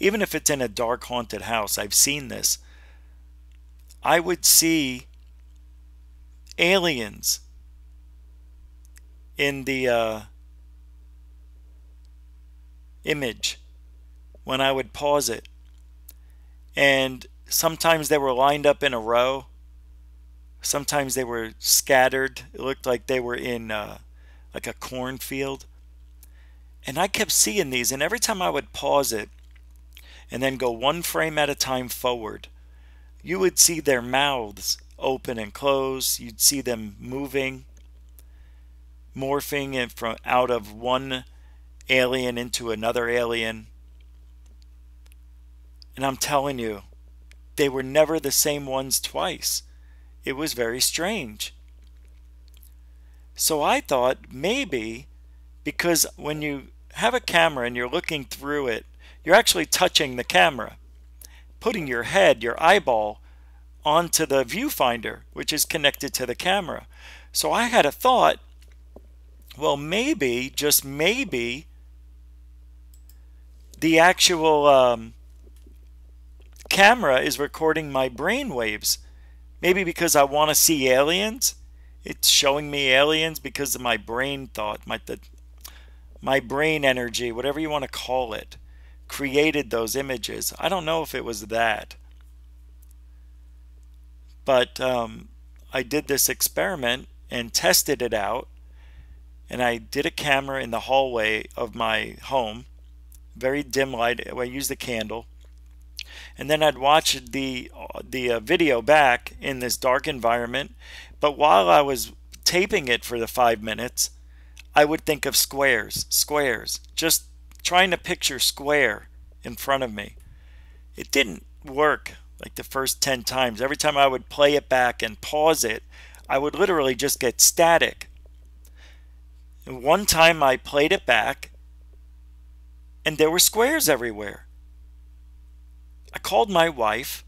even if it's in a dark haunted house, I've seen this, I would see aliens in the image when I would pause it, and sometimes they were lined up in a row. Sometimes they were scattered. It looked like they were in like a cornfield. And I kept seeing these, and every time I would pause it and then go one frame at a time forward, you would see their mouths open and close. You'd see them moving, morphing from out of one alien into another alien. And I'm telling you, they were never the same ones twice. It was very strange. So I thought maybe, because when you have a camera and you're looking through it, you're actually touching the camera, putting your head, your eyeball, onto the viewfinder, which is connected to the camera. So I had a thought, well, maybe, just maybe, the actual camera is recording my brain waves. Maybe because I want to see aliens, it's showing me aliens because of my brain thought, my brain energy, whatever you want to call it, created those images. I don't know if it was that. But I did this experiment and tested it out. And I did a camera in the hallway of my home, very dim light. I used a candle. And then I'd watch the video back in this dark environment. But while I was taping it for the 5 minutes, I would think of squares, just trying to picture square in front of me. It didn't work like the first 10 times. Every time I would play it back and pause it, I would literally just get static. And one time I played it back, and there were squares everywhere. I called my wife.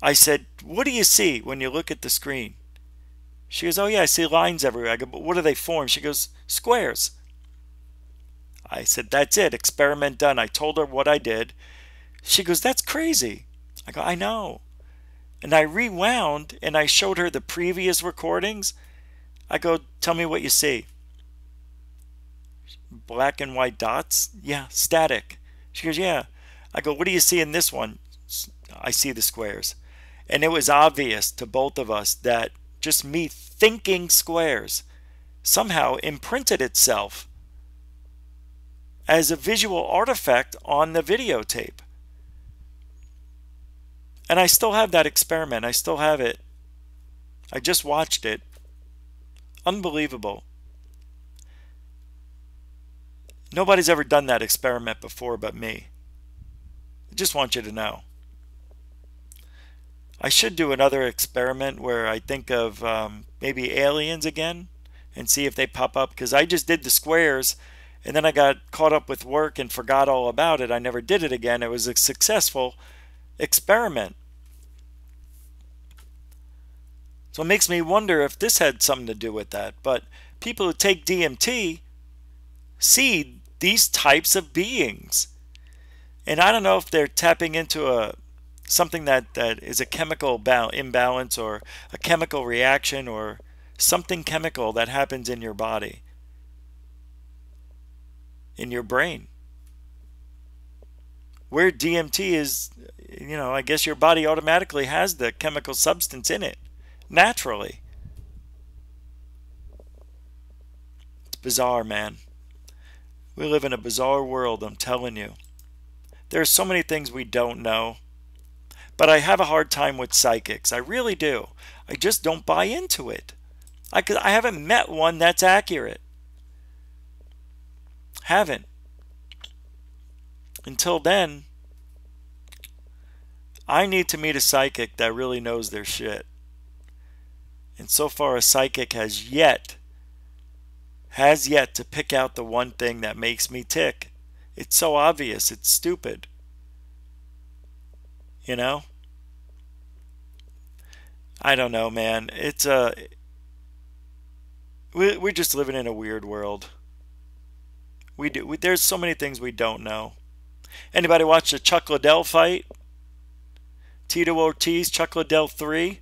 I said, "What do you see when you look at the screen?" She goes, "Oh yeah, I see lines everywhere." I go, "But what do they form?" She goes, "Squares." I said, "That's it, experiment done." I told her what I did. She goes, "That's crazy." I go, "I know." And I rewound and I showed her the previous recordings. I go, tell me what you see. Black and white dots? Yeah, static. She goes, yeah. I go, what do you see in this one? I see the squares. And it was obvious to both of us that just me thinking squares somehow imprinted itself as a visual artifact on the videotape. And I still have that experiment. I still have it. I just watched it. Unbelievable. Nobody's ever done that experiment before but me. I just want you to know. I should do another experiment where I think of maybe aliens again and see if they pop up, because I just did the squares and then I got caught up with work and forgot all about it. I never did it again. It was a successful experiment. So it makes me wonder if this had something to do with that. But people who take DMT see these types of beings. And I don't know if they're tapping into something that is a chemical imbalance or a chemical reaction or something chemical that happens in your body, in your brain. Where DMT is, you know, I guess your body automatically has the chemical substance in it, naturally. It's bizarre, man. We live in a bizarre world, I'm telling you. There are so many things we don't know. But I have a hard time with psychics. I really do. I just don't buy into it. I haven't met one that's accurate. Haven't. Until then, I need to meet a psychic that really knows their shit. And so far, a psychic has yet to pick out the one thing that makes me tick. It's so obvious. It's stupid. You know? I don't know, man. It's we're just living in a weird world. There's so many things we don't know. Anybody watch the Chuck Liddell fight? Tito Ortiz, Chuck Liddell 3?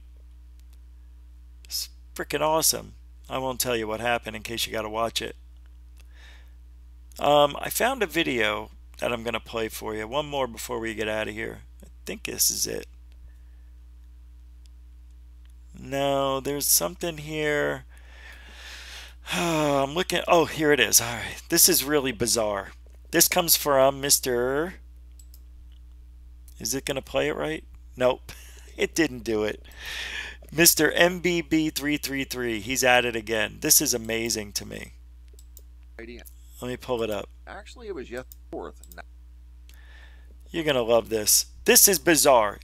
It's freaking awesome. I won't tell you what happened in case you got to watch it. I found a video that I'm going to play for you. One more before we get out of here. I think this is it. No, there's something here. I'm looking. Oh, here it is. All right. This is really bizarre. This comes from Mr. Is it going to play it right? Nope. It didn't do it. Mr. MBB333. He's at it again. This is amazing to me. Let me pull it up. Actually, it was yet 4th. You're going to love this. This is bizarre.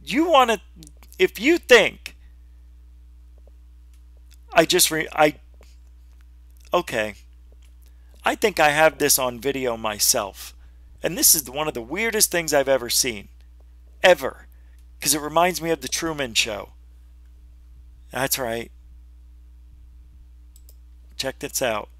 You want to, if you think, okay. I think I have this on video myself. And this is one of the weirdest things I've ever seen. Ever. Because it reminds me of the Truman Show. That's right. Check this out.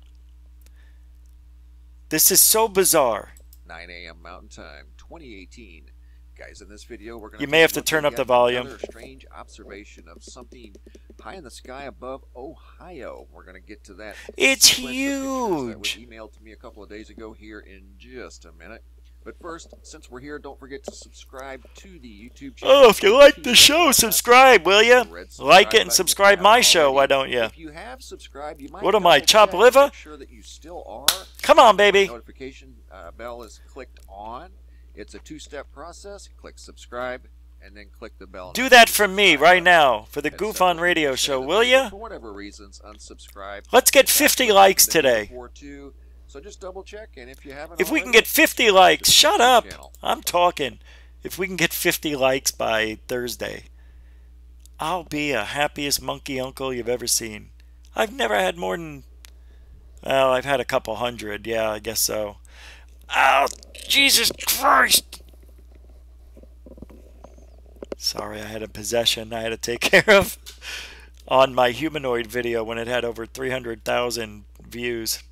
This is so bizarre. 9 a.m. Mountain Time, 2018. Guys, in this video, we're going to... You may have to turn up the volume. Another strange observation of something high in the sky above Ohio. We're going to get to that. It's huge. That was emailed to me a couple of days ago here in just a minute. But first, since we're here, don't forget to subscribe to the YouTube channel. Oh, if you like the show, subscribe, will you? Like it and subscribe my show, why don't you? If you have subscribed, you might what am I, chop liver? Make sure that you still are. Come on, baby. The notification bell is clicked on. It's a 2-step process. Click subscribe and then click the bell. Do that for me right now for the GUFON radio show, will you? For whatever reasons, unsubscribe. Let's get 50 likes today. So just double check, and if you haven't, if we can get 50 likes, shut up. I'm talking. If we can get 50 likes by Thursday, I'll be a happiest monkey uncle you've ever seen. I've never had more than, well, I've had a couple hundred. Yeah, I guess so. Oh, Jesus Christ. Sorry, I had a possession I had to take care of on my humanoid video when it had over 300,000 views.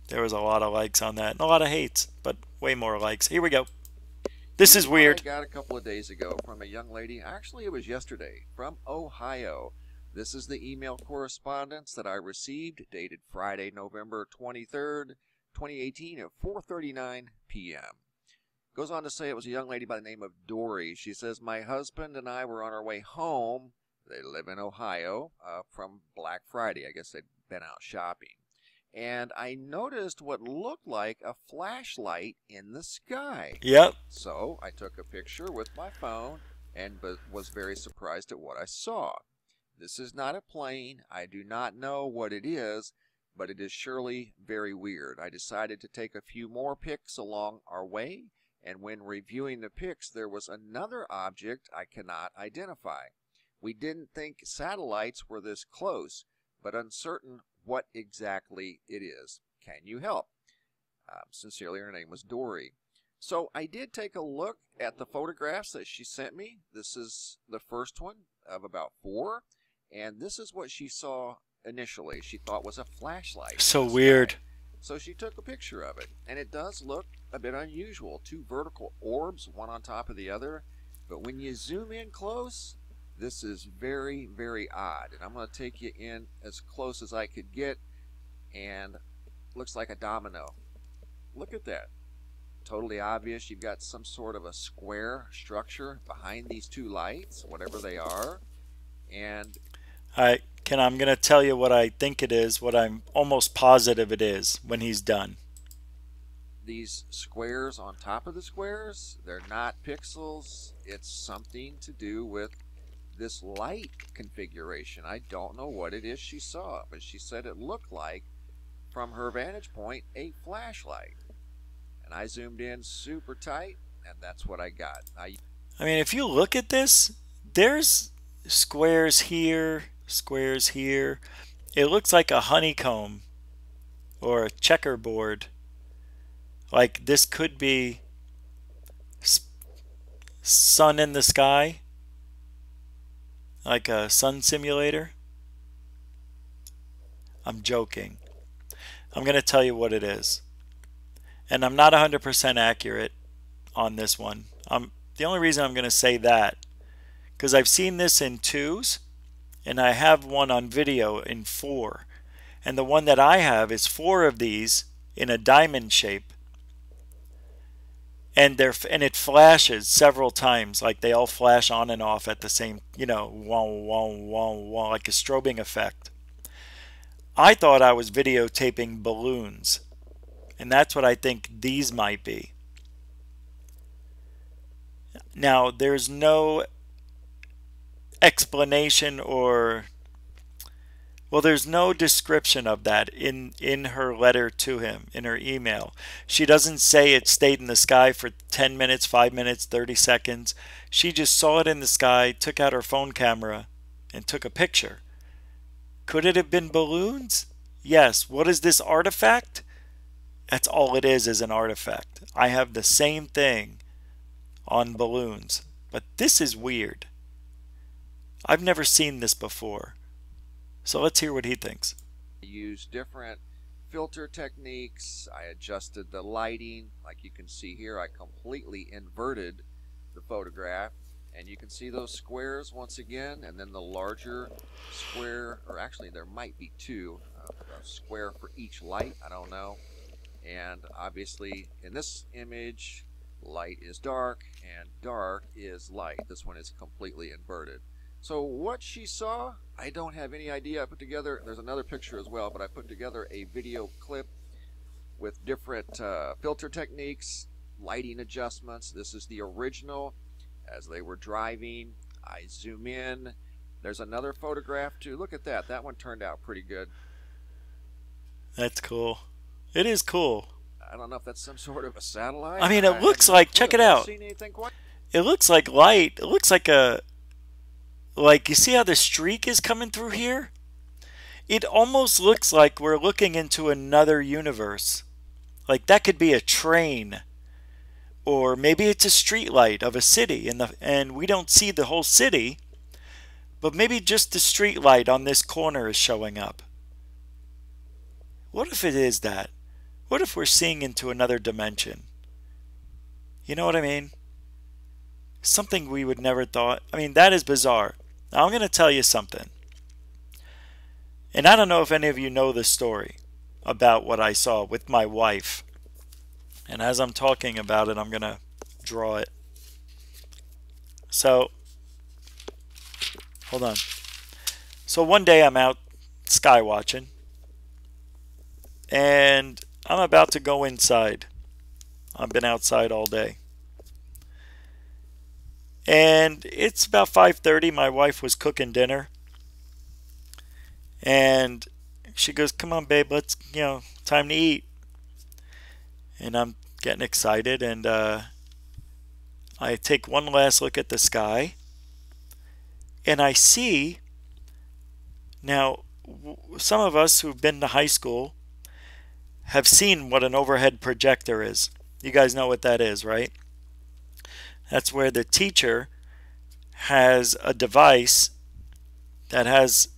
There was a lot of likes on that and a lot of hates, but way more likes. Here we go. This is weird. I got a couple of days ago from a young lady. Actually, it was yesterday, from Ohio. This is the email correspondence that I received, dated Friday, November 23rd, 2018 at 4:39 p.m. Goes on to say it was a young lady by the name of Dory. She says, my husband and I were on our way home. They live in Ohio, from Black Friday. I guess they'd been out shopping. And I noticed what looked like a flashlight in the sky. Yep. So I took a picture with my phone and was very surprised at what I saw. This is not a plane. I do not know what it is, but it is surely very weird. I decided to take a few more pics along our way, and when reviewing the pics, there was another object I cannot identify. We didn't think satellites were this close, but uncertain what exactly it is. Can you help? Sincerely, her name was Dory. So I did take a look at the photographs that she sent me. This is the first one of about 4, and this is what she saw initially. She thought was a flashlight. So weird. So she took a picture of it, and it does look a bit unusual. 2 vertical orbs, one on top of the other, but when you zoom in close, this is very, very odd. And I'm going to take you in as close as I could get, and looks like a domino. Look at that. Totally obvious. You've got some sort of a square structure behind these 2 lights, whatever they are. And I'm going to tell you what I think it is, what I'm almost positive it is when he's done. These squares on top of the squares, they're not pixels. It's something to do with this light configuration. I don't know what it is she saw, but she said it looked like, from her vantage point, a flashlight. And I zoomed in super tight, and that's what I got. I mean, if you look at this, there's squares here, squares here. It looks like a honeycomb or a checkerboard. Like this could be sun in the sky, like a sun simulator. I'm joking. I'm going to tell you what it is. And I'm not 100% accurate on this one. The only reason I'm going to say that, because I've seen this in 2s, and I have one on video in 4. And the one that I have is 4 of these in a diamond shape. And it flashes several times, like they all flash on and off at the same, wah, wah, wah, wah, like a strobing effect. I thought I was videotaping balloons, and that's what I think these might be. Now, there's no explanation there's no description of that in her letter to him, in her email. She doesn't say it stayed in the sky for 10 minutes, 5 minutes, 30 seconds. She just saw it in the sky, took out her phone camera, and took a picture. Could it have been balloons? Yes. What is this artifact? That's all it is an artifact. I have the same thing on balloons, but this is weird. I've never seen this before. So let's hear what he thinks. I used different filter techniques. I adjusted the lighting. Like you can see here, I completely inverted the photograph. And you can see those squares once again, and then the larger square, or actually there might be 2, a square for each light, I don't know. And obviously in this image, light is dark and dark is light. This one is completely inverted. So what she saw, I don't have any idea. I put together, there's another picture as well, but I put together a video clip with different filter techniques, lighting adjustments. This is the original as they were driving. I zoom in. There's another photograph too. Look at that. That one turned out pretty good. That's cool. It is cool. I don't know if that's some sort of a satellite. I mean, it looks like, check it out. It looks like light. It looks like you see how the streak is coming through here? It almost looks like we're looking into another universe. Like that could be a train. Or maybe it's a street light of a city, and we don't see the whole city, but maybe just the street light on this corner is showing up. What if it is that? What if we're seeing into another dimension? You know what I mean? Something we would never thought. I mean, that is bizarre. Now, I'm going to tell you something. And I don't know if any of you know this story about what I saw with my wife. And as I'm talking about it, I'm going to draw it. So, hold on. So one day I'm out sky watching. And I'm about to go inside. I've been outside all day. And it's about 5:30. My wife was cooking dinner. And she goes, "Come on, babe, let's, time to eat." And I'm getting excited, and I take one last look at the sky, and I see, now, some of us who've been to high school have seen what an overhead projector is. You guys know what that is, right? That's where the teacher has a device that has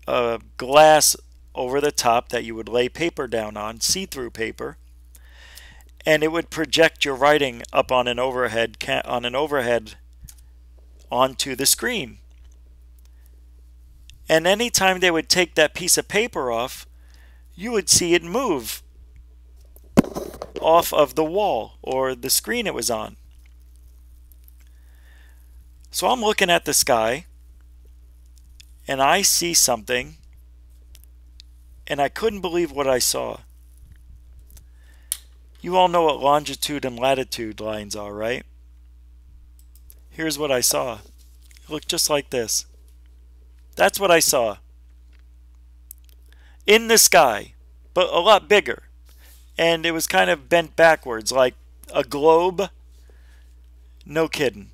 a glass over the top that you would lay paper down on, see-through paper, and it would project your writing up on an overhead onto the screen. And anytime they would take that piece of paper off, you would see it move off of the wall or the screen it was on. So I'm looking at the sky, and I see something, and I couldn't believe what I saw. You all know what longitude and latitude lines are, right? Here's what I saw. It looked just like this. That's what I saw. In the sky, but a lot bigger. And it was kind of bent backwards, like a globe. No kidding.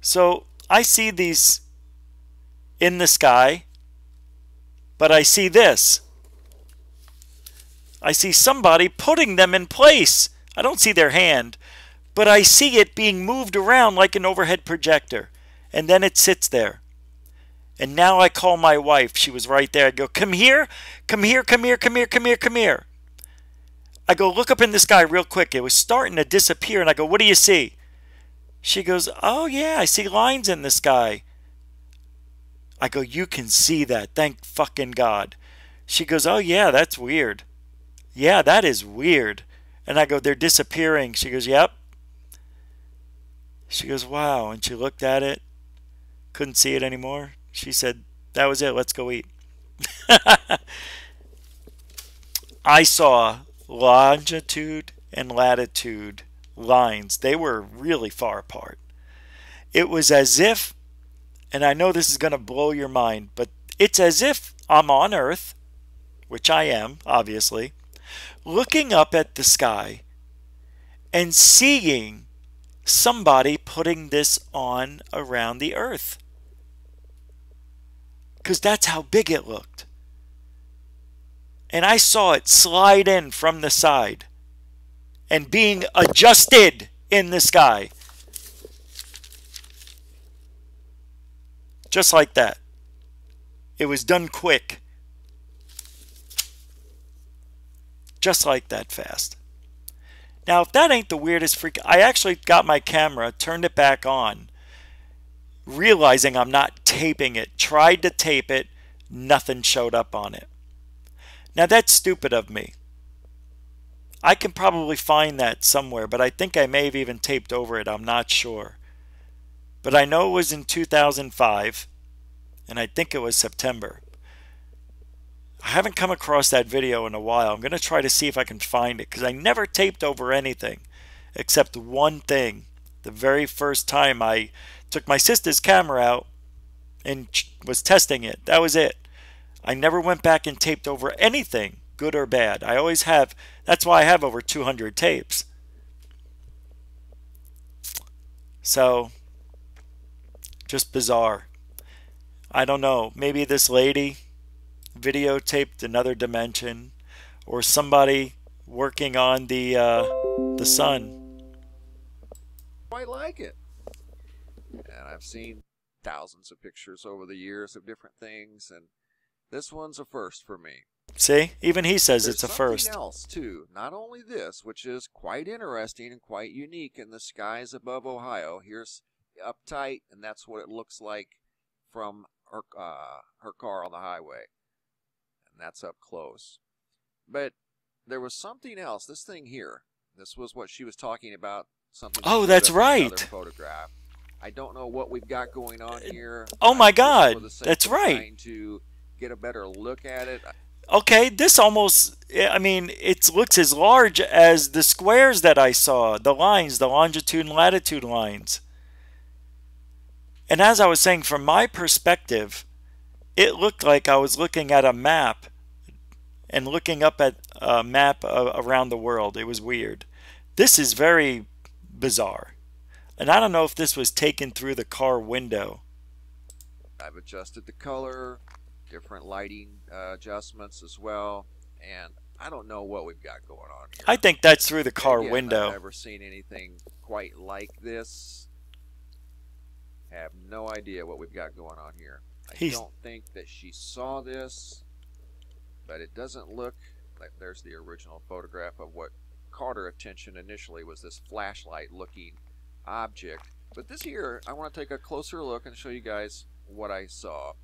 So I see these in the sky, but I see this. I see somebody putting them in place. I don't see their hand, but I see it being moved around like an overhead projector. And then it sits there. And now I call my wife. She was right there. I go, "Come here, come here, come here, come here, come here, come here." I go, "Look up in the sky real quick." It was starting to disappear. And I go, "What do you see?" She goes, "Oh, yeah, I see lines in the sky." I go, "You can see that. Thank fucking God." She goes, "Oh, yeah, that's weird." "Yeah, that is weird." And I go, "They're disappearing." She goes, "Yep." She goes, "Wow." And she looked at it. Couldn't see it anymore. She said, "That was it. Let's go eat." I saw longitude and latitude lines. They were really far apart. It was as if, and I know this is going to blow your mind, but it's as if I'm on Earth, which I am, obviously, looking up at the sky and seeing somebody putting this on around the Earth. Because that's how big it looked. And I saw it slide in from the side and being adjusted in the sky. Just like that. It was done quick. Just like that fast. Now, if that ain't the weirdest freak, I actually got my camera, turned it back on, realizing I'm not taping it. Tried to tape it, nothing showed up on it. Now, that's stupid of me. I can probably find that somewhere, but I think I may have even taped over it. I'm not sure. But I know it was in 2005, and I think it was September. I haven't come across that video in a while. I'm going to try to see if I can find it, because I never taped over anything except one thing. The very first time I took my sister's camera out and was testing it. That was it. I never went back and taped over anything, good or bad. I always have. That's why I have over 200 tapes. So, just bizarre. I don't know. Maybe this lady videotaped another dimension, or somebody working on the sun. Quite like it. And I've seen thousands of pictures over the years of different things, and this one's a first for me. See, even he says There's it's a something first. else too. Not only this, which is quite interesting and quite unique in the skies above Ohio. Here's uptight, and that's what it looks like from her car on the highway, and that's up close. But there was something else. This thing here. This was what she was talking about. Something. Oh, that's right. Another photograph. I don't know what we've got going on here. Oh my God, For the sake that's of right. Trying to get a better look at it. Okay, this almost, I mean, it looks as large as the squares that I saw, the lines, the longitude and latitude lines. And as I was saying, from my perspective, it looked like I was looking at a map and looking up at a map around the world. It was weird. This is very bizarre. And I don't know if this was taken through the car window. I've adjusted the color, different lighting adjustments as well, and I don't know what we've got going on here. I think that's through the car Again, window. I've never seen anything quite like this. Have no idea what we've got going on here. I don't think that she saw this, but it doesn't look like there's the original photograph of what caught her attention initially was this flashlight looking object. But this here, I want to take a closer look and show you guys what I saw.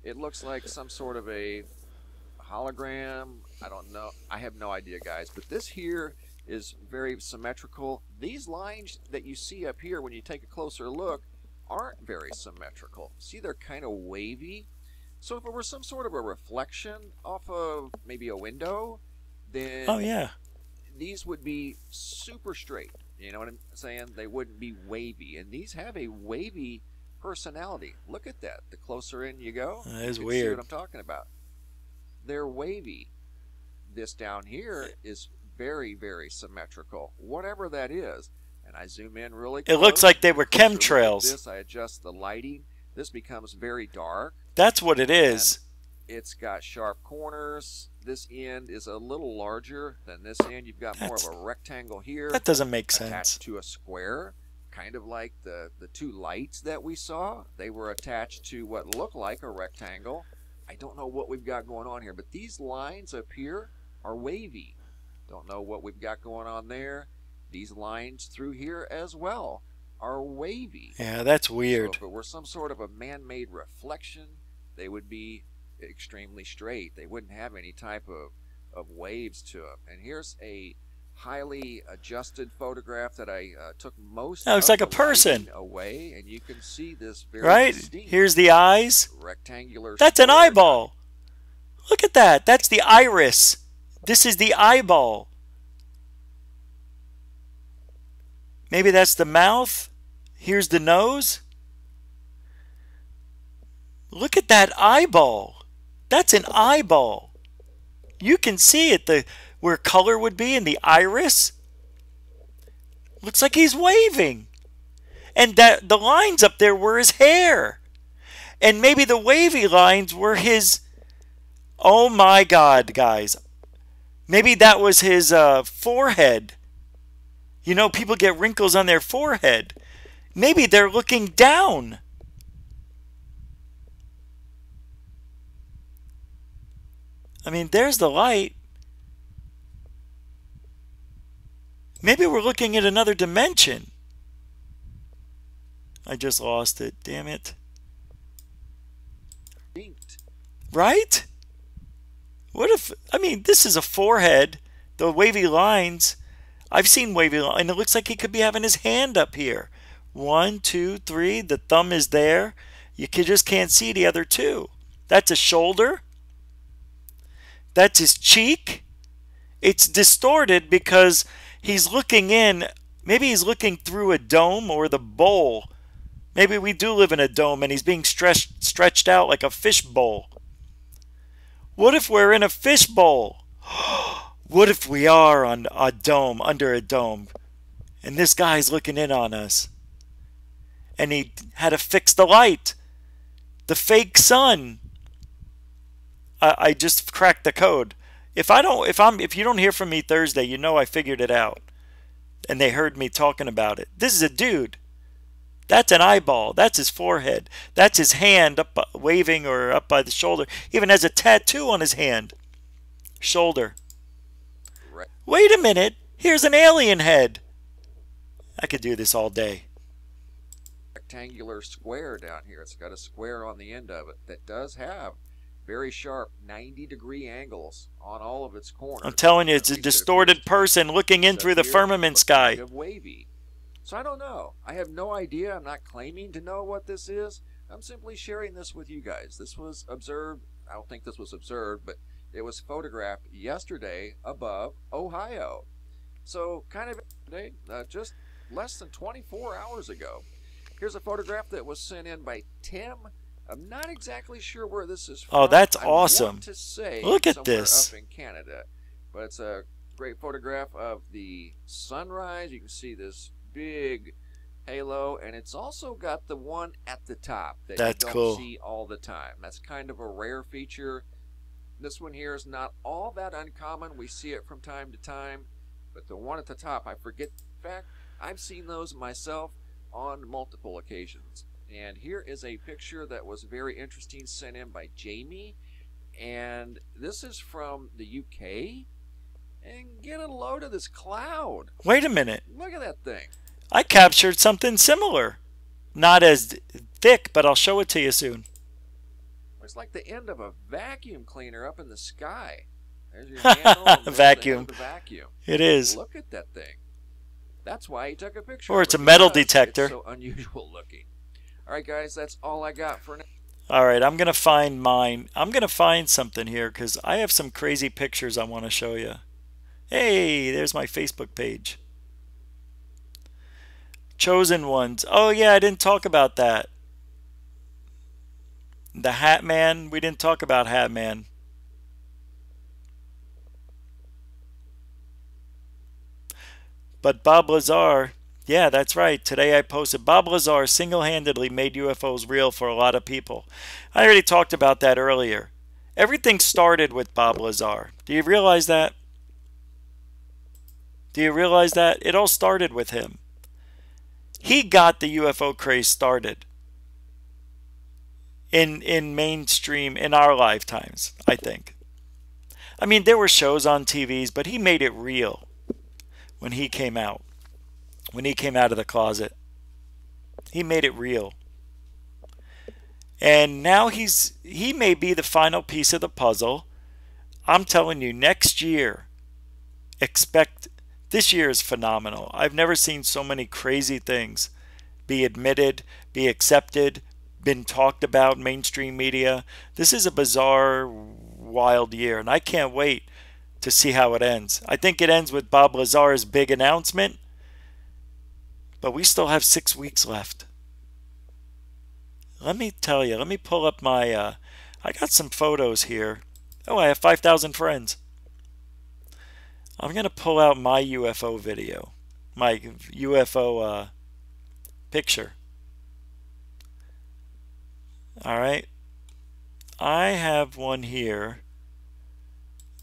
It looks like some sort of a hologram. I don't know. I have no idea, guys. But this here is very symmetrical. These lines that you see up here when you take a closer look aren't very symmetrical. See, they're kind of wavy. So if it were some sort of a reflection off of maybe a window, then Oh, yeah. these would be super straight. You know what I'm saying? They wouldn't be wavy. And these have a wavy personality. Look at that. The closer in you go, That is you can see weird. what I'm talking about. They're wavy. This down here is very, very symmetrical. Whatever that is. And I zoom in really close. It looks like they were Closer look at chemtrails. This, I adjust the lighting. This becomes very dark. That's what it is. It's got sharp corners. This end is a little larger than this end. You've got more of a rectangle here. That doesn't make attached sense. to a square, kind of like the two lights that we saw. They were attached to what looked like a rectangle. I don't know what we've got going on here, but these lines up here are wavy. Don't know what we've got going on there. These lines through here as well are wavy. Yeah, that's weird. So if it were some sort of a man-made reflection, they would be extremely straight. They wouldn't have any type of waves to them. And here's a highly adjusted photograph that I took most That looks of like a the person. lighting away, and you can see this very Right? distinct Here's the eyes. rectangular That's an square. eyeball. Look at that. That's the iris. This is the eyeball. Maybe that's the mouth. Here's the nose. Look at that eyeball. That's an eyeball. You can see it, where color would be in the iris. Looks like he's waving. And that the lines up there were his hair. And maybe the wavy lines were his... Oh my God, guys. Maybe that was his forehead. You know, people get wrinkles on their forehead. Maybe they're looking down. I mean, there's the light. Maybe we're looking at another dimension. I just lost it. Damn it. Right? What if... I mean, this is a forehead. The wavy lines... I've seen wavy lines, and it looks like he could be having his hand up here. 1, 2, 3. The thumb is there. You just can't see the other two. That's a shoulder. That's his cheek. It's distorted because he's looking in. Maybe he's looking through a dome or the bowl. Maybe we do live in a dome and he's being stretched out like a fish bowl. What if we're in a fish bowl? What if we are on a dome, under a dome, and this guy's looking in on us? And he had to fix the light. The fake sun. I just cracked the code. If you don't hear from me Thursday, you know I figured it out. And they heard me talking about it. This is a dude. That's an eyeball. That's his forehead. That's his hand up waving or up by the shoulder. Even has a tattoo on his hand. shoulder. Wait a minute. Here's an alien head. I could do this all day. Rectangular square down here. It's got a square on the end of it that does have very sharp 90-degree angles on all of its corners. I'm telling you, it's a distorted person looking in through the firmament sky. Kind of wavy. So I don't know. I have no idea. I'm not claiming to know what this is. I'm simply sharing this with you guys. This was observed. I don't think this was observed, but it was photographed yesterday above Ohio. So kind of just less than 24 hours ago. Here's a photograph that was sent in by Tim. I'm not exactly sure where this is from. Oh, that's I awesome. Want to say look at somewhere this. Up in Canada. But it's a great photograph of the sunrise. You can see this big halo, and it's also got the one at the top that that's you don't cool. see all the time. That's kind of a rare feature. This one here is not all that uncommon. We see it from time to time, but the one at the top, I forget. In fact, I've seen those myself on multiple occasions. And here is a picture that was very interesting, sent in by Jamie, and this is from the UK. And get a load of this cloud. Wait a minute. Look at that thing. I captured something similar. Not as thick, but I'll show it to you soon. It's like the end of a vacuum cleaner up in the sky. There's your handle. And vacuum. The vacuum. It is. Look at that thing. That's why he took a picture. Or it's a metal detector. It's so unusual looking. All right, guys, that's all I got for now. All right, I'm going to find mine. I'm going to find something here because I have some crazy pictures I want to show you. Hey, there's my Facebook page. Chosen ones. Oh, yeah, I didn't talk about that. The Hat Man. We didn't talk about Hat Man. But Bob Lazar, yeah, that's right. Today I posted Bob Lazar single-handedly made UFOs real for a lot of people. I already talked about that earlier. Everything started with Bob Lazar. Do you realize that? Do you realize that? It all started with him. He got the UFO craze started in mainstream in our lifetimes, I think. I mean, there were shows on TVs, but he made it real when he came out. When he came out of the closet. He made it real. And now he may be the final piece of the puzzle. I'm telling you, next year, this year is phenomenal. I've never seen so many crazy things be admitted, be accepted, been talked about in mainstream media. This is a bizarre, wild year, and I can't wait to see how it ends. I think it ends with Bob Lazar's big announcement, but we still have 6 weeks left. Let me tell you, let me pull up my, I got some photos here. Oh, I have 5,000 friends. I'm going to pull out my UFO video, my UFO picture. All right. I have one here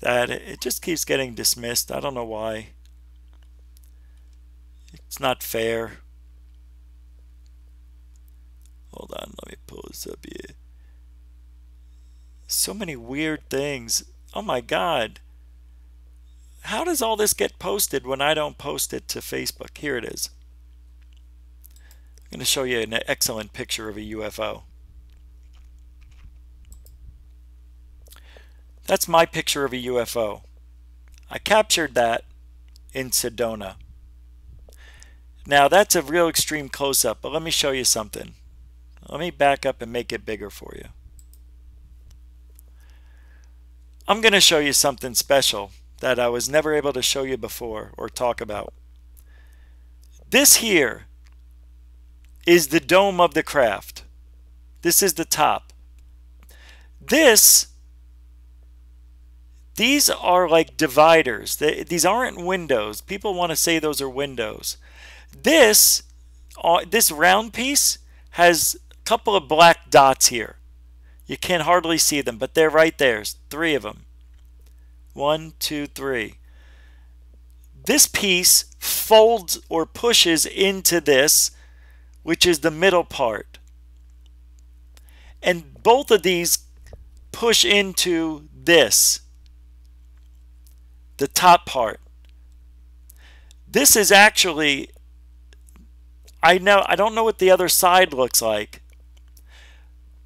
that it just keeps getting dismissed. I don't know why. It's not fair. Hold on, let me pull this up here. So many weird things. Oh my God. How does all this get posted when I don't post it to Facebook? Here it is. I'm going to show you an excellent picture of a UFO. That's my picture of a UFO. I captured that in Sedona. Now that's a real extreme close-up, but let me show you something. Let me back up and make it bigger for you. I'm going to show you something special that I was never able to show you before or talk about. This here is the dome of the craft. This is the top. These are like dividers. These aren't windows. People want to say those are windows. This round piece has a couple of black dots here. You can hardly see them, but they're right there. There's 3 of them. 1, 2, 3. This piece folds or pushes into this, which is the middle part. And both of these push into this. the top part. This is actually, I don't know what the other side looks like,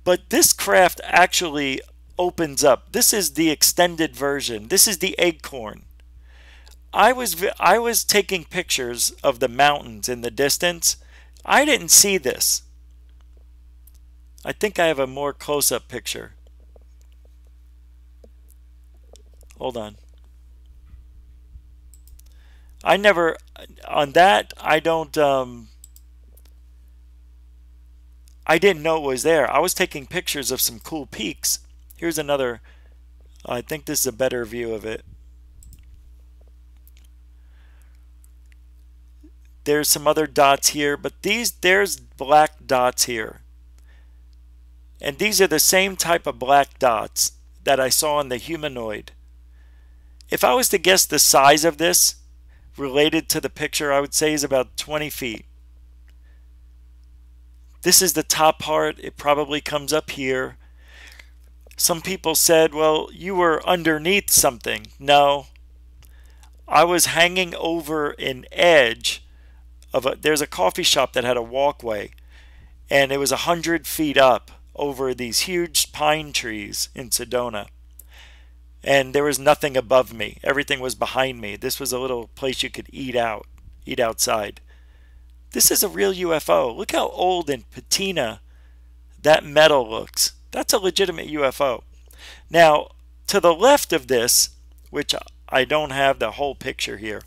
but this craft actually opens up. This is the extended version. This is the acorn. I was taking pictures of the mountains in the distance. I didn't see this. I think I have a more close-up picture. Hold on. I never, on that, I didn't know it was there. I was taking pictures of some cool peaks. Here's another, I think this is a better view of it. There's some other dots here, but there's black dots here. And these are the same type of black dots that I saw in the humanoid. If I was to guess the size of this, related to the picture, I would say is about 20 feet. This is the top part. It probably comes up here. Some people said, well, you were underneath something. No. I was hanging over an edge of there's a coffee shop that had a walkway, and it was 100 feet up over these huge pine trees in Sedona. And there was nothing above me. Everything was behind me. This was a little place you could eat outside. This is a real UFO. Look how old and patina that metal looks. That's a legitimate UFO. Now, to the left of this, which I don't have the whole picture here,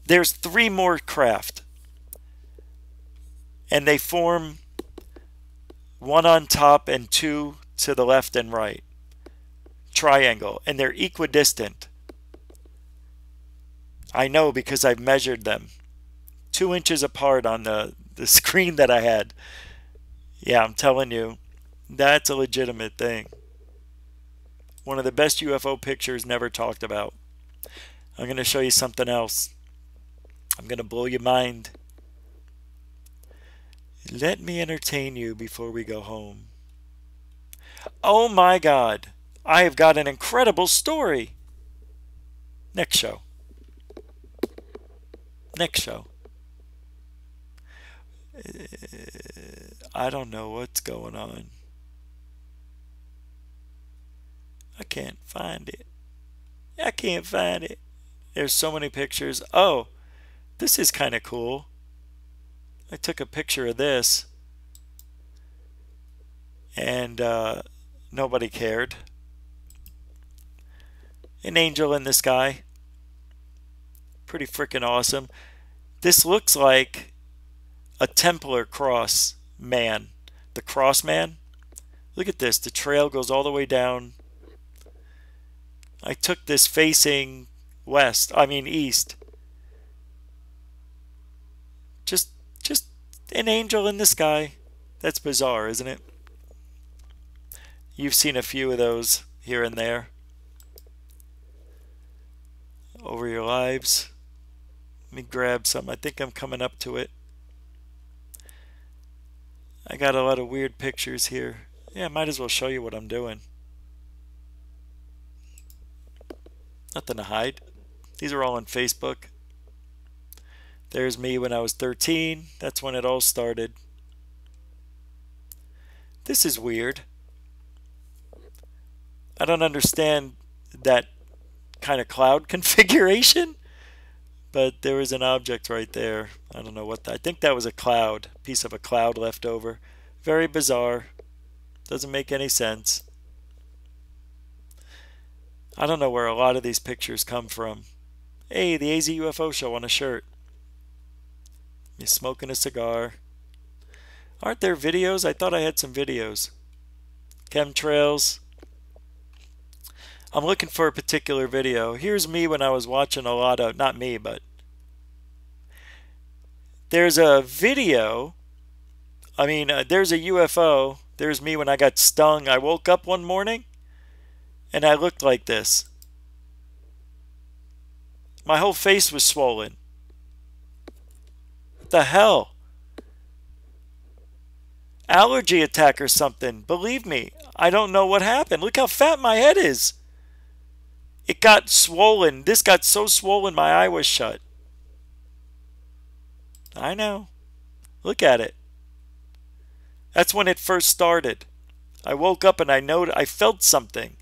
there's 3 more craft. And they form 1 on top and 2 to the left and right. Triangle, and they're equidistant. I know because I've measured them. 2 inches apart on the screen that I had. Yeah, I'm telling you, that's a legitimate thing. One of the best UFO pictures never talked about. I'm going to show you something else. I'm going to blow your mind. Let me entertain you before we go home. Oh my God. I have got an incredible story. Next show. Next show. I don't know what's going on. I can't find it. I can't find it. There's so many pictures. Oh, this is kind of cool. I took a picture of this, and nobody cared. An angel in the sky. Pretty freaking awesome. This looks like a Templar cross man. The cross man. Look at this. The trail goes all the way down. I took this facing east. Just an angel in the sky. That's bizarre, isn't it? You've seen a few of those here and there over your lives. Let me grab some. I think I'm coming up to it. I got a lot of weird pictures here. Yeah, I might as well show you what I'm doing. Nothing to hide. These are all on Facebook. There's me when I was 13. That's when it all started. This is weird. I don't understand that kind of cloud configuration, but there was an object right there. I don't know what that. I think that was a cloud, piece of a cloud left over. Very bizarre. Doesn't make any sense. I don't know where a lot of these pictures come from. Hey, the AZ UFO show on a shirt. You're smoking a cigar. Aren't there videos? I thought I had some videos. Chemtrails. I'm looking for a particular video. Here's me when I was watching a lot of, not me, but there's a video. There's a UFO. There's me when I got stung. I woke up one morning and I looked like this. My whole face was swollen. What the hell? Allergy attack or something. Believe me, I don't know what happened. Look how fat my head is. It got swollen. This got so swollen my eye was shut. I know. Look at it. That's when it first started. I woke up and I felt something.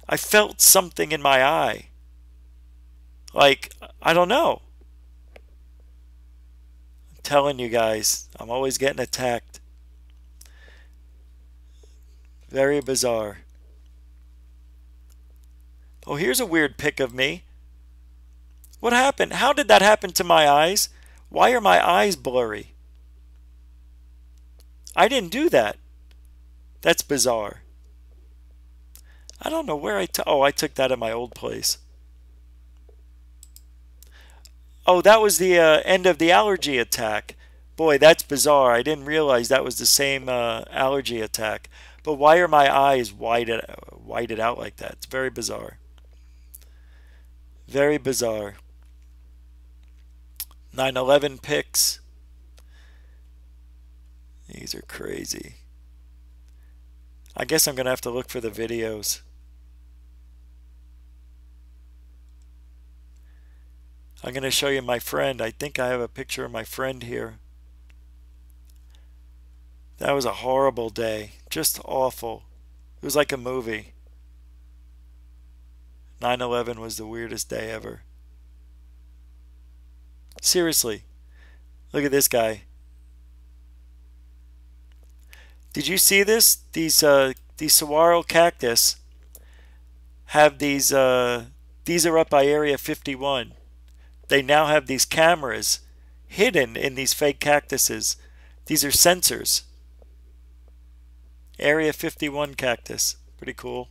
I felt something in my eye. Like, I don't know. I'm telling you guys, I'm always getting attacked. Very bizarre. Oh, here's a weird pic of me. What happened? How did that happen to my eyes? Why are my eyes blurry? I didn't do that. That's bizarre. I don't know where I took... Oh, I took that at my old place. Oh, that was the end of the allergy attack. Boy, that's bizarre. I didn't realize that was the same allergy attack. But why are my eyes whited out like that? It's very bizarre. Very bizarre. 9/11 pics. These are crazy. I guess I'm going to have to look for the videos. I'm going to show you my friend. I think I have a picture of my friend here. That was a horrible day. Just awful. It was like a movie. 9/11 was the weirdest day ever. Seriously. Look at this guy. Did you see this? These saguaro cactus have these are up by Area 51. They now have these cameras hidden in these fake cactuses. These are sensors. Area 51 cactus. Pretty cool.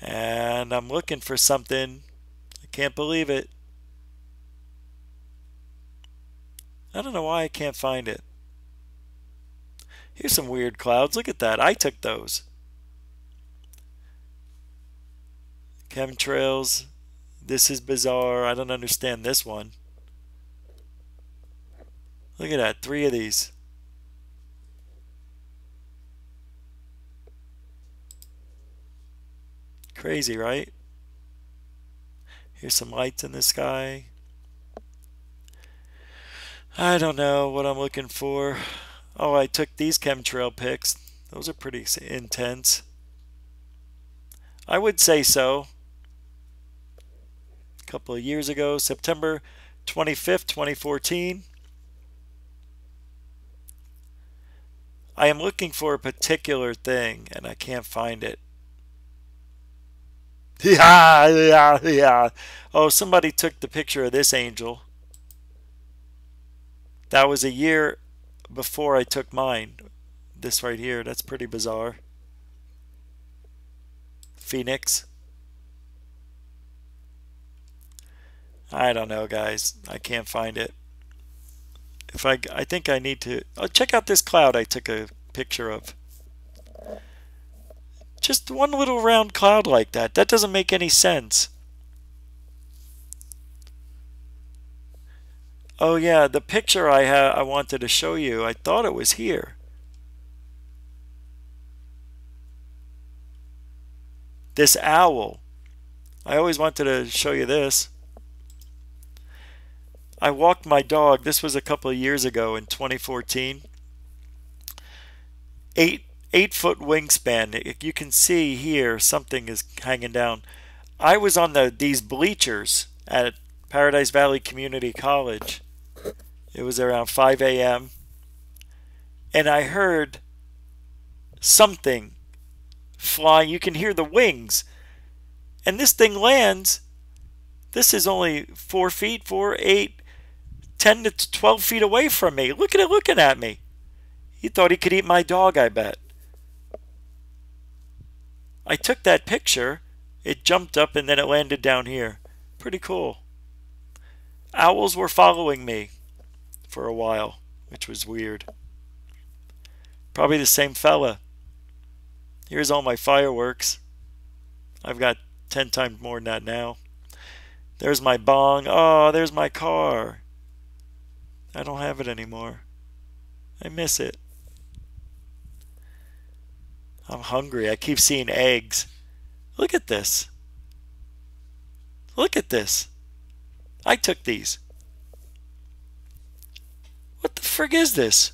And I'm looking for something. I can't believe it. I don't know why I can't find it. Here's some weird clouds. Look at that. I took those. Chemtrails. This is bizarre. I don't understand this one. Look at that. 3 of these. Crazy, right? Here's some lights in the sky. I don't know what I'm looking for. Oh, I took these chemtrail pics. Those are pretty intense. I would say so. A couple of years ago, September 25th, 2014. I am looking for a particular thing, and I can't find it. Yeah. Oh, somebody took the picture of this angel. That was a year before I took mine. This right here, that's pretty bizarre. Phoenix. I don't know, guys. I can't find it. I think I need to... Oh, check out this cloud I took a picture of. Just one little round cloud like that. That doesn't make any sense. Oh yeah, the picture I wanted to show you, I thought it was here. This owl. I always wanted to show you this. I walked my dog. This was a couple of years ago in 2014. 8-foot wingspan. You can see here something is hanging down. I was on these bleachers at Paradise Valley Community College. It was around 5 a.m. and I heard something flying. You can hear the wings. And this thing lands. This is only 4 feet, 4, 8, 10 to 12 feet away from me. Look at it looking at me. He thought he could eat my dog, I bet. I took that picture. It jumped up and then it landed down here. Pretty cool. Owls were following me for a while, which was weird. Probably the same fella. Here's all my fireworks. I've got 10 times more than that now. There's my bong. Oh, there's my car. I don't have it anymore. I miss it. I'm hungry. I keep seeing eggs. Look at this. Look at this. I took these. What the frig is this?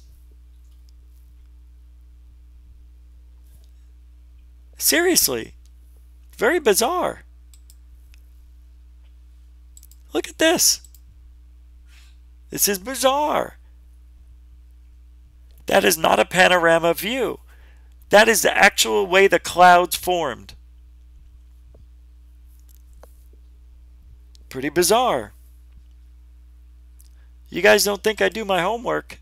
Seriously. Very bizarre. Look at this. This is bizarre. That is not a panorama view. That is the actual way the clouds formed. Pretty bizarre. You guys don't think I do my homework.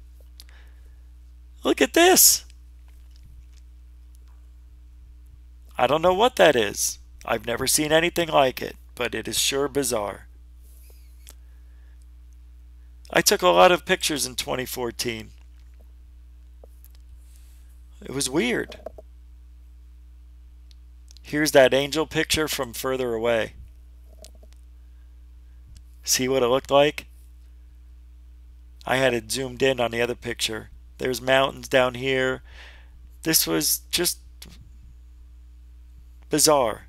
Look at this. I don't know what that is. I've never seen anything like it, but it is sure bizarre. I took a lot of pictures in 2014. It was weird. Here's that angel picture from further away. See what it looked like? I had it zoomed in on the other picture. There's mountains down here. This was just bizarre.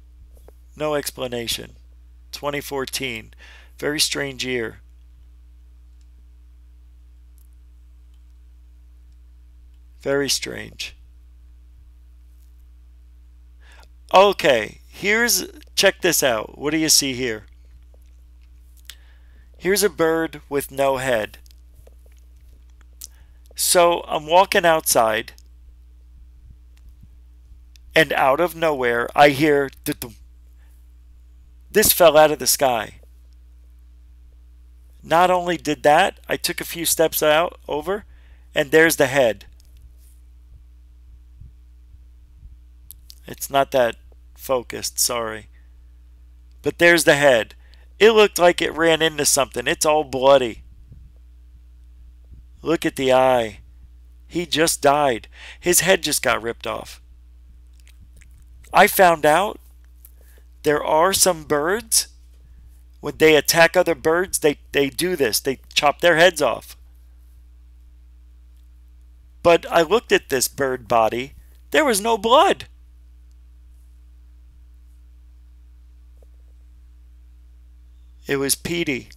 No explanation. 2014. Very strange year. Very strange. Okay, check this out. What do you see here? Here's a bird with no head. So I'm walking outside, and out of nowhere I hear this fell out of the sky. Not only did that, I took a few steps over, and there's the head. It's not that focused, sorry. But there's the head. It looked like it ran into something. It's all bloody. Look at the eye. He just died. His head just got ripped off. I found out there are some birds, when they attack other birds, they do this. They chop their heads off. But I looked at this bird body. There was no blood. It was Petey.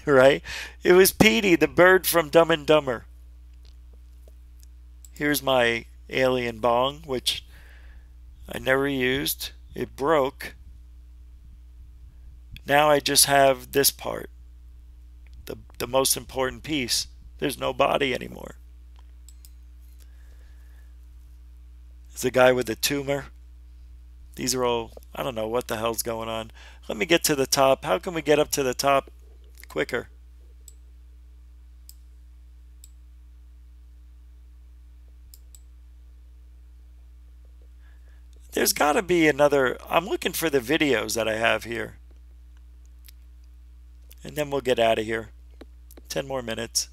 Right? It was Petey, the bird from Dumb and Dumber. Here's my alien bong, which I never used. It broke. Now I just have this part. The most important piece. There's no body anymore. It's a guy with a tumor. These are all, I don't know what the hell's going on. Let me get to the top. How can we get up to the top quicker? There's got to be another. I'm looking for the videos that I have here. And then we'll get out of here. 10 more minutes.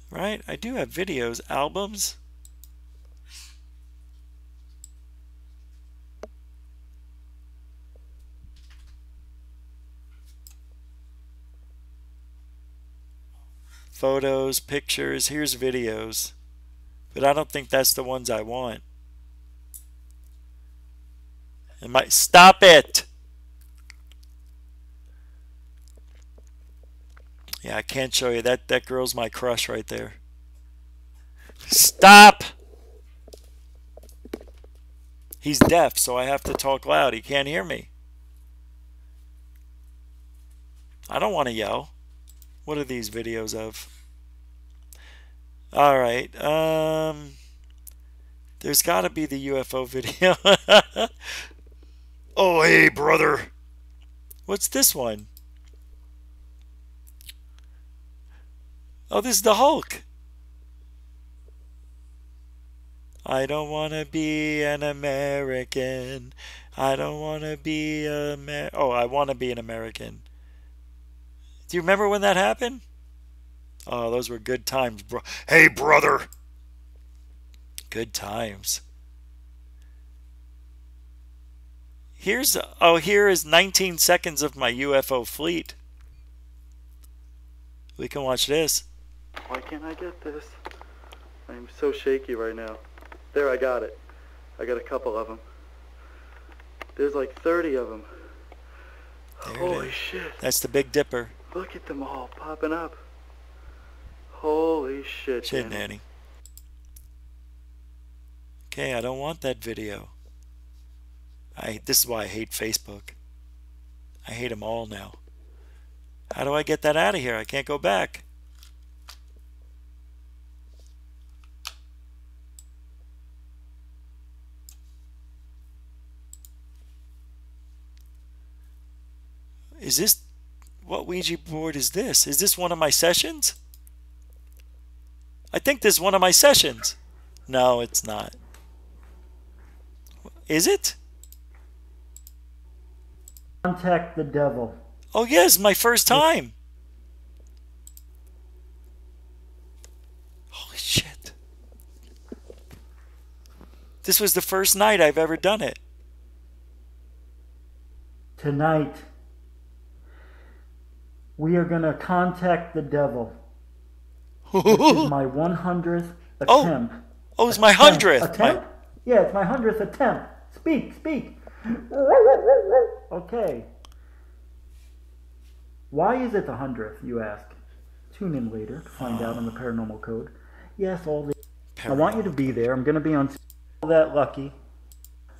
Right? I do have videos, albums. Photos, pictures, here's videos. But I don't think that's the ones I want. Stop it! Yeah, I can't show you. That girl's my crush right there. Stop! He's deaf, so I have to talk loud. He can't hear me. I don't want to yell. What are these videos of? Alright, there's got to be the UFO video. Oh, hey, brother. What's this one? Oh, this is the Hulk. I don't want to be an American. I don't want to be Oh, I want to be an American. Do you remember when that happened? Oh, those were good times, bro. Hey, brother. Good times. Here is 19 seconds of my UFO fleet. We can watch this. Why can't I get this? I'm so shaky right now. There, I got it. I got a couple of them. There's like 30 of them. Holy shit. That's the Big Dipper. Look at them all popping up. Holy shit, Shit, Danny. Nanny. Okay, I don't want that video. This is why I hate Facebook. I hate them all now. How do I get that out of here? I can't go back. Is this... What Ouija board is this? Is this one of my sessions? I think this is one of my sessions. No, it's not. Is it? Contact the devil. Oh, yes, my first time. Holy shit. This was the first night I've ever done it. Tonight, we are going to contact the devil. This is my 100th attempt. Oh, it's my 100th. Attempt? Yeah, it's my 100th attempt. Speak. Okay. Why is it the 100th, you ask? Tune in later to find out on the Paranormal Code. Yes, all the... I want you to be there. I'm going to be on that lucky.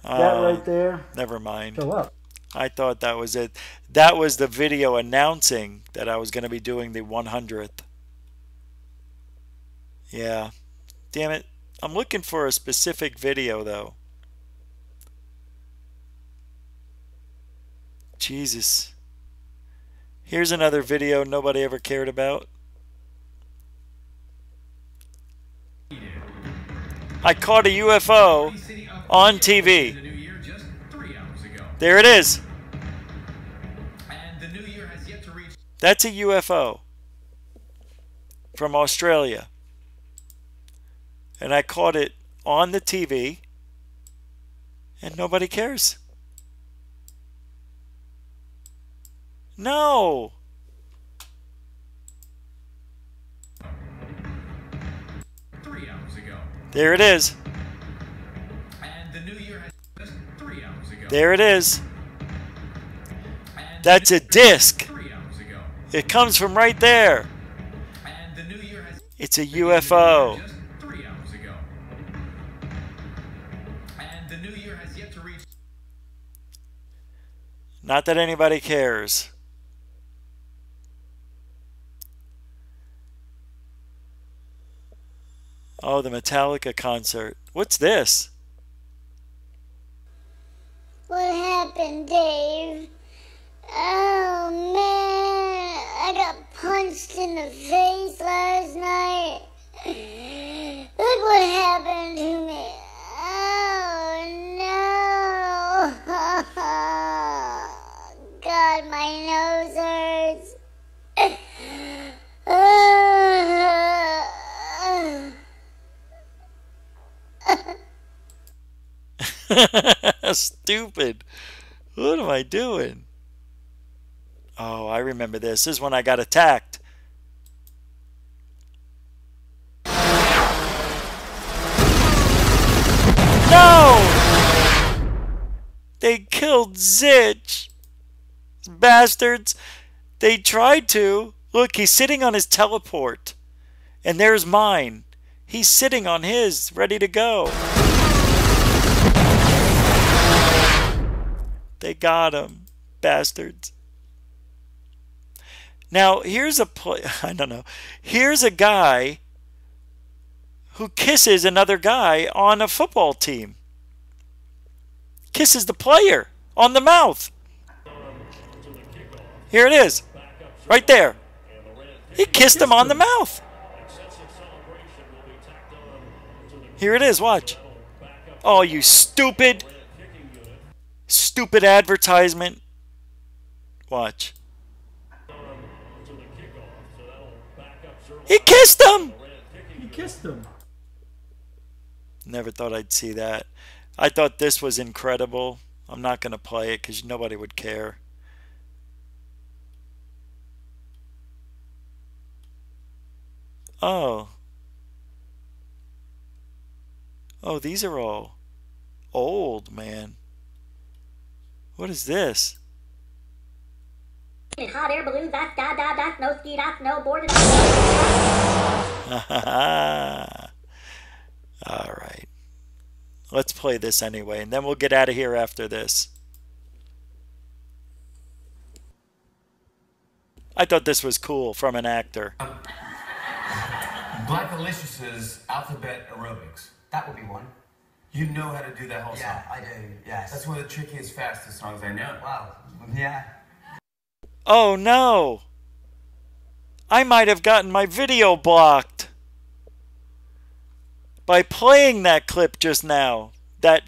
That right there. Never mind. Show up. I thought that was it. That was the video announcing that I was going to be doing the 100th. Yeah. Damn it. I'm looking for a specific video, though. Jesus. Here's another video nobody ever cared about. I caught a UFO on TV. There it is. That's a UFO from Australia. And I caught it on the TV, and nobody cares. No. There it is. There it is. That's a disc. It comes from right there. It's a UFO. Not that anybody cares. Oh, the Metallica concert. What's this? What happened, Dave? Oh, man. I got punched in the face last night. Look what happened to me. Oh, no. God, my nose hurts. Stupid. What am I doing? Oh, I remember this. This is when I got attacked. No! They killed Zitch. Bastards. They tried to. Look, he's sitting on his teleport. And there's mine. He's sitting on his, ready to go. They got him. Bastards. Now, here's a I don't know. Here's a guy who kisses another guy on a football team. Kisses the player on the mouth. Here it is. Right there. He kissed him on the mouth. Here it is. Watch. Oh, you stupid. Stupid advertisement. Watch. He kissed him. He kissed him. Never thought I'd see that. I thought this was incredible. I'm not going to play it because nobody would care. Oh. Oh, these are all old, man. What is this? Hot air balloons, that's that's no ski, that's no board. All right. Let's play this anyway, and then we'll get out of here after this. I thought this was cool from an actor. Black Delicious's alphabet aerobics. That would be one. You know how to do that whole song? Yeah, I do, yes. That's one of the trickiest, fastest songs I know. Wow, yeah. Oh no! I might have gotten my video blocked by playing that clip just now. That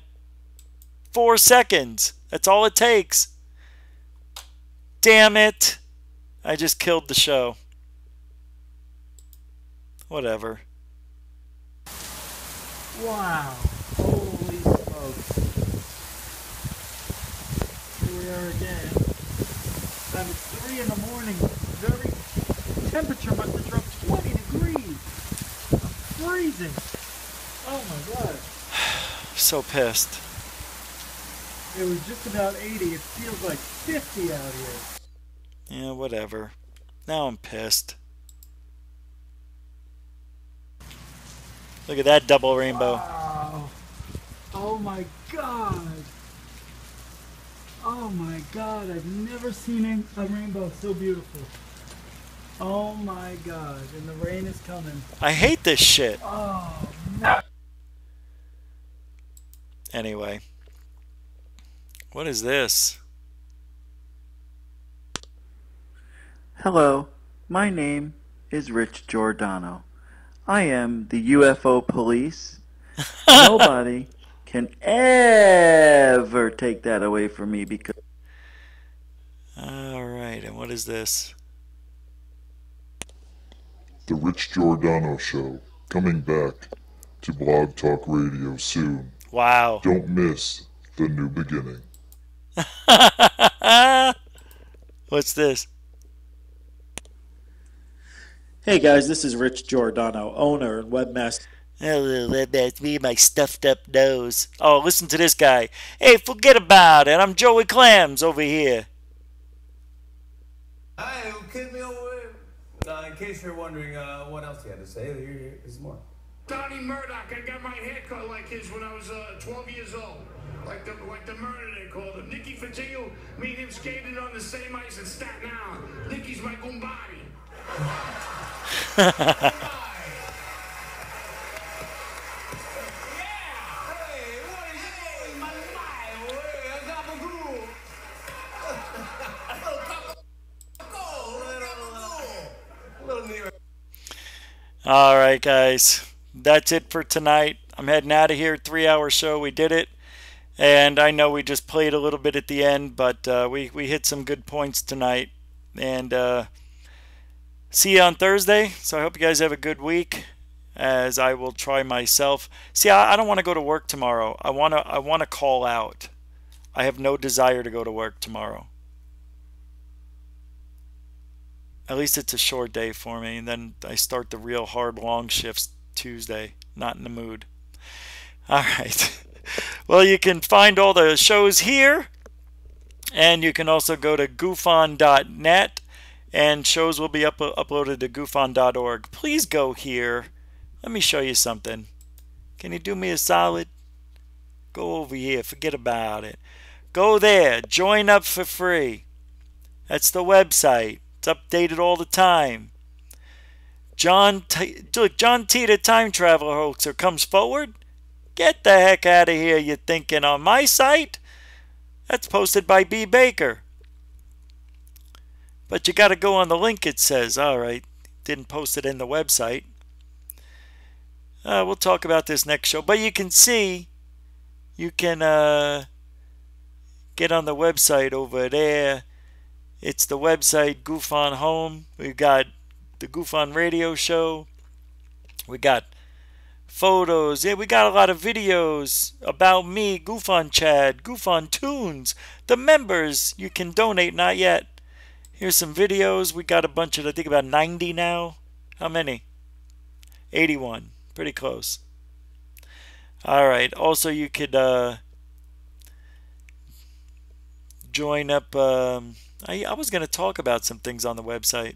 4 seconds. That's all it takes. Damn it. I just killed the show. Whatever. Wow. Holy smokes. Here we are again. It's 3 in the morning. Temperature must have dropped 20 degrees. I'm freezing. Oh my god. So pissed. It was just about 80. It feels like 50 out here. Yeah, whatever. Now I'm pissed. Look at that double rainbow. Wow. Oh my god. Oh my god, I've never seen a rainbow so beautiful. Oh my god, and the rain is coming. I hate this shit. Oh no. Anyway. What is this? Hello, my name is Rich Giordano. I am the UFO police. Nobody can ever take that away from me because... Alright, and what is this? The Rich Giordano Show, coming back to Blog Talk Radio soon. Wow. Don't miss the new beginning. What's this? Hey guys, this is Rich Giordano, owner and webmaster. Hello, webmaster, me and my stuffed up nose. Oh, listen to this guy. Hey, forget about it. I'm Joey Clams over here. Hi, who kicked me over? In case you're wondering what else he had to say, here's more. Donnie Murdoch, I got my hair cut like his when I was 12 years old. Like the murder they called him. Nicky Fatillo, me and him skated on the same ice in Staten Island. Nicky's my Gumbadi. All right, guys. That's it for tonight. I'm heading out of here. 3-hour show. We did it. And I know we just played a little bit at the end, but we hit some good points tonight. And see you on Thursday. So I hope you guys have a good week, as I will try myself. See, I don't want to go to work tomorrow. I want to call out. I have no desire to go to work tomorrow. At least it's a short day for me, and then I start the real hard long shifts Tuesday. Not in the mood. All right. Well, you can find all the shows here, and you can also go to GUFON.net, and shows will be uploaded to GUFON.org. Please go here. Let me show you something. Can you do me a solid? Go over here. Forget about it. Go there. Join up for free. That's the website. It's updated all the time. John T, the time traveler hoaxer, comes forward. Get the heck out of here, you're thinking, on my site? That's posted by B. Baker. But you got to go on the link, it says. All right, didn't post it in the website. We'll talk about this next show. But you can see, you can get on the website over there. It's the website GUFON Home. We've got the GUFON Radio Show. We got photos. Yeah, we got a lot of videos about me, GUFON Chad, GUFON Tunes. The members, you can donate, not yet. Here's some videos. We got a bunch of, I think about 90 now. How many? 81. Pretty close. All right. Also, you could join up. I was going to talk about some things on the website.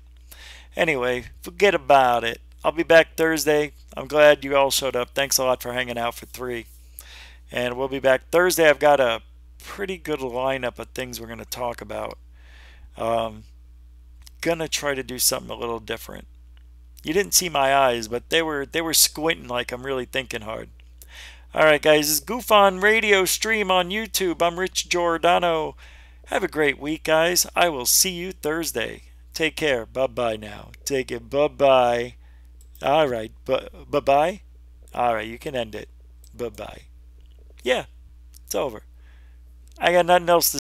Anyway, forget about it. I'll be back Thursday. I'm glad you all showed up. Thanks a lot for hanging out for 3. And we'll be back Thursday. I've got a pretty good lineup of things we're going to talk about. Gonna try to do something a little different. You didn't see my eyes, but they were squinting like I'm really thinking hard. All right, guys, this is GUFON radio stream on YouTube. I'm Rich Giordano. Have a great week, guys. I will see you Thursday. Take care. Bye-bye now. Take it. Bye-bye. All right. Bye-bye? All right, you can end it. Bye-bye. Yeah, it's over. I got nothing else to